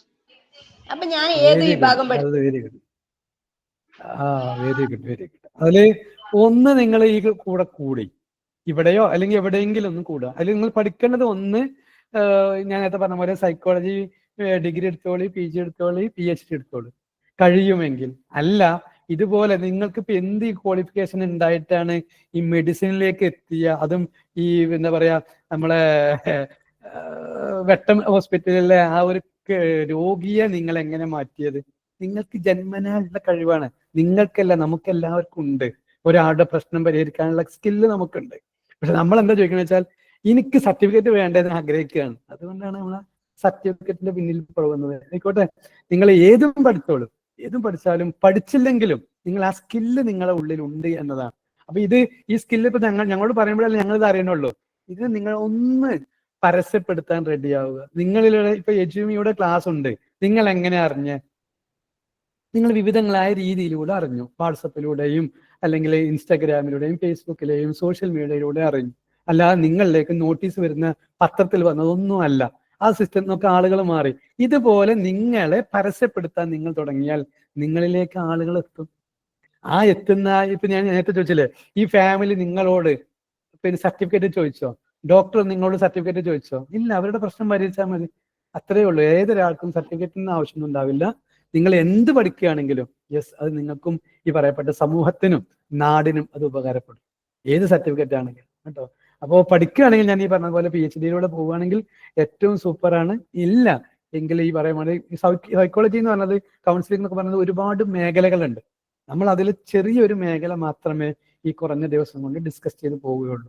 അപ്പൊ ഞാൻ ഏത് വെരി ഗുഡ്. വിഭാഗം അത് പഠിച്ചു? Very good. Very good very good. അതില് ഒന്ന് നിങ്ങൾ ഈ കൂടെ കൂടി ഇവിടെയോ അല്ലെങ്കിൽ എവിടെയെങ്കിലും ഒന്ന് കൂടുക. അതിൽ നിങ്ങൾ പഠിക്കേണ്ടത് ഒന്ന്, ഞാൻ നേരത്തെ പറഞ്ഞ പോലെ സൈക്കോളജി ഡിഗ്രി എടുത്തോളി, PG എടുത്തോളി, PhD എടുത്തോളി കഴിയുമെങ്കിൽ. അല്ല ഇതുപോലെ നിങ്ങൾക്ക് ഇപ്പൊ എന്ത് ക്വാളിഫിക്കേഷൻ ഉണ്ടായിട്ടാണ് ഈ മെഡിസിനിലേക്ക് എത്തിയ, അതും ഈ എന്താ പറയാ നമ്മളെ വെട്ടം ഹോസ്പിറ്റലിലെ ആ ഒരു രോഗിയെ നിങ്ങൾ എങ്ങനെ മാറ്റിയത്? നിങ്ങൾക്ക് ജന്മനാലുള്ള കഴിവാണ്. നിങ്ങൾക്കല്ല, നമുക്ക് എല്ലാവർക്കും ഉണ്ട്. ഒരാളുടെ പ്രശ്നം പരിഹരിക്കാനുള്ള സ്കില്ല് നമുക്കുണ്ട്. പക്ഷെ നമ്മൾ എന്താ ചോദിക്കുന്നത് വെച്ചാൽ എനിക്ക് സർട്ടിഫിക്കറ്റ് വേണ്ടതെന്ന് ആഗ്രഹിക്കുകയാണ്. അതുകൊണ്ടാണ് നമ്മൾ സർട്ടിഫിക്കറ്റിന്റെ പിന്നിൽ പോകുന്നത്. ആയിക്കോട്ടെ, നിങ്ങൾ ഏതും പഠിച്ചാലും പഠിച്ചില്ലെങ്കിലും നിങ്ങൾ ആ സ്കില്ല് നിങ്ങളുടെ ഉള്ളിൽ ഉണ്ട് എന്നതാണ്. അപ്പൊ ഈ സ്കില്ല് ഇപ്പൊ ഞങ്ങളോട് പറയുമ്പോഴല്ലേ ഞങ്ങൾ ഇത് അറിയണുള്ളൂ. ഇത് നിങ്ങൾ ഒന്ന് പരസ്യപ്പെടുത്താൻ റെഡിയാവുക. നിങ്ങളിലൂടെ ഇപ്പൊ എജുമിയുടെ ക്ലാസ് ഉണ്ട്, നിങ്ങൾ എങ്ങനെ അറിഞ്ഞ്? നിങ്ങൾ വിവിധങ്ങളായ രീതിയിലൂടെ അറിഞ്ഞു. വാട്സപ്പിലൂടെയും അല്ലെങ്കിൽ ഇൻസ്റ്റാഗ്രാമിലൂടെയും ഫേസ്ബുക്കിലെയും സോഷ്യൽ മീഡിയയിലൂടെ അറിഞ്ഞു. അല്ലാതെ നിങ്ങളിലേക്ക് നോട്ടീസ് വരുന്ന പത്രത്തിൽ വന്നതൊന്നും അല്ല. ആ സിസ്റ്റത്തിനൊക്കെ ആളുകൾ മാറി. ഇതുപോലെ നിങ്ങളെ പരസ്യപ്പെടുത്താൻ നിങ്ങൾ തുടങ്ങിയാൽ നിങ്ങളിലേക്ക് ആളുകൾ എത്തും. ആ എത്തുന്ന, ഇപ്പൊ ഞാൻ നേരത്തെ ചോദിച്ചില്ലേ, ഈ ഫാമിലി നിങ്ങളോട് പിന്നെ സർട്ടിഫിക്കറ്റ് ചോദിച്ചോ? ഡോക്ടർ നിങ്ങളോട് സർട്ടിഫിക്കറ്റ് ചോദിച്ചോ? ഇല്ല, അവരുടെ പ്രശ്നം പരിഹരിച്ചാൽ മതി. അത്രയേ ഉള്ളൂ. ഏതൊരാൾക്കും സർട്ടിഫിക്കറ്റിന് ആവശ്യമൊന്നും ഉണ്ടാവില്ല. നിങ്ങൾ എന്ത് പഠിക്കുകയാണെങ്കിലും അത് നിങ്ങൾക്കും ഈ പറയപ്പെട്ട സമൂഹത്തിനും നാടിനും അത് ഉപകാരപ്പെടും. ഏത് സർട്ടിഫിക്കറ്റ് ആണെങ്കിലും കേട്ടോ. അപ്പോൾ പഠിക്കുകയാണെങ്കിൽ ഞാൻ ഈ പറഞ്ഞ പോലെ PhD പോവുകയാണെങ്കിൽ ഏറ്റവും സൂപ്പറാണ്. ഇല്ല എങ്കിൽ ഈ പറയുമ്പോൾ സൈക്കോളജി എന്ന് പറഞ്ഞത്, കൗൺസിലിംഗ് എന്നൊക്കെ പറഞ്ഞത് ഒരുപാട് മേഖലകളുണ്ട്. നമ്മൾ അതിൽ ചെറിയൊരു മേഖല മാത്രമേ ഈ കുറഞ്ഞ ദിവസം കൊണ്ട് ഡിസ്കസ് ചെയ്ത് പോവുകയുള്ളൂ.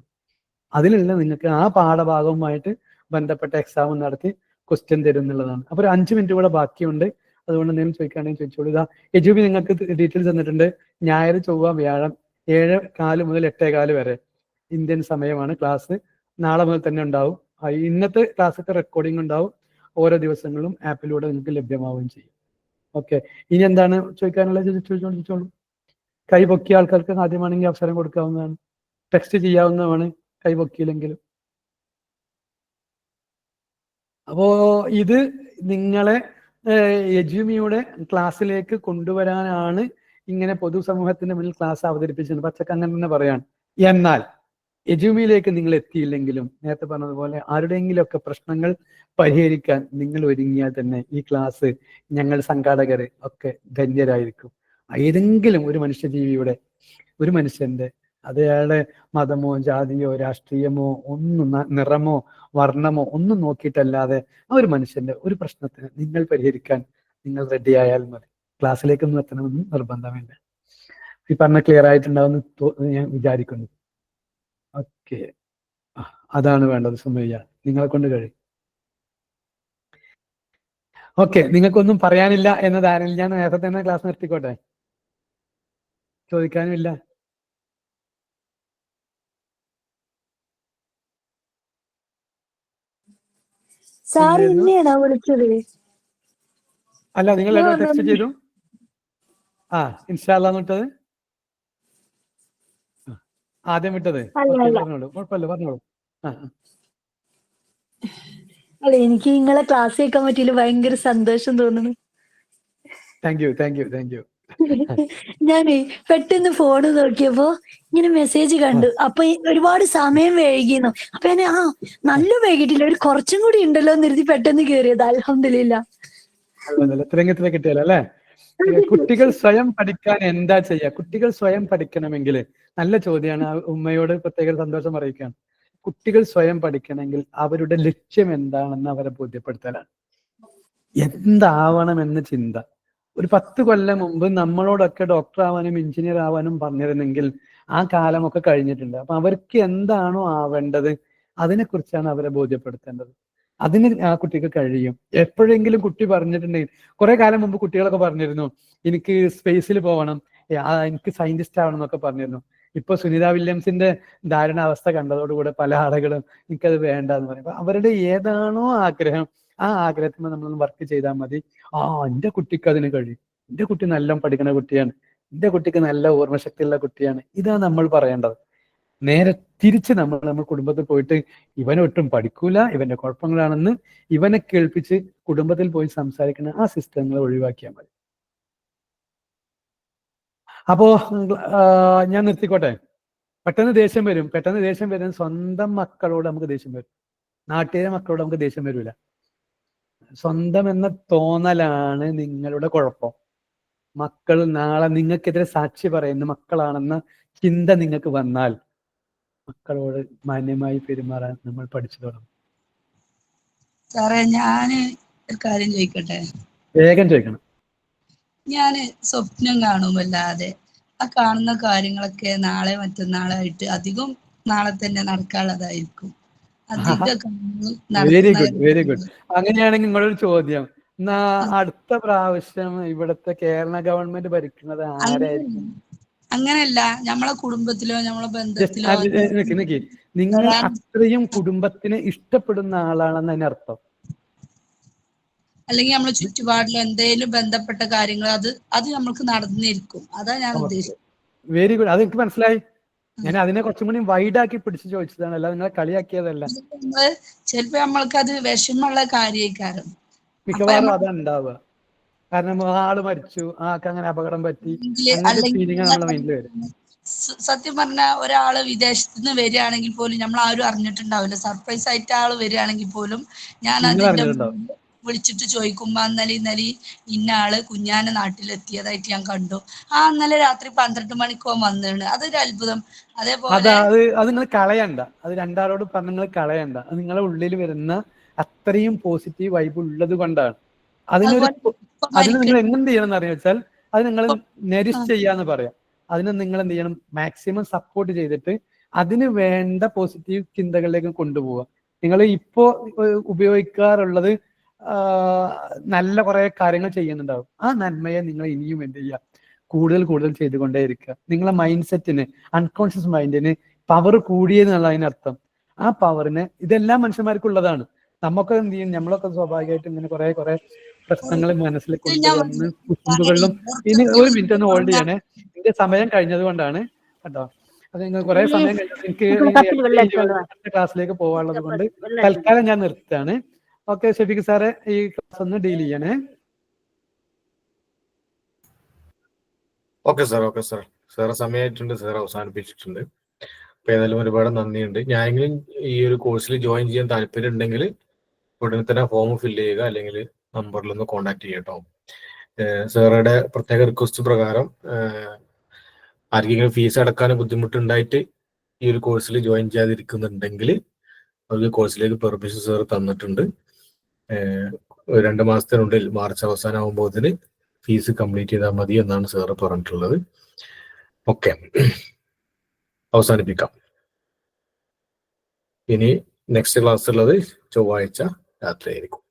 അതിലുള്ള നിങ്ങൾക്ക് ആ പാഠഭാഗവുമായിട്ട് ബന്ധപ്പെട്ട എക്സാം നടത്തി ക്വസ്റ്റ്യൻ തരും എന്നുള്ളതാണ്. അപ്പൊ ഒരു 5 മിനിറ്റ് കൂടെ ബാക്കിയുണ്ട്. അതുകൊണ്ട് എന്തെങ്കിലും ചോദിക്കുകയാണെങ്കിൽ ചോദിച്ചോളൂ. ഇതാ എജുബി നിങ്ങൾക്ക് ഡീറ്റെയിൽസ് തന്നിട്ടുണ്ട്. ഞായർ, ചൊവ്വ, വ്യാഴം 7:15 മുതൽ 8:15 വരെ ഇന്ത്യൻ സമയമാണ് ക്ലാസ്. നാളെ മുതൽ തന്നെ ഉണ്ടാവും. ഇന്നത്തെ ക്ലാസ്സൊക്കെ റെക്കോർഡിംഗ് ഉണ്ടാവും. ഓരോ ദിവസങ്ങളും ആപ്പിലൂടെ നിങ്ങൾക്ക് ലഭ്യമാവുകയും ചെയ്യും. ഓക്കെ, ഇനി എന്താണ് ചോദിക്കാനുള്ളത്? ചോദിച്ചോളൂ. കൈ പൊക്കിയ ആൾക്കാർക്ക് ആദ്യമാണെങ്കിൽ അവസരം കൊടുക്കാവുന്നതാണ്. ടെക്സ്റ്റ് ചെയ്യാവുന്നതാണ് കൈ പൊക്കിയില്ലെങ്കിലും. അപ്പോ ഇത് നിങ്ങളെ എജുമിയുടെ ക്ലാസ്സിലേക്ക് കൊണ്ടുവരാനാണ് ഇങ്ങനെ പൊതുസമൂഹത്തിന്റെ മുന്നിൽ ക്ലാസ് അവതരിപ്പിച്ചത്. പച്ചക്ക് അങ്ങനെ തന്നെ പറയാണ്. എന്നാൽ എജുമിയിലേക്ക് നിങ്ങൾ എത്തിയില്ലെങ്കിലും നേരത്തെ പറഞ്ഞതുപോലെ ആരുടെയെങ്കിലുമൊക്കെ പ്രശ്നങ്ങൾ പരിഹരിക്കാൻ നിങ്ങൾ ഒരുങ്ങിയാൽ തന്നെ ഈ ക്ലാസ് ഞങ്ങൾ സംഘാടകർ ഒക്കെ ധന്യരായിരിക്കും. ഏതെങ്കിലും ഒരു മനുഷ്യജീവിയുടെ, ഒരു മനുഷ്യന്റെ, അത് അയാളുടെ മതമോ ജാതിയോ രാഷ്ട്രീയമോ ഒന്നും, നിറമോ വർണ്ണമോ ഒന്നും നോക്കിയിട്ടല്ലാതെ ആ ഒരു മനുഷ്യന്റെ ഒരു പ്രശ്നത്തിന് നിങ്ങൾ പരിഹരിക്കാൻ നിങ്ങൾ റെഡിയായാൽ മതി. ക്ലാസ്സിലേക്കൊന്നും എത്തണമെന്നും നിർബന്ധമില്ല. ഈ പറഞ്ഞ ക്ലിയർ ആയിട്ടുണ്ടാവുമെന്ന് ഞാൻ വിചാരിക്കുന്നു. ഓക്കെ, അതാണ് വേണ്ടത്. സുമയ്യ, നിങ്ങളെ കൊണ്ട് കഴിയും. ഓക്കെ, നിങ്ങൾക്കൊന്നും പറയാനില്ല എന്ന ധാരണയിൽ ഞാൻ നേരത്തെ തന്നെ ക്ലാസ് നിർത്തിക്കോട്ടെ. ചോദിക്കാനുമില്ല. സാർ എന്നെയാണോ വിളിച്ചത്? അല്ല നിങ്ങൾ ടെക്സ്റ്റ് ചെയ്തു ഇൻഷാ അല്ലാഹ് വിട്ടത് ആദ്യം വിട്ടത് പറഞ്ഞോളൂ, കുഴപ്പമില്ല പറഞ്ഞോളൂ. അല്ല, എനിക്ക് നിങ്ങളെ ക്ലാസ് കേൾക്കാൻ പറ്റിയില്ല, ഭയങ്കര സന്തോഷം തോന്നുന്നു. Thank you. ഞാനേ പെട്ടെന്ന് ഫോണ് നോക്കിയപ്പോ ഇങ്ങനെ മെസ്സേജ് കണ്ടു. അപ്പൊ ഒരുപാട് സമയം വൈകിന്നു. അപ്പൊ ഞാൻ നല്ല വൈകിട്ടില്ല, ഒരു കുറച്ചും കൂടി ഉണ്ടല്ലോ എന്ന് കരുതി പെട്ടെന്ന് കേറിയത്. അൽഹംദുലില്ലാ. ഇത്രയും കിട്ടിയല്ലോ അല്ലെ. കുട്ടികൾ സ്വയം പഠിക്കാൻ എന്താ ചെയ്യുക? കുട്ടികൾ സ്വയം പഠിക്കണമെങ്കിൽ നല്ല ചോദ്യമാണ്. ഉമ്മയോട് പ്രത്യേക സന്തോഷം അറിയിക്കുകയാണ്. കുട്ടികൾ സ്വയം പഠിക്കണമെങ്കിൽ അവരുടെ ലക്ഷ്യം എന്താണെന്ന് അവരെ ബോധ്യപ്പെടുത്തലാണ്. എന്താവണമെന്ന് ചിന്ത. ഒരു 10 കൊല്ലം മുമ്പ് നമ്മളോടൊക്കെ ഡോക്ടർ ആവാനും എഞ്ചിനീയർ ആവാനും പറഞ്ഞിരുന്നെങ്കിൽ ആ കാലമൊക്കെ കഴിഞ്ഞിട്ടുണ്ട്. അപ്പൊ അവർക്ക് എന്താണോ ആവേണ്ടത് അതിനെക്കുറിച്ചാണ് അവരെ ബോധ്യപ്പെടുത്തേണ്ടത്. അതിന് ആ കുട്ടിക്ക് കഴിയും. എപ്പോഴെങ്കിലും കുട്ടി പറഞ്ഞിട്ടുണ്ടെങ്കിൽ, കുറെ കാലം മുമ്പ് കുട്ടികളൊക്കെ പറഞ്ഞിരുന്നു എനിക്ക് സ്പേസിൽ പോകണം, എനിക്ക് സയന്റിസ്റ്റ് ആവണം എന്നൊക്കെ പറഞ്ഞിരുന്നു. ഇപ്പൊ സുനിത വില്യംസിന്റെ ദാരുണാവസ്ഥ കണ്ടതോടുകൂടെ പല ആളുകളും എനിക്കത് വേണ്ട എന്ന് പറയും. അവരുടെ ഏതാണോ ആഗ്രഹം ആ ആഗ്രഹത്തിന് നമ്മളൊന്ന് വർക്ക് ചെയ്താൽ മതി. എന്റെ കുട്ടിക്ക് അതിന് കഴിയും, എന്റെ കുട്ടി നല്ല പഠിക്കുന്ന കുട്ടിയാണ്, എന്റെ കുട്ടിക്ക് നല്ല ഓർമ്മശക്തിയുള്ള കുട്ടിയാണ്, ഇതാണ് നമ്മൾ പറയേണ്ടത്. നേരെ തിരിച്ച് നമ്മൾ കുടുംബത്തിൽ പോയിട്ട് ഇവനൊട്ടും പഠിക്കൂല, ഇവന്റെ കുഴപ്പങ്ങളാണെന്ന് ഇവനെ കേൾപ്പിച്ച് കുടുംബത്തിൽ പോയി സംസാരിക്കുന്ന ആ സിസ്റ്റങ്ങൾ ഒഴിവാക്കിയാൽ മതി. അപ്പോ ഞാൻ നിർത്തിക്കോട്ടെ. പെട്ടെന്ന് ദേഷ്യം വരും. സ്വന്തം മക്കളോട് നമുക്ക് ദേഷ്യം വരും, നാട്ടിലെ മക്കളോട് നമുക്ക് ദേഷ്യം വരില്ല. സ്വന്തം എന്ന തോന്നലാണ് നിങ്ങളുടെ കുഴപ്പം. മക്കൾ നാളെ നിങ്ങൾക്കെതിരെ സാക്ഷി പറയുന്ന മക്കളാണെന്ന ചിന്ത നിങ്ങൾക്ക് വന്നാൽ മക്കളോട് മാന്യമായി പെരുമാറാൻ നമ്മൾ പഠിച്ചു തുടങ്ങും. സാറേ, ഞാന് ഒരു കാര്യം ചോദിക്കട്ടെ? വേഗം ചോദിക്കണം. ഞാന് സ്വപ്നം കാണുമല്ലാതെ ആ കാണുന്ന കാര്യങ്ങളൊക്കെ നാളെ മറ്റന്നാളായിട്ട് അധികം നാളെ തന്നെ നടക്കാനുള്ളതായിരിക്കും. Very good. അങ്ങനെയാണെങ്കിൽ നിങ്ങളൊരു ചോദ്യം, അടുത്ത പ്രാവശ്യം ഇവിടുത്തെ കേരള ഗവൺമെന്റ് ഭരിക്കുന്നത് ആരായിരിക്കും? അങ്ങനെയല്ല, നമ്മളെ കുടുംബത്തിലോ നമ്മളെ ബന്ധത്തിലോ നിങ്ങൾ അത്രയും കുടുംബത്തിനെ ഇഷ്ടപ്പെടുന്ന ആളാണെന്ന് അതിനർത്ഥം. അല്ലെങ്കിൽ നമ്മളെ ചുറ്റുപാടിലോ എന്തെങ്കിലും ബന്ധപ്പെട്ട കാര്യങ്ങൾ അത് നമ്മൾക്ക് നടന്നിരിക്കും. അതാ ഞാൻ ഉദ്ദേശിച്ചത്. വെരി ഗുഡ്, അത് എനിക്ക് മനസ്സിലായി. ഞാൻ അതിനെ കുറച്ചും കൂടി വൈഡാക്കി പിടിച്ച് ചോദിച്ചതാണ്, അല്ല നിങ്ങളെ കളിയാക്കിയതല്ല. ചിലപ്പോ നമ്മൾക്ക് അത് വിഷമമുള്ള കാര്യക്കാരം, മിക്കവാറും അതാ ഉണ്ടാവുക. കാരണം ആള് മരിച്ചു, ആൾക്ക് അങ്ങനെ അപകടം പറ്റി, അങ്ങനത്തെ ഫീലിംഗ് നമ്മുടെ മൈൻഡിൽ വരും. സത്യം പറഞ്ഞ ഒരാള് വിദേശത്ത് നിന്ന് വരികയാണെങ്കിൽ പോലും നമ്മൾ ആരും അറിഞ്ഞിട്ടുണ്ടാവില്ല. സർപ്രൈസ് ആയിട്ട് ആള് വരികയാണെങ്കിൽ പോലും ഞാൻ അതിന്റെ വിളിച്ചിട്ട് ചോദിക്കുമ്പോ ഇന്നലെ ഇന്ന ആള് കുഞ്ഞാന്റെ നാട്ടിലെത്തിയതായിട്ട് ഞാൻ കണ്ടു. ഇന്നലെ രാത്രി 12 മണിക്കോ വന്നാണ്. അതൊരു അത്ഭുതം. അതേപോലെ അത് നിങ്ങൾ കളയണ്ട, അത് രണ്ടാളോട് പറഞ്ഞ് നിങ്ങൾ കളയണ്ട. അത് നിങ്ങളെ ഉള്ളിൽ വരുന്ന അത്രയും പോസിറ്റീവ് വൈബ് ഉള്ളത് കൊണ്ടാണ്. അതിന് നിങ്ങൾ എന്ത് ചെയ്യണം എന്ന് അറിയാം വെച്ചാൽ, അത് നിങ്ങൾ നെരിഷ് ചെയ്യാന്ന് പറയാം. അതിന് നിങ്ങൾ എന്ത് ചെയ്യണം, മാക്സിമം സപ്പോർട്ട് ചെയ്തിട്ട് അതിന് വേണ്ട പോസിറ്റീവ് ചിന്തകളിലേക്ക് കൊണ്ടുപോവുക. നിങ്ങൾ ഇപ്പോ ഉപയോഗിക്കാറുള്ളത് നല്ല കുറെ കാര്യങ്ങൾ ചെയ്യുന്നുണ്ടാവും. ആ നന്മയെ നിങ്ങൾ ഇനിയും എന്ത് ചെയ്യുക, കൂടുതൽ ചെയ്തുകൊണ്ടേയിരിക്കുക. നിങ്ങളെ മൈൻഡ് സെറ്റിന്, അൺകോൺഷ്യസ് മൈൻഡിന് പവർ കൂടിയെന്നുള്ള അതിനർത്ഥം. ആ പവറിന് ഇതെല്ലാം മനുഷ്യന്മാർക്കുള്ളതാണ്. നമുക്ക് എന്ത് ചെയ്യും, നമ്മളൊക്കെ സ്വാഭാവികമായിട്ട് ഇങ്ങനെ കുറെ പ്രശ്നങ്ങൾ മനസ്സിൽ കൊണ്ടുവന്ന് കുശുമ്പുകളിലും. ഇനി ഒരു മിനിറ്റ് ഒന്ന് ഹോൾഡ് ചെയ്യണേ, എന്റെ സമയം കഴിഞ്ഞത് കൊണ്ടാണ് കേട്ടോ. അത് നിങ്ങൾ കുറെ സമയം കഴിഞ്ഞത് എനിക്ക് ക്ലാസ്സിലേക്ക് പോകാനുള്ളത് കൊണ്ട് തൽക്കാലം ഞാൻ നിർത്തുകയാണ്. ഓക്കെ ഷെഫീഖ് സാറെ, ഈ ക്ലാസ് ഒന്ന് ഡീൽ ചെയ്യണേ. Okay sir. സാറ് സമയമായിട്ടുണ്ട്, സാർ അവസാനിപ്പിച്ചിട്ടുണ്ട്. അപ്പൊ ഏതായാലും ഒരുപാട് നന്ദിയുണ്ട്. ഞാനെങ്കിലും ഈ ഒരു കോഴ്സിൽ ജോയിൻ ചെയ്യാൻ താല്പര്യം ഉണ്ടെങ്കിൽ ഉടനെ തന്നെ ഫോം ഫില്ല് ചെയ്യുക, അല്ലെങ്കിൽ നമ്പറിലൊന്ന് കോൺടാക്ട് ചെയ്യട്ടോ. സാറുടെ പ്രത്യേക റിക്വസ്റ്റ് പ്രകാരം ആർക്കെങ്കിലും ഫീസ് അടക്കാൻ ബുദ്ധിമുട്ടുണ്ടായിട്ട് ഈ ഒരു കോഴ്സിൽ ജോയിൻ ചെയ്യാതിരിക്കുന്നുണ്ടെങ്കിൽ അവർക്ക് കോഴ്സിലേക്ക് പെർമിഷൻ സാർ തന്നിട്ടുണ്ട്. 2 മാസത്തിനുള്ളിൽ മാർച്ച് അവസാനമാകുമ്പോഴത്തിന് ഫീസ് കംപ്ലീറ്റ് ചെയ്താൽ മതി എന്നാണ് സാറ് പറഞ്ഞിട്ടുള്ളത്. ഓക്കെ, അവസാനിപ്പിക്കാം. ഇനി നെക്സ്റ്റ് ക്ലാസ് ഉള്ളത് ചൊവ്വാഴ്ച രാത്രിയായിരിക്കും.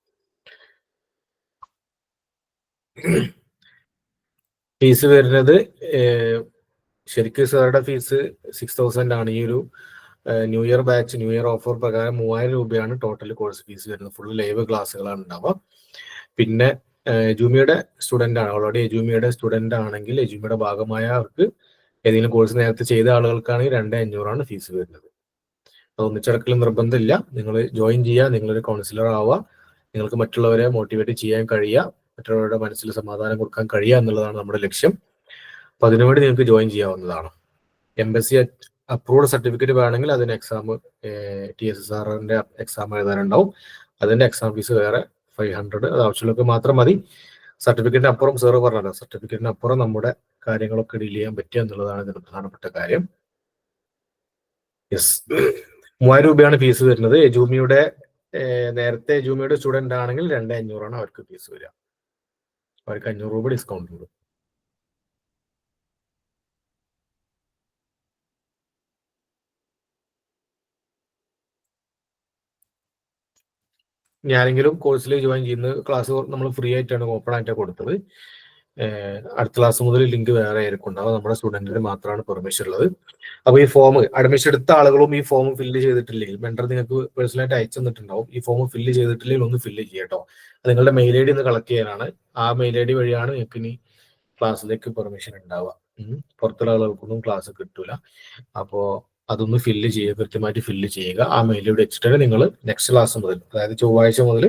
ഫീസ് വരുന്നത് ശരിക്കും സാറുടെ ഫീസ് 6000 ആണ്. ഈ ഒരു new year batch, new year offer പ്രകാരം 3000 രൂപയാണ് ടോട്ടൽ കോഴ്സ് ഫീസ് വരുന്നത്. ഫുൾ ലൈവ് ക്ലാസ്സുകളാണ് ഉണ്ടാവുക. പിന്നെ എജുമിയുടെ സ്റ്റുഡൻ്റ് ആണ്, ഓൾറെഡി എജുമിയുടെ സ്റ്റുഡൻ്റ് ആണെങ്കിൽ എജുമിയുടെ ഭാഗമായ അവർക്ക് ഏതെങ്കിലും കോഴ്സ് നേരത്തെ ചെയ്ത ആളുകൾക്കാണെങ്കിൽ 2500 ഫീസ് വരുന്നത്. അത് ഒന്നിച്ചടക്കൽ നിർബന്ധമില്ല. നിങ്ങൾ ജോയിൻ ചെയ്യുക, നിങ്ങളൊരു കൗൺസിലർ ആവുക, നിങ്ങൾക്ക് മറ്റുള്ളവരെ മോട്ടിവേറ്റ് ചെയ്യാൻ കഴിയുക, മറ്റുള്ളവരുടെ മനസ്സിൽ സമാധാനം കൊടുക്കാൻ കഴിയുക എന്നുള്ളതാണ് നമ്മുടെ ലക്ഷ്യം. അപ്പോൾ അതിനുവേണ്ടി നിങ്ങൾക്ക് ജോയിൻ ചെയ്യാവുന്നതാണ്. എംബസി അപ്രൂവ്ഡ് സർട്ടിഫിക്കറ്റ് വേണമെങ്കിൽ അതിന് എക്സാം TSSRന്റെ എക്സാം എഴുതാനുണ്ടാവും. അതിന്റെ എക്സാം ഫീസ് വേറെ 500. അത് ആവശ്യമുള്ളവർക്ക് മാത്രം മതി. സർട്ടിഫിക്കറ്റിന് അപ്പുറം സാറ് പറഞ്ഞല്ലോ, സർട്ടിഫിക്കറ്റിന് അപ്പുറം നമ്മുടെ കാര്യങ്ങളൊക്കെ ഡീൽ ചെയ്യാൻ പറ്റുക എന്നുള്ളതാണ് ഇതിന് പ്രധാനപ്പെട്ട കാര്യം. യെസ്, 3000 രൂപയാണ് ഫീസ് വരുന്നത്. എജുമിയുടെ നേരത്തെ എജുമിയുടെ സ്റ്റുഡൻ്റ് ആണെങ്കിൽ 2500 അവർക്ക് ഫീസ് വരിക. അവർക്ക് 500 രൂപ ഡിസ്കൗണ്ട് ഉണ്ട്. ഞാനെങ്കിലും കോഴ്സിൽ ജോയിൻ ചെയ്യുന്ന ക്ലാസ് നമ്മൾ ഫ്രീ ആയിട്ടാണ്, ഓപ്പൺ ആയിട്ടാണ് കൊടുത്തത്. അടുത്ത ക്ലാസ് മുതൽ ലിങ്ക് വേറെ ആയിരിക്കും ഉണ്ടാവും. നമ്മുടെ സ്റ്റുഡൻറ്റിന് മാത്രമാണ് പെർമിഷൻ ഉള്ളത്. അപ്പോൾ ഈ ഫോം അഡ്മിഷൻ എടുത്ത ആളുകളും ഈ ഫോം ഫില്ല് ചെയ്തിട്ടില്ലെങ്കിൽ, മെൻറ്റർ നിങ്ങൾക്ക് പേഴ്സണലായിട്ട് അയച്ചു തന്നിട്ടുണ്ടാവും. ഈ ഫോം ഫില്ല് ചെയ്തിട്ടില്ലെങ്കിൽ ഒന്ന് ഫില്ല് ചെയ്യട്ടോ. അത് നിങ്ങളുടെ മെയിൽ ID ഒന്ന് കളക്ട് ചെയ്യാനാണ്. ആ മെയിൽ ID വഴിയാണ് നിങ്ങൾക്ക് ഇനി ക്ലാസ്സിലേക്ക് പെർമിഷൻ ഉണ്ടാവുക. പുറത്തുള്ള ആളുകൾക്കൊന്നും ക്ലാസ് കിട്ടൂല. അപ്പോൾ അതൊന്ന് ഫില്ല് ചെയ്യുക, കൃത്യമായിട്ട് ഫില്ല് ചെയ്യുക. ആ മെയിൽ ID വെച്ചിട്ട് നിങ്ങൾ നെക്സ്റ്റ് ക്ലാസ് മുതൽ, അതായത് ചൊവ്വാഴ്ച മുതൽ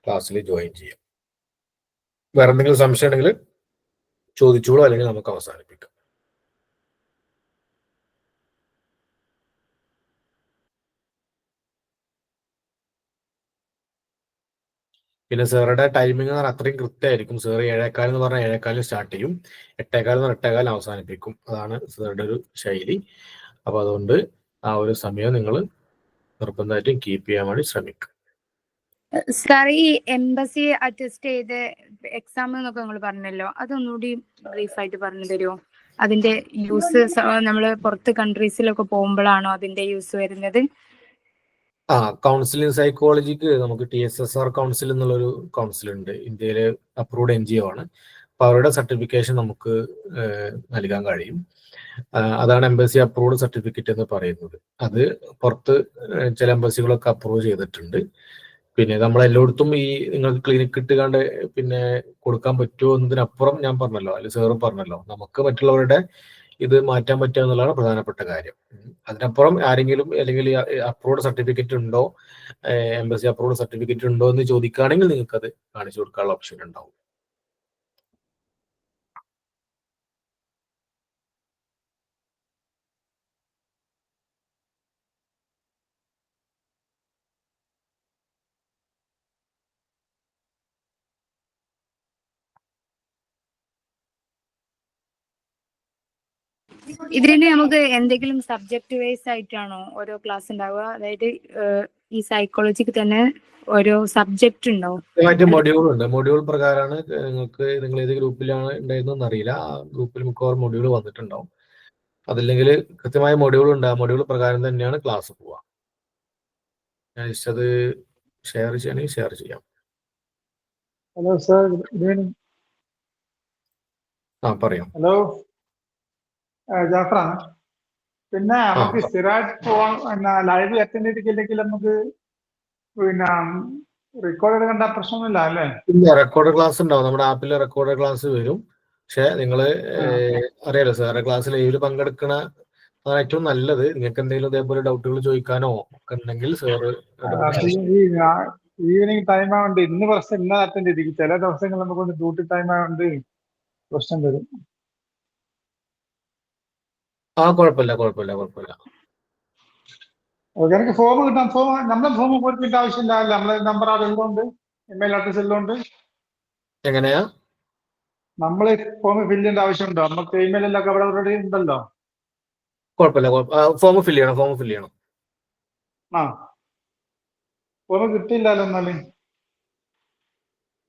ക്ലാസ്സിൽ ജോയിൻ ചെയ്യുക. വേറെ എന്തെങ്കിലും സംശയം ഉണ്ടെങ്കിൽ ചോദിച്ചോളൂ, അല്ലെങ്കിൽ നമുക്ക് അവസാനിപ്പിക്കാം. പിന്നെ സാറുടെ ടൈമിംഗ് എന്ന് പറഞ്ഞാൽ അത്രയും കൃത്യമായിരിക്കും. സാർ 7:15 എന്ന് പറഞ്ഞാൽ 7:15 സ്റ്റാർട്ട് ചെയ്യും, 8:15 എന്ന് പറഞ്ഞാൽ 8:15 അവസാനിപ്പിക്കും. അതാണ് സാറുടെ ഒരു ശൈലി. അപ്പോൾ അതുകൊണ്ട് ആ ഒരു സമയം നിങ്ങൾ നിർബന്ധമായിട്ടും കീപ്പ് ചെയ്യാൻ വേണ്ടി ശ്രമിക്കുക. സാർ, ഈ എംബസി അറ്റസ്റ്റ് ചെയ്ത് എക്സാം എന്നൊക്കെ നിങ്ങൾ പറഞ്ഞല്ലോ, അതൊന്നുകൂടി ബ്രീഫായിട്ട് പറഞ്ഞു തരുമോ? അതിന്റെ യൂസ് നമ്മൾ പുറത്ത് കൺട്രീസിലൊക്കെ പോകുമ്പോഴാണോ അതിന്റെ യൂസ് വരുന്നത്? കൗൺസിലിംഗ് സൈക്കോളജിക്ക് നമുക്ക് TSSR കൗൺസിൽ എന്നുള്ളൊരു കൗൺസിൽ ഉണ്ട്. ഇന്ത്യയിലെ അപ്രൂവ്ഡ് NGO ആണ്. അപ്പോൾ അവരുടെ സർട്ടിഫിക്കേഷൻ നമുക്ക് നൽകാൻ കഴിയും. അതാണ് എംബസി അപ്രൂവ്ഡ് സർട്ടിഫിക്കറ്റ് എന്ന് പറയുന്നത്. അത് പുറത്ത് ചില എംബസികളൊക്കെ അപ്രൂവ് ചെയ്തിട്ടുണ്ട്. പിന്നെ നമ്മളെല്ലായിടത്തും ഈ നിങ്ങൾക്ക് ക്ലിനിക്ക് ഇട്ടുകാണ്ട് പിന്നെ കൊടുക്കാൻ പറ്റുമോ എന്നതിനപ്പുറം ഞാൻ പറഞ്ഞല്ലോ, അല്ലെങ്കിൽ സാറും പറഞ്ഞല്ലോ, നമുക്ക് മറ്റുള്ളവരുടെ ഇത് മാറ്റാൻ പറ്റുക എന്നുള്ളതാണ് പ്രധാനപ്പെട്ട കാര്യം. അതിനപ്പുറം ആരെങ്കിലും അല്ലെങ്കിൽ അപ്രൂവ്ഡ് സർട്ടിഫിക്കറ്റ് ഉണ്ടോ, എംബസി അപ്രൂവ്ഡ് സർട്ടിഫിക്കറ്റ് ഉണ്ടോ എന്ന് ചോദിക്കുകയാണെങ്കിൽ നിങ്ങൾക്ക് അത് കാണിച്ചു കൊടുക്കാനുള്ള ഓപ്ഷൻ ഉണ്ടാവും. ഇതിന് നമുക്ക് എന്തെങ്കിലും സബ്ജക്ട് വൈസ് ആയിട്ടാണോ ഓരോ ക്ലാസ് ഉണ്ടാവുക? അതായത് ഈ സൈക്കോളജിക്ക് തന്നെ ഓരോ സബ്ജക്റ്റ് ഉണ്ടാവും? മൊഡ്യൂൾ ഉണ്ട്. മൊഡ്യൂൾ പ്രകാരമാണ് നിങ്ങൾക്ക്, നിങ്ങൾ ഏത് ഗ്രൂപ്പിലാണ് ഉണ്ടായിരുന്നെന്ന് അറിയില്ല, ആ ഗ്രൂപ്പിൽ മിക്കവാറും മൊഡ്യൂൾ വന്നിട്ടുണ്ടാവും. അതില്ലെങ്കിൽ കൃത്യമായ മൊഡ്യൂൾ ഉണ്ട്. ആ മൊഡ്യൂൾ പ്രകാരം തന്നെയാണ് ക്ലാസ് പോവുക. ഞാൻ അത് ഷെയർ ചെയ്യണമെങ്കിൽ ഷെയർ ചെയ്യാം. Hello sir, good evening. പറയാം. ഹലോ, ജാഫറാണ്. പിന്നെ നമുക്ക് സ്ഥിരമായിട്ട് പോവാൻ, പിന്നെ ലൈവ് അറ്റൻഡ് ചെയ്തിട്ടില്ലെങ്കിൽ നമുക്ക് പിന്നെ റെക്കോർഡ് എടുക്കേണ്ട പ്രശ്നമൊന്നുമില്ല അല്ലേ? ഇല്ല, റെക്കോർഡ് ക്ലാസ് ഉണ്ടാവും. നമ്മുടെ ആപ്പിൽ റെക്കോർഡ് ക്ലാസ് വരും. പക്ഷെ നിങ്ങൾ അറിയാലോ, സാറെ ക്ലാസ് ലൈവിൽ പങ്കെടുക്കണ അതാണ് ഏറ്റവും നല്ലത്. നിങ്ങൾക്ക് എന്തെങ്കിലും ഇതേപോലെ ഡൗട്ടുകൾ ചോദിക്കാനോ ഒക്കെ ഉണ്ടെങ്കിൽ സാറ് ഈവനിങ് ടൈം ആയതുകൊണ്ട് ഇന്ന് പ്രശ്നം ഇന്ന അറ്റൻഡ് ചെയ്തിരിക്കും. ചില ദിവസങ്ങൾ നമുക്കൊന്ന് ഡ്യൂട്ടി ടൈം ആയതുകൊണ്ട് പ്രശ്നം വരും. കുഴപ്പമില്ല. ഓക്കെ, എനിക്ക് ഫോം കിട്ടാം. നമ്മളെ ഫോം കൊടുക്കേണ്ട ആവശ്യമില്ല. നമ്മളെ നമ്പർ അവിടെ ഉള്ളതുകൊണ്ട്, ഇമെയിൽ അഡ്രസ് ഉള്ളതുകൊണ്ട്. എങ്ങനെയാ നമ്മള് ഫോം ഫില്ല് ചെയ്യേണ്ട ആവശ്യമുണ്ടോ? നമുക്ക് ഇമെയിൽ എല്ലാം അവിടെ ഓൾറെഡി ഉണ്ടല്ലോ. കുഴപ്പമില്ല. ഫോം ഫില്ല് ചെയ്യണം. ഫോം കിട്ടിയില്ലല്ലോ എന്നാല്.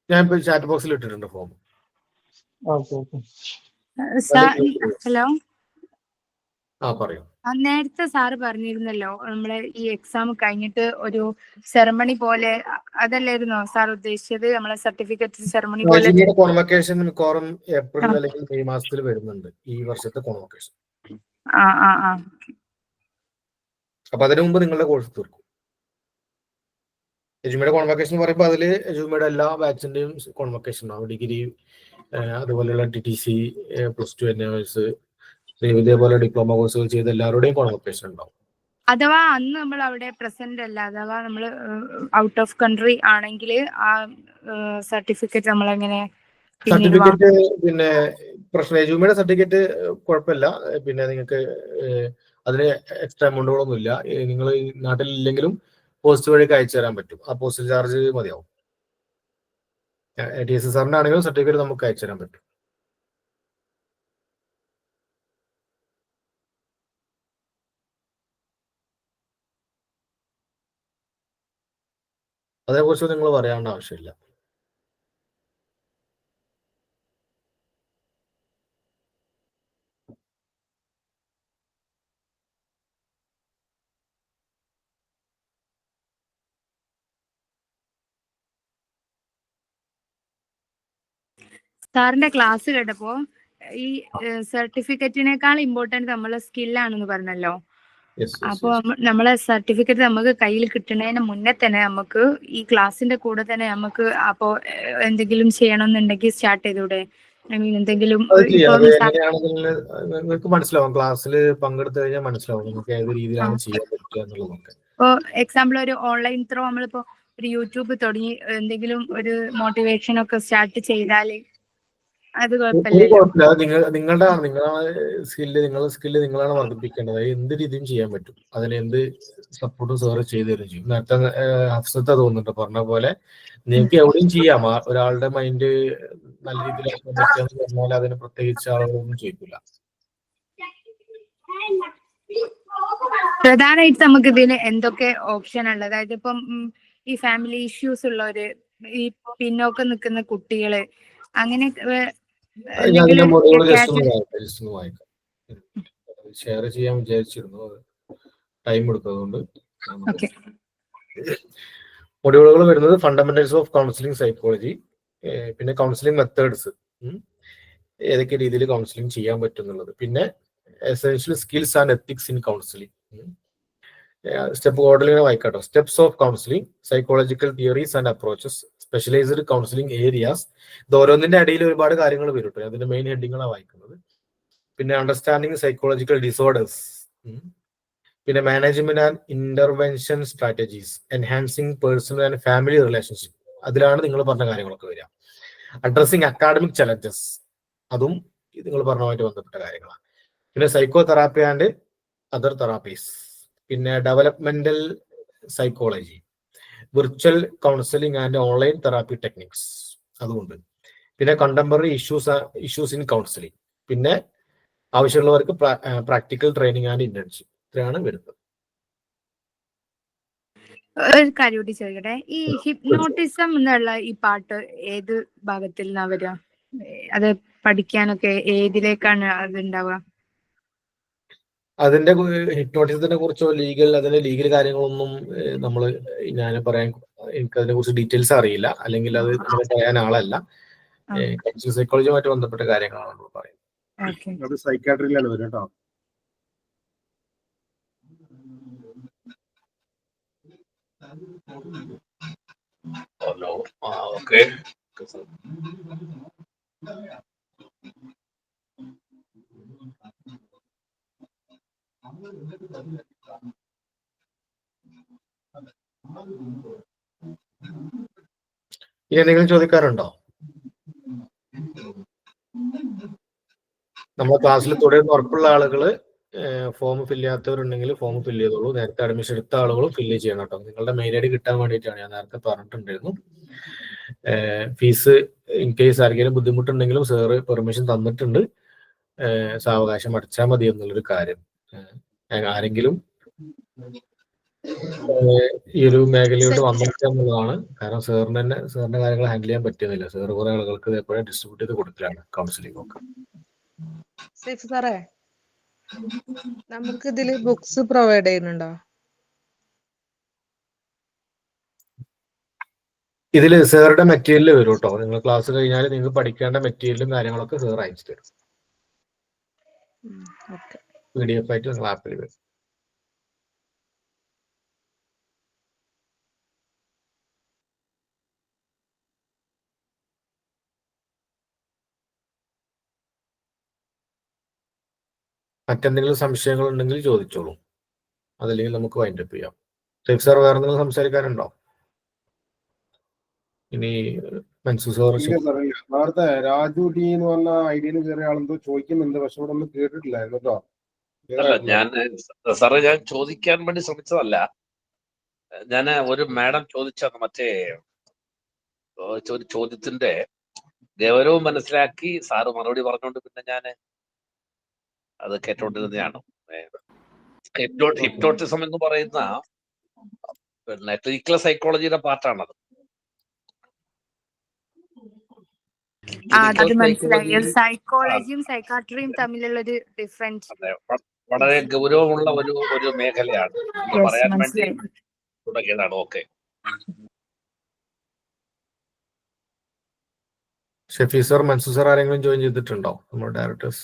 ഞാൻ ഇപ്പൊ ചാറ്റ് ബോക്സിൽ ഇട്ടിട്ടുണ്ട് ഫോം. ഹലോ, പറയൂ. നേരത്തെ സാറ് പറഞ്ഞിരുന്നല്ലോ, നമ്മളെ ഈ എക്സാം കഴിഞ്ഞിട്ട് ഒരു സെറമണി പോലെ, അതല്ലായിരുന്നോ സാർ ഉദ്ദേശിച്ചത്? നമ്മളെ സർട്ടിഫിക്കറ്റ് സെറമണി പോലെ. കോൺവക്കേഷൻ മിക്കവാറും ഏപ്രിൽ അല്ലെങ്കിൽ മെയ് മാസത്തിൽ വരുന്നുണ്ട്, ഈ വർഷത്തെ കോൺവക്കേഷൻ. അപ്പൊ അതിനു മുമ്പ് നിങ്ങളുടെ കോഴ്സ് തീർക്കും. എജുമയുടെ കോൺവക്കേഷൻ പറയുമ്പോൾ അതിൽ എജുമയുടെ എല്ലാ ബാച്ചിന്റെയും കോൺവക്കേഷൻ ഉണ്ടാവും. ഡിഗ്രി, അതുപോലെയുള്ള TTC, +2 NAS, ഇതേപോലെ ഡിപ്ലോമ കോഴ്സുകൾ ചെയ്ത എല്ലാവരുടെയും കോൺവക്കേഷൻ ഉണ്ടാവും. അഥവാ അന്ന് നമ്മൾ അവിടെ പ്രസന്റ് അല്ല, അഥവാ നമ്മൾ ഔട്ട് ഓഫ് കൺട്രി ആണെങ്കിൽ ആ സർട്ടിഫിക്കറ്റ് നമ്മൾ എങ്ങനെ സർട്ടിഫിക്കറ്റ് പിന്നെ പ്രശ്നം എജുമയുടെ സർട്ടിഫിക്കറ്റ് കുഴപ്പമില്ല. പിന്നെ നിങ്ങൾക്ക് അതിന് എക്സ്ട്രാ എമൗണ്ടുകളൊന്നും ഇല്ല. നിങ്ങൾ നാട്ടിലില്ലെങ്കിലും പോസ്റ്റ് വഴി അയച്ചു തരാൻ പറ്റും. ആ പോസ്റ്റൽ ചാർജ് മതിയാവും. TSSR ആണെങ്കിലും സർട്ടിഫിക്കറ്റ് നമുക്ക് അയച്ചു തരാൻ പറ്റും. അതേക്കുറിച്ച് നിങ്ങൾ പറയാനുള്ള ആവശ്യമില്ല. സാറിന്റെ ക്ലാസ് കേട്ടപ്പോ ഈ സർട്ടിഫിക്കറ്റിനേക്കാൾ ഇമ്പോർട്ടന്റ് നമ്മളെ സ്കില്ലാണെന്ന് പറഞ്ഞല്ലോ. അപ്പൊ നമ്മളെ സർട്ടിഫിക്കറ്റ് നമുക്ക് കയ്യിൽ കിട്ടുന്നതിന് മുന്നേ തന്നെ നമുക്ക് ഈ ക്ലാസിന്റെ കൂടെ തന്നെ നമുക്ക് അപ്പോ എന്തെങ്കിലും ചെയ്യണമെന്നുണ്ടെങ്കിൽ സ്റ്റാർട്ട് ചെയ്തൂടെ? ഐ മീൻ എന്തെങ്കിലും നിങ്ങൾക്ക് മനസ്സിലാവും. ക്ലാസ്സിൽ പങ്കെടുത്തു കഴിഞ്ഞാൽ മനസ്സിലാവും നമുക്ക് ഏത് രീതിയിലാണ് ചെയ്യാൻ പറ്റുക എന്നുള്ളതൊക്കെ. ഇപ്പൊ എക്സാമ്പിൾ ഒരു ഓൺലൈൻ ത്രൂ നമ്മളിപ്പോ ഒരു യൂട്യൂബ് തുടങ്ങി എന്തെങ്കിലും ഒരു മോട്ടിവേഷൻ ഒക്കെ സ്റ്റാർട്ട് ചെയ്താല് അത് കുഴപ്പമില്ല. നിങ്ങളുടെ സ്കില്ല് നിങ്ങളാണ് വർദ്ധിപ്പിക്കേണ്ടത്. എന്ത് രീതിയും ചെയ്യാൻ പറ്റും. അതിന് എന്ത് സപ്പോർട്ടും സാറ് ചെയ്തു തരും ചെയ്യും. നേരത്തെ ഹഫ്സത്ത് തോന്നുന്നുണ്ട് പറഞ്ഞ പോലെ നിങ്ങൾക്ക് എവിടെയും ചെയ്യാം. ഒരാളുടെ മൈൻഡ് നല്ല രീതിയിലാക്കാൻ പറ്റുകയെന്ന് പറഞ്ഞാൽ അതിന് പ്രത്യേകിച്ച് ആളുകളൊന്നും ചെയ്യില്ല. പ്രധാനമായിട്ട് നമുക്ക് ഇതിന് എന്തൊക്കെ ഓപ്ഷൻ ഉള്ളത്? അതായത് ഇപ്പം ഈ ഫാമിലി ഇഷ്യൂസ് ഉള്ളവര്, ഈ പിന്നോക്കം നിൽക്കുന്ന കുട്ടികള്, അങ്ങനെ ഷെയർ ചെയ്യാൻ വിചാരിച്ചിരുന്നു. ടൈം എടുത്തതുകൊണ്ട് മൊഡ്യൂളുകൾ വരുന്നത് ഫണ്ടമെന്റൽസ് ഓഫ് കൗൺസിലിംഗ് സൈക്കോളജി, പിന്നെ കൗൺസിലിംഗ് മെത്തേഡ്സ്, ഏതൊക്കെ രീതിയിൽ കൗൺസിലിംഗ് ചെയ്യാൻ പറ്റും എന്നുള്ളത്, പിന്നെ essential skills and ethics in counselling. Step ഓർഡറിൽ വായിക്കാട്ടോ. Steps of counselling, psychological theories and approaches, specialised counselling areas. ഇത് ഓരോന്നിന്റെ അടിയിൽ ഒരുപാട് കാര്യങ്ങൾ വരും കേട്ടോ. അതിന്റെ മെയിൻ ഹെഡിങ്ങളാണ് വായിക്കുന്നത്. പിന്നെ അണ്ടർസ്റ്റാൻഡിങ് സൈക്കോളജിക്കൽ ഡിസോർഡേഴ്സ്, പിന്നെ management and intervention strategies, enhancing personal and family relationship. അതിലാണ് നിങ്ങൾ പറഞ്ഞ കാര്യങ്ങളൊക്കെ വരിക. അഡ്രസ്സിങ് അക്കാഡമിക് ചലഞ്ചസ്, അതും നിങ്ങൾ പറഞ്ഞതുമായിട്ട് ബന്ധപ്പെട്ട കാര്യങ്ങളാണ്. പിന്നെ psychotherapy and other therapies, പിന്നെ developmental psychology, virtual counselling and online therapy techniques, അതുകൊണ്ട്. പിന്നെ കണ്ടംപററി ഇഷ്യൂസ് ഇൻ കൗൺസിലിംഗ്, പിന്നെ ആവശ്യമുള്ളവർക്ക് പ്രാക്ടിക്കൽ ട്രെയിനിങ് ആൻഡ് ഇന്റേൺഷിപ്പ്. ഇത്രയാണ് വരുന്നത്. ഒരു കാര്യം കൂടി ചോദിക്കട്ടെ, ഈ ഹിപ്നോട്ടിസം എന്നുള്ള ഈ പാട്ട് ഏത് ഭാഗത്തിൽ നിന്നാ വരിക? അത് പഠിക്കാനൊക്കെ ഏതിലേക്കാണ് അത് ഉണ്ടാവുക? അതിന്റെ ഹിപ്നോട്ടിസത്തിനെ കുറിച്ചോ അതിന്റെ ലീഗൽ കാര്യങ്ങളൊന്നും ഞാൻ പറയാൻ, എനിക്ക് അതിനെ കുറിച്ച് ഡീറ്റെയിൽസ് അറിയില്ല, അല്ലെങ്കിൽ അത് പറയാൻ ആളല്ല. കൗൺസിലിംഗ് സൈക്കോളജിയുമായിട്ട് ബന്ധപ്പെട്ട കാര്യങ്ങളാണ് നമ്മൾ പറയുന്നത്. അത് സൈക്കാട്രിയിലാണ് വരും കേട്ടോ. ഓക്കെ. ഇനി എന്തെങ്കിലും ചോദിക്കാറുണ്ടോ? നമ്മുടെ ക്ലാസ്സിൽ തുടരുന്ന ഉറപ്പുള്ള ആളുകള് ഫോം ഫില്ല് ചെയ്യാത്തവരുണ്ടെങ്കിൽ ഫോം ഫില്ല് ചെയ്തോളൂ. നേരത്തെ അഡ്മിഷൻ എടുത്ത ആളുകളും ഫില്ല് ചെയ്യണം കേട്ടോ. നിങ്ങളുടെ മെയിൽ ID കിട്ടാൻ വേണ്ടിയിട്ടാണ്. ഞാൻ നേരത്തെ പറഞ്ഞിട്ടുണ്ടായിരുന്നു. ഫീസ് ഇൻ കേസ് ആർക്കെങ്കിലും ബുദ്ധിമുട്ടുണ്ടെങ്കിലും സാറ് പെർമിഷൻ തന്നിട്ടുണ്ട്. സാവകാശം അടച്ചാൽ മതി എന്നുള്ളൊരു കാര്യം. ആരെങ്കിലും ഈ ഒരു മേഖലയോട് വന്നിട്ട് എന്നുള്ളതാണ്. കാരണം സാറിന്റെ കാര്യങ്ങൾ ഹാൻഡിൽ ചെയ്യാൻ പറ്റുന്നില്ല. സാറ് കുറെ ആളുകൾക്ക് ഇതേപോലെ ഡിസ്ട്രിബ്യൂട്ട് ചെയ്ത് കൊടുക്കലാണ് കൗൺസിലിംഗ് ഒക്കെ. സാറേ, നമുക്ക് ഇതില് ബുക്സ് പ്രൊവൈഡ് ചെയ്യുന്നുണ്ടോ? ഇതില് സാറുടെ മെറ്റീരിയൽ വരും കേട്ടോ. നിങ്ങൾ ക്ലാസ് കഴിഞ്ഞാൽ നിങ്ങൾക്ക് പഠിക്കേണ്ട മെറ്റീരിയലും കാര്യങ്ങളൊക്കെ സാർ അയച്ചു തരും. PDF ആയിട്ട് നിങ്ങൾ ആപ്പിൽ വരും. മറ്റെന്തെങ്കിലും സംശയങ്ങൾ ഉണ്ടെങ്കിൽ ചോദിച്ചോളൂ, അതല്ലെങ്കിൽ നമുക്ക് വൈൻഡപ്പ് ചെയ്യാം. ഷെയ്ഖ് സാർ വേറെ എന്തെങ്കിലും സംസാരിക്കാനുണ്ടോ? ഇനി മൻസൂർ സാർ. ഇല്ല സാർ, ഇല്ല. നേരത്തെ രാജു ടി എന്ന് പറഞ്ഞ ഐഡിയയിൽ കയറിയ ആളെന്തോ ചോദിക്കുന്നുണ്ട്, പക്ഷെ ഇവിടെ ഒന്നും കേട്ടിട്ടില്ലായിരുന്നു കേട്ടോ. അല്ല, ഞാൻ സാറേ ഞാൻ ചോദിക്കാൻ വേണ്ടി ശ്രമിച്ചതല്ല. ഞാൻ ഒരു മാഡം ചോദിച്ച മറ്റേ ഒരു ചോദ്യത്തിന്റെ ഗൗരവം മനസ്സിലാക്കി സാറ് മറുപടി പറഞ്ഞുകൊണ്ട് പിന്നെ ഞാൻ അത് കേട്ടോണ്ടിരുന്നതാണ്. ഹിപ്നോട്ടിസം എന്ന് പറയുന്ന പിന്നെ ക്ലിനിക്കൽ സൈക്കോളജിയുടെ പാർട്ടാണത്. അത് മനസ്സിലായി. സൈക്കോളജിയും സൈക്കാട്രിയും തമ്മിലുള്ള ഒരു ഡിഫറൻസ് വളരെ ഗൗരവമുള്ള ഒരു മേഖലയാണ് പറയാൻ വേണ്ടി മനസ്സിലായി. തുടങ്ങിയതാണ്. Okay. Shefi sir, Mansoor sir ആരെങ്കിലും ജോയിൻ ചെയ്തിട്ടുണ്ടോ നമ്മുടെ ഡയറക്ടേഴ്സ്?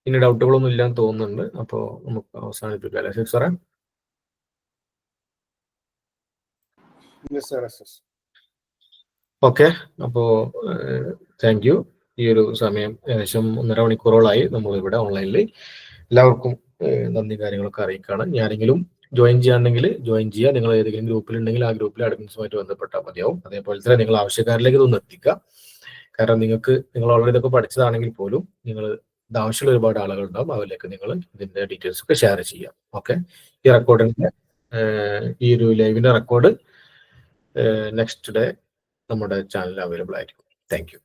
ഇനി ഡൗട്ടുകളൊന്നും ഇല്ലാന്ന് തോന്നുന്നുണ്ട്. അപ്പോൾ നമുക്ക് അവസാനിപ്പിക്കാം അല്ലേ ഷെഫ് സാറേ? ഓക്കെ, അപ്പോൾ താങ്ക് യു. ഈ ഒരു സമയം ഏകദേശം 1.5 മണിക്കൂറോളായി നമ്മളിവിടെ ഓൺലൈനിൽ. എല്ലാവർക്കും നന്ദി കാര്യങ്ങളൊക്കെ അറിയിക്കുകയാണ്. ഞാനെങ്കിലും ജോയിൻ ചെയ്യാണെങ്കിൽ ജോയിൻ ചെയ്യുക. നിങ്ങൾ ഏതെങ്കിലും ഗ്രൂപ്പിലുണ്ടെങ്കിൽ ആ ഗ്രൂപ്പിൽ അഡ്മിൻസുമായിട്ട് ബന്ധപ്പെട്ടാൽ മതിയാവും. അതേപോലെ തന്നെ നിങ്ങൾ ആവശ്യക്കാരിലേക്ക് ഇതൊന്ന് എത്തിക്കുക. കാരണം നിങ്ങൾ ഓൾറെഡി ഇതൊക്കെ പഠിച്ചതാണെങ്കിൽ പോലും നിങ്ങൾ ഇത് ആവശ്യമുള്ള ഒരുപാട് ആളുകൾ ഉണ്ടാവും. അവരിലേക്ക് നിങ്ങൾ ഇതിന്റെ ഡീറ്റെയിൽസ് ഒക്കെ ഷെയർ ചെയ്യാം. ഓക്കെ, ഈ റെക്കോർഡിന്റെ ഈ ഒരു ലൈവിന്റെ റെക്കോർഡ് നെക്സ്റ്റ് ഡേ നമ്മുടെ ചാനലിൽ അവൈലബിൾ ആയിരിക്കും. Thank you.